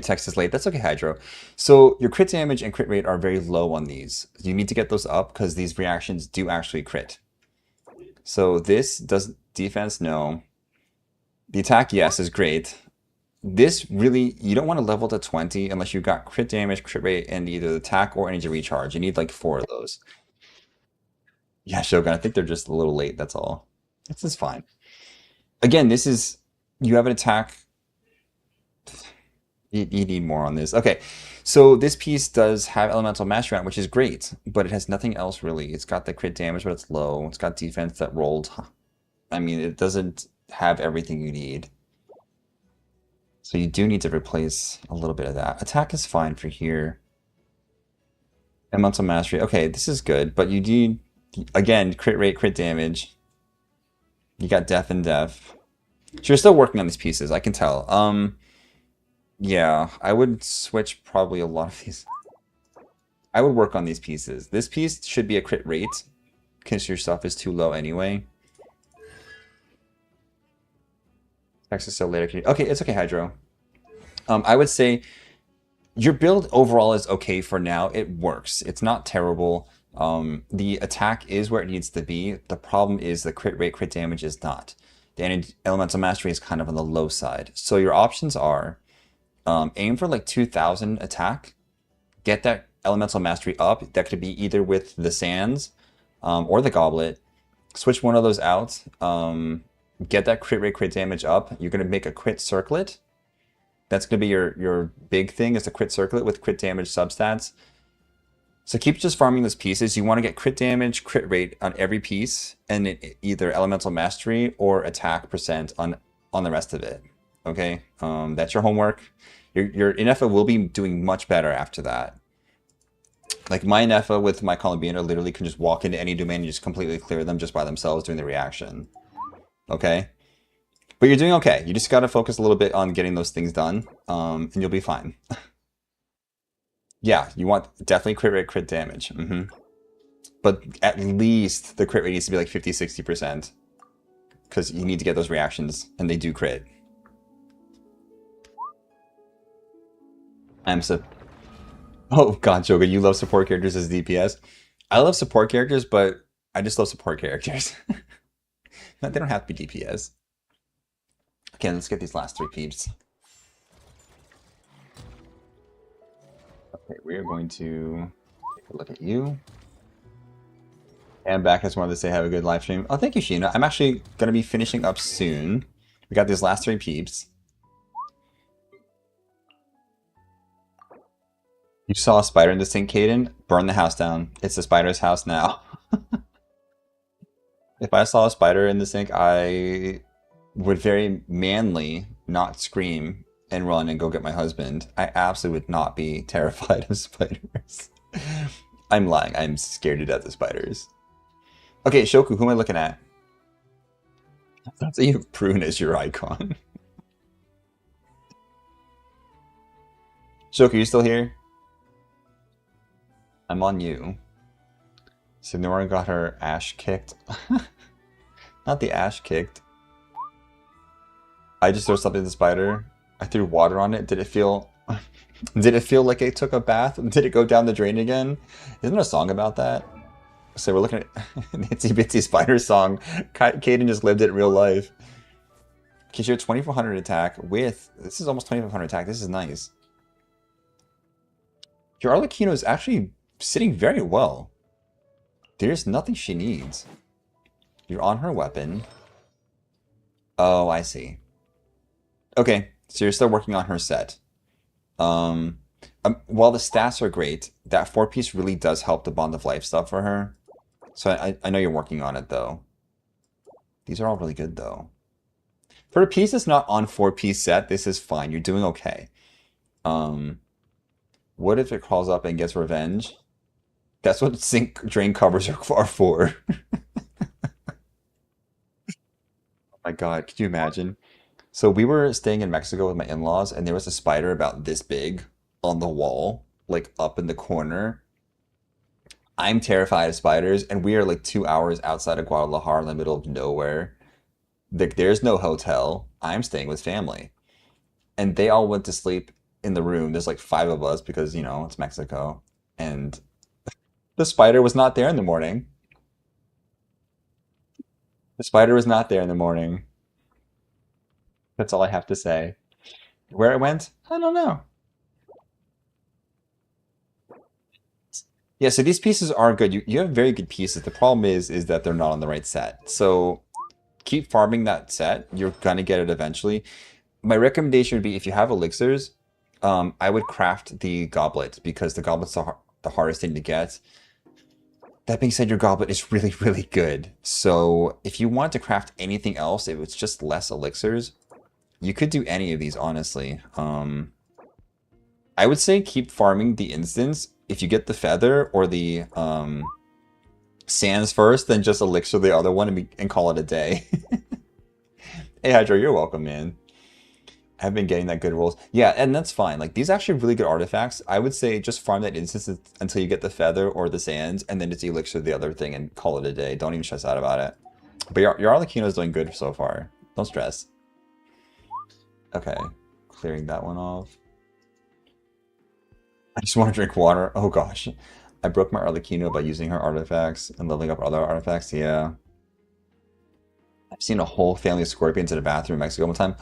text is late. That's okay, Hydro. So your crit damage and crit rate are very low on these. You need to get those up because these reactions do actually crit. So this does defense, no. The attack, yes, is great. This really, you don't want to level to 20 unless you've got crit damage, crit rate, and either the attack or energy recharge. You need like 4 of those. Yeah, Shogun, I think they're just a little late, that's all. This is fine. Again, this is, you have an attack. You need more on this. Okay, so this piece does have Elemental Mastery on it, which is great, but it has nothing else really. It's got the crit damage, but it's low. It's got defense that rolled. I mean, it doesn't have everything you need. So you do need to replace a little bit of that. Attack is fine for here. Elemental Mastery. Okay, this is good, but you need, again, crit rate, crit damage. You got Death and Death. So you're still working on these pieces, I can tell. Yeah, I would switch probably a lot of these. I would work on these pieces. This piece should be a crit rate, because your stuff is too low anyway. Text is so later. Okay, it's okay, Hydro. I would say your build overall is okay for now. It works. It's not terrible. The attack is where it needs to be. The problem is the crit rate, crit damage is not. The Elemental Mastery is kind of on the low side. So your options are aim for like 2,000 attack, get that Elemental Mastery up. That could be either with the Sands or the Goblet. Switch one of those out. Get that crit rate, crit damage up. You're going to make a crit circlet. That's going to be your big thing, is a crit circlet with crit damage substats. So keep just farming those pieces. You want to get crit damage, crit rate on every piece, and either Elemental Mastery or attack percent on the rest of it. Okay, that's your homework. Your Inefa will be doing much better after that. Like my Inefa with my Columbina literally can just walk into any domain and just completely clear them just by themselves doing the reaction. Okay? But you're doing okay. You just got to focus a little bit on getting those things done, and you'll be fine. Yeah, you want definitely crit rate, crit damage. But at least the crit rate needs to be like 50-60%. Because you need to get those reactions, and they do crit. Oh god, Joker, you love support characters as DPS? I love support characters, but I just love support characters. They don't have to be DPS. Okay, let's get these last 3 peeps. Okay, we are going to take a look at you. And back, I just wanted to say have a good live stream. Oh, thank you, Sheena. I'm actually going to be finishing up soon. We got these last 3 peeps. You saw a spider in the sink, Caden? Burn the house down. It's the spider's house now. If I saw a spider in the sink, I would very manly not scream and run and go get my husband. I absolutely would not be terrified of spiders. I'm lying. I'm scared to death of spiders. Okay, Shoku, who am I looking at? That's you have Prune as your icon. Shoku, you still here? I'm on you. Sonora got her ash kicked. Not the ash kicked. I just threw something at the spider. I threw water on it. Did it feel... Did it feel like it took a bath? Did it go down the drain again? Isn't there a song about that? So we're looking at Itsy Bitsy Spider song. Caden just lived it in real life. Okay, so you're 2400 attack with... This is almost 2500 attack. This is nice. Your Arlecchino is actually sitting very well. There's nothing she needs. You're on her weapon. Oh, I see. Okay, so you're still working on her set. While the stats are great, that 4-piece really does help the Bond of Life stuff for her. So I know you're working on it, though. These are all really good, though. For a piece that's not on 4-piece set, this is fine. You're doing okay. What if it crawls up and gets revenge? That's what sink drain covers are for. Oh my god, could you imagine? So we were staying in Mexico with my in-laws, and there was a spider about this big on the wall, like up in the corner. I'm terrified of spiders, and we are like 2 hours outside of Guadalajara in the middle of nowhere. There's no hotel. I'm staying with family. And they all went to sleep in the room. There's like 5 of us because, you know, it's Mexico. And the spider was not there in the morning. The spider was not there in the morning. That's all I have to say. Where it went? I don't know. Yeah, so these pieces are good. You have very good pieces. The problem is that they're not on the right set. So keep farming that set. You're gonna get it eventually. My recommendation would be if you have elixirs, I would craft the goblet because the goblet's the hardest thing to get. That being said, your goblet is really, really good. So if you want to craft anything else, if it's just less elixirs, you could do any of these, honestly. I would say keep farming the instants. If you get the feather or the sands first, then just elixir the other one and call it a day. Hey, Hydro, you're welcome, man. I've been getting that good rolls. Yeah, and that's fine. Like, these are actually really good artifacts. I would say just farm that instance until you get the feather or the sands, and then just elixir the other thing and call it a day. Don't even stress out about it. But your Arlecchino is doing good so far. Don't stress. Okay, clearing that one off. I just want to drink water. Oh gosh. I broke my Arlecchino by using her artifacts and leveling up other artifacts. Yeah. I've seen a whole family of scorpions in a bathroom in Mexico one time.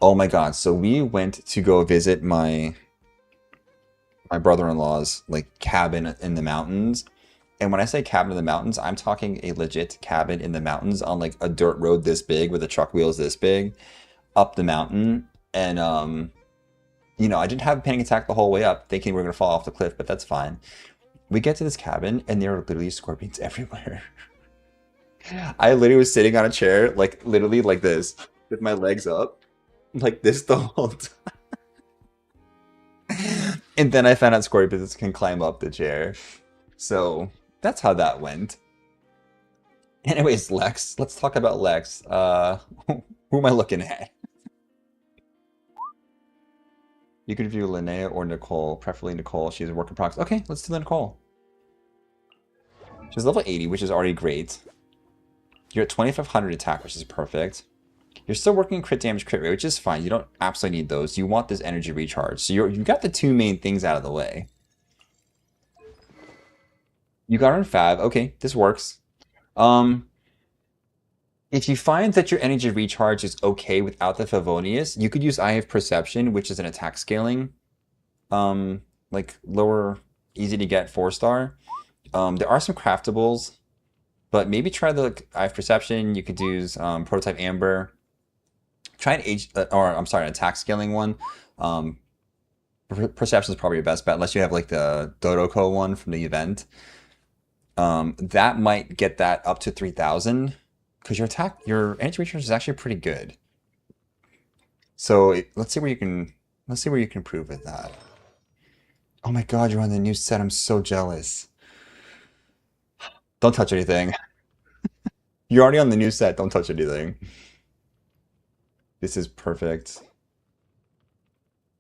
Oh my God. So we went to go visit my brother-in-law's like cabin in the mountains. And when I say cabin in the mountains, I'm talking a legit cabin in the mountains on like a dirt road this big with the truck wheels this big up the mountain. And I didn't have a panic attack the whole way up, thinking we are gonna fall off the cliff, but that's fine. We get to this cabin and there are literally scorpions everywhere. I literally was sitting on a chair, like literally like this, with my legs up, like this the whole time. And then I found out scorpions can climb up the chair. So that's how that went. Anyways, Lex, let's talk about Lex. Who am I looking at? You could review Linnea or Nicole, preferably Nicole. She's a work in progress. Okay, let's do the Nicole. She's level 80, which is already great. You're at 2500 attack, which is perfect. You're still working crit damage, crit rate, which is fine. You don't absolutely need those. You want this energy recharge. So you got the two main things out of the way. You got on Fab. Okay, this works. If you find that your energy recharge is okay without the Favonius, you could use Eye of Perception, which is an attack scaling, like lower, easy to get 4-star. There are some craftables, but maybe try the Eye of Perception. You could use Prototype Amber. Try an attack scaling one. Perception is probably your best bet, unless you have like the Dodoko one from the event. That might get that up to 3000 because your energy recharge is actually pretty good. So let's see where you can improve with that. Oh my God, you're on the new set. I'm so jealous. Don't touch anything. You're already on the new set. Don't touch anything. This is perfect.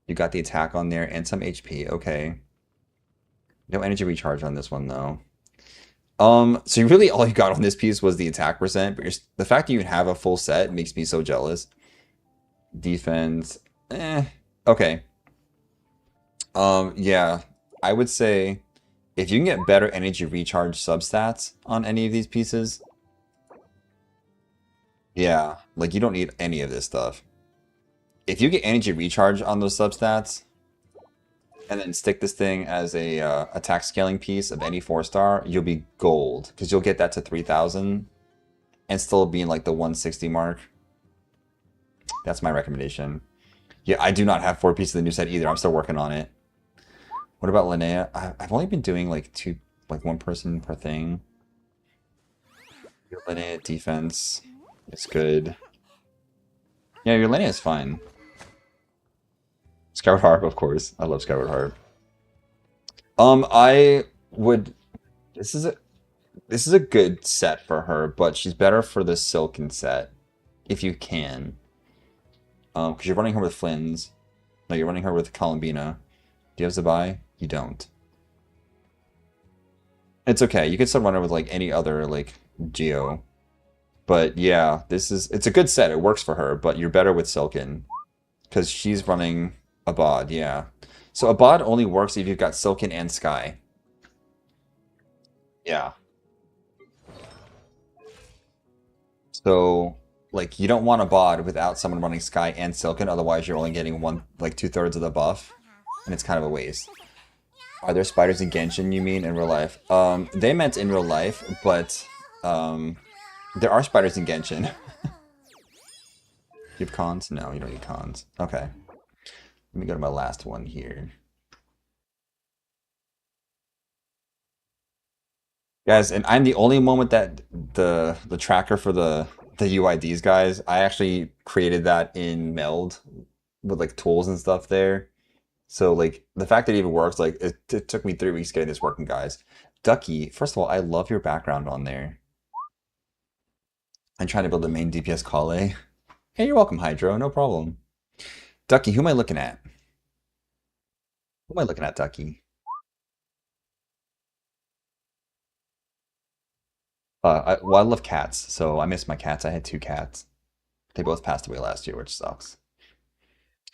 You got the attack on there and some HP. Okay. No energy recharge on this one though. So really all you got on this piece was the attack percent, but the fact that you have a full set makes me so jealous. Defense, okay. Yeah, I would say if you can get better energy recharge substats on any of these pieces, yeah, like you don't need any of this stuff. If you get energy recharge on those substats, and then stick this thing as a attack scaling piece of any 4-star, you'll be gold. Because you'll get that to 3000 and still be in like the 160 mark. That's my recommendation. Yeah, I do not have 4 pieces of the new set either. I'm still working on it. What about Linnea? I've only been doing like 1 person per thing. Your Linnea defense is good. Yeah, your Linnea is fine. Skyward Harp, of course. I love Skyward Harp. I would. This is a good set for her, but she's better for the Silken set, if you can. Because you're running her with Flynn's. No, you're running her with Columbina. Do you have Zabai? You don't. It's okay. You can still run her with like any other like Geo. But yeah, it's a good set. It works for her, but you're better with Silken. Because she's running Abad, yeah. So Abad only works if you've got Silken and Sky. Yeah. So, like, you don't want Abad without someone running Sky and Silken, otherwise you're only getting like 2/3 of the buff, and it's kind of a waste. Are there spiders in Genshin, you mean, in real life? They meant in real life, but, there are spiders in Genshin. You have cons? No, you don't need cons. Okay. Let me go to my last one here. Guys, and I'm the only one with that the tracker for the UIDs, guys. I actually created that in Meld with like tools and stuff there. So like the fact that it even works, like it took me 3 weeks getting this working, guys. Ducky, first of all, I love your background on there. I'm trying to build the main DPS Kale. Hey, you're welcome, Hydro, no problem. Ducky, who am I looking at? Who am I looking at, Ducky? Well, I love cats, so I miss my cats. I had 2 cats. They both passed away last year, which sucks.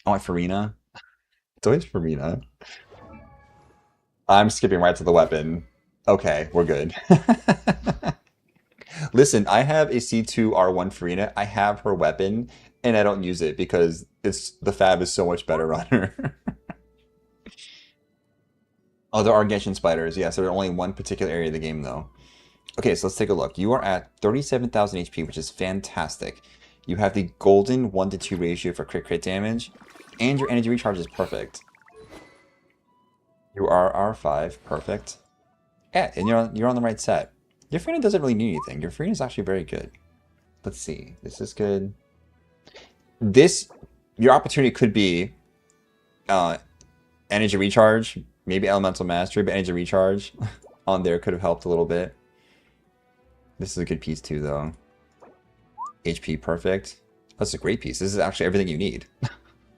I want Farina. It's always Farina. I'm skipping right to the weapon. Okay, we're good. Listen, I have a C2 R1 Farina. I have her weapon, and I don't use it because the fab is so much better on her. Oh, there are Genshin spiders. Yes, they're only in one particular area of the game, though. Okay, so let's take a look. You are at 37,000 HP, which is fantastic. You have the golden 1-to-2 ratio for crit damage, and your energy recharge is perfect. You are R5, perfect. Yeah, and you're on the right set. Your Farina doesn't really need anything. Your Farina is actually very good. Let's see. This is good. Your opportunity could be energy recharge, maybe elemental mastery, but energy recharge on there could have helped a little bit. This is a good piece too, though. HP perfect. That's a great piece. This is actually everything you need.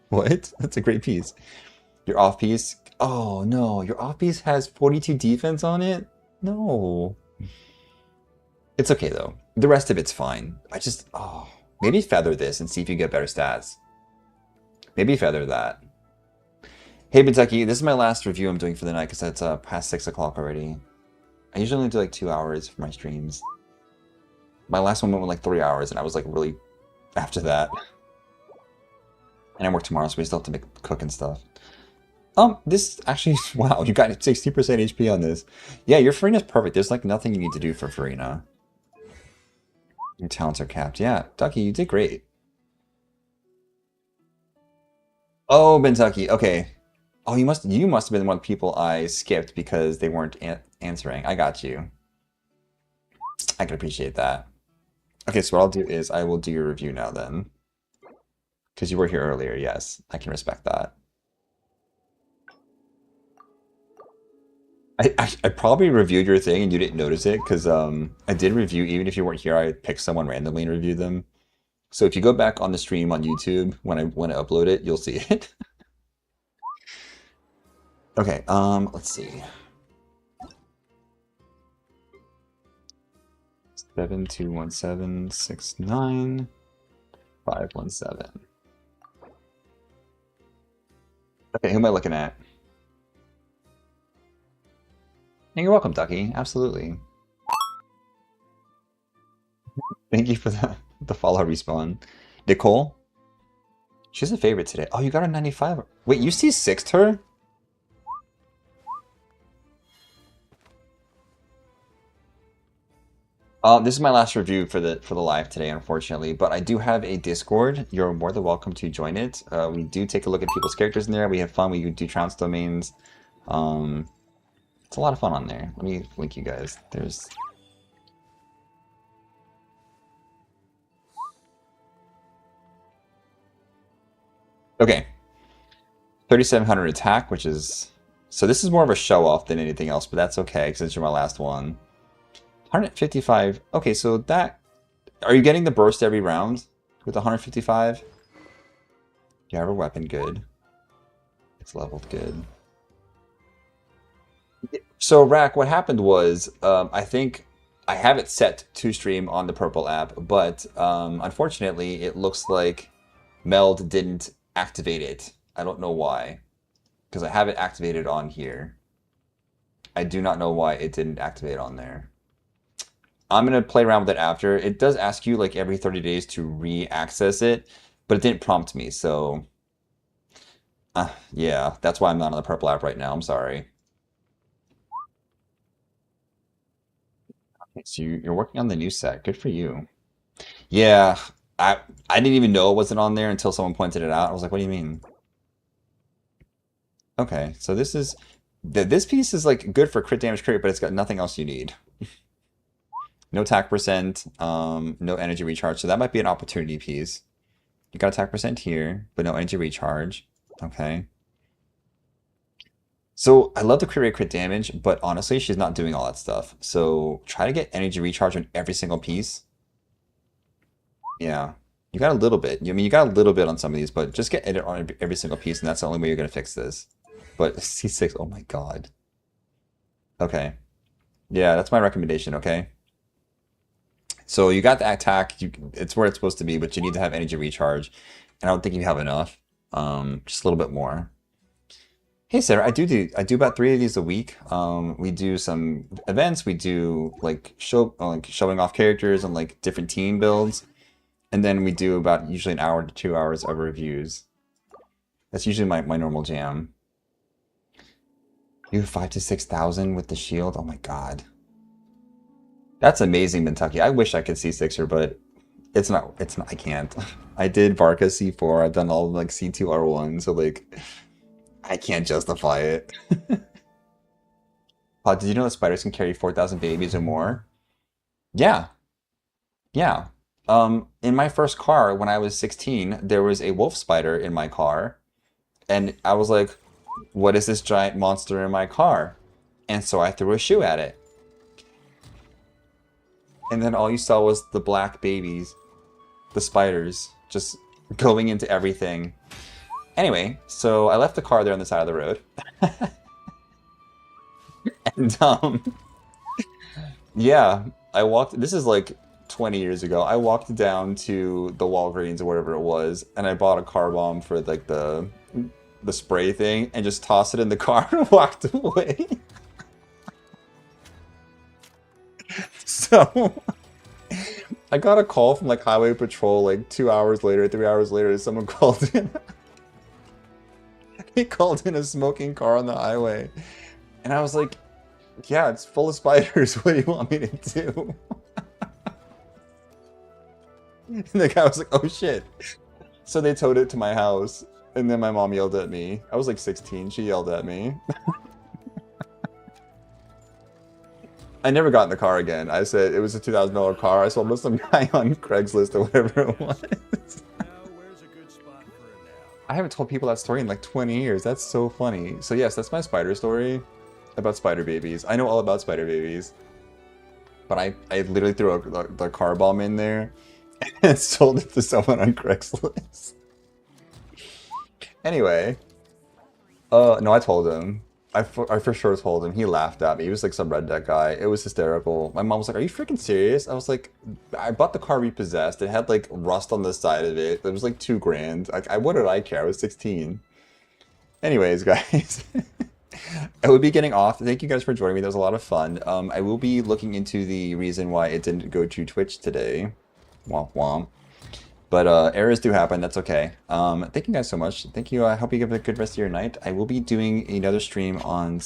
What? That's a great piece. Your off piece. Oh no, your off piece has 42 defense on it? No. It's okay though. The rest of it's fine. Maybe feather this and see if you get better stats. Maybe feather that. Hey Kentucky, this is my last review I'm doing for the night because it's past 6 o'clock already. I usually only do like 2 hours for my streams. My last one went like 3 hours and I was like really after that. And I work tomorrow, so we still have to cook and stuff. This actually, wow, you got 60% HP on this. Yeah, your Farina's perfect. There's like nothing you need to do for Farina. Your talents are capped. Yeah, Ducky, you did great. Oh, Bentucky, okay. Oh, you must have been one of the people I skipped because they weren't answering. I got you. I can appreciate that. Okay, so what I'll do is I will do your review now then. Because you were here earlier, yes. I can respect that. I probably reviewed your thing and you didn't notice it because I did review, even if you weren't here, I picked someone randomly and reviewed them. So if you go back on the stream on YouTube when I upload it, you'll see it. Okay, let's see. 721769517. Okay, who am I looking at? And you're welcome, Ducky. Absolutely. Thank you for the follow respawn. Nicole? She's a favorite today. Oh, you got her 95. Wait, you C6'd her? This is my last review for the live today, unfortunately, but I do have a Discord. You're more than welcome to join it. We do take a look at people's characters in there. We have fun. We do trounce domains. It's a lot of fun on there. Let me link you guys. There's... Okay. 3,700 attack, which is... So this is more of a show-off than anything else, but that's okay, since you're my last one. 155. Okay, so that... Are you getting the burst every round with 155? You have a weapon, good. It's leveled good. So, Rack, what happened was, I think I have it set to stream on the Purple app, but unfortunately, it looks like Meld didn't activate it. I don't know why, because I have it activated on here. I do not know why it didn't activate on there. I'm going to play around with it after. It does ask you like every 30 days to re-access it, but it didn't prompt me, so... yeah, that's why I'm not on the Purple app right now. I'm sorry. So you're working on the new set. Good for you. Yeah, I didn't even know it wasn't on there until someone pointed it out. I was like, what do you mean? Okay, so this piece is like good for crit damage crit, but it's got nothing else you need. No attack percent, no energy recharge, so that might be an opportunity piece. You got attack percent here, but no energy recharge. Okay. So I love the crit rate crit damage, but honestly, she's not doing all that stuff. So try to get energy recharge on every single piece. Yeah, you got a little bit. I mean, you got a little bit on some of these, but just get it on every single piece, and that's the only way you're gonna fix this. But C6, oh my god. Okay. Yeah, that's my recommendation, okay? So you got the attack, it's where it's supposed to be, but you need to have energy recharge. And I don't think you have enough. Just a little bit more. Hey Sarah, I do about 3 of these a week. We do some events, we do like showing off characters and like different team builds, and then we do about usually an hour to 2 hours of reviews. That's usually my normal jam. You have 5 to 6,000 with the shield. Oh my god, that's amazing, Kentucky. I wish I could see Sixer, but it's not. It's not. I can't. I did Varka C4. I've done all of, like C2 R1, so like I can't justify it. Did you know that spiders can carry 4,000 babies or more? Yeah, yeah. In my first car when I was 16, there was a wolf spider in my car, and I was like, "What is this giant monster in my car?" And so I threw a shoe at it, and then all you saw was the black babies, the spiders, just going into everything. Anyway, so I left the car there on the side of the road, and yeah, I walked. This is like 20 years ago. I walked down to the Walgreens or whatever it was, and I bought a car bomb for like the spray thing, and just tossed it in the car and walked away. So I got a call from like Highway Patrol like 2 hours later, 3 hours later. Someone called in. He called in a smoking car on the highway, and I was like, "Yeah, it's full of spiders. What do you want me to do?" And the guy was like, "Oh shit." So they towed it to my house, and then my mom yelled at me. I was like 16. She yelled at me. I never got in the car again. I said it was a $2,000 car. I sold it to some guy on Craigslist or whatever it was. Now, where's a good spot for a nap? I haven't told people that story in like 20 years. That's so funny. So yes, that's my spider story about spider babies. I know all about spider babies. But I literally threw the car bomb in there and sold it to someone on Craigslist. Anyway, no, I told him. I for sure told him. He laughed at me. He was like some redneck guy. It was hysterical. My mom was like, "Are you freaking serious?" I was like, "I bought the car repossessed. It had like rust on the side of it. It was like 2 grand. Like, what did I care? I was 16." Anyways, guys, I will be getting off. Thank you guys for joining me. That was a lot of fun. I will be looking into the reason why it didn't go to Twitch today. Womp womp. But errors do happen. That's okay. Thank you guys so much. Thank you. I hope you have a good rest of your night. I will be doing another stream on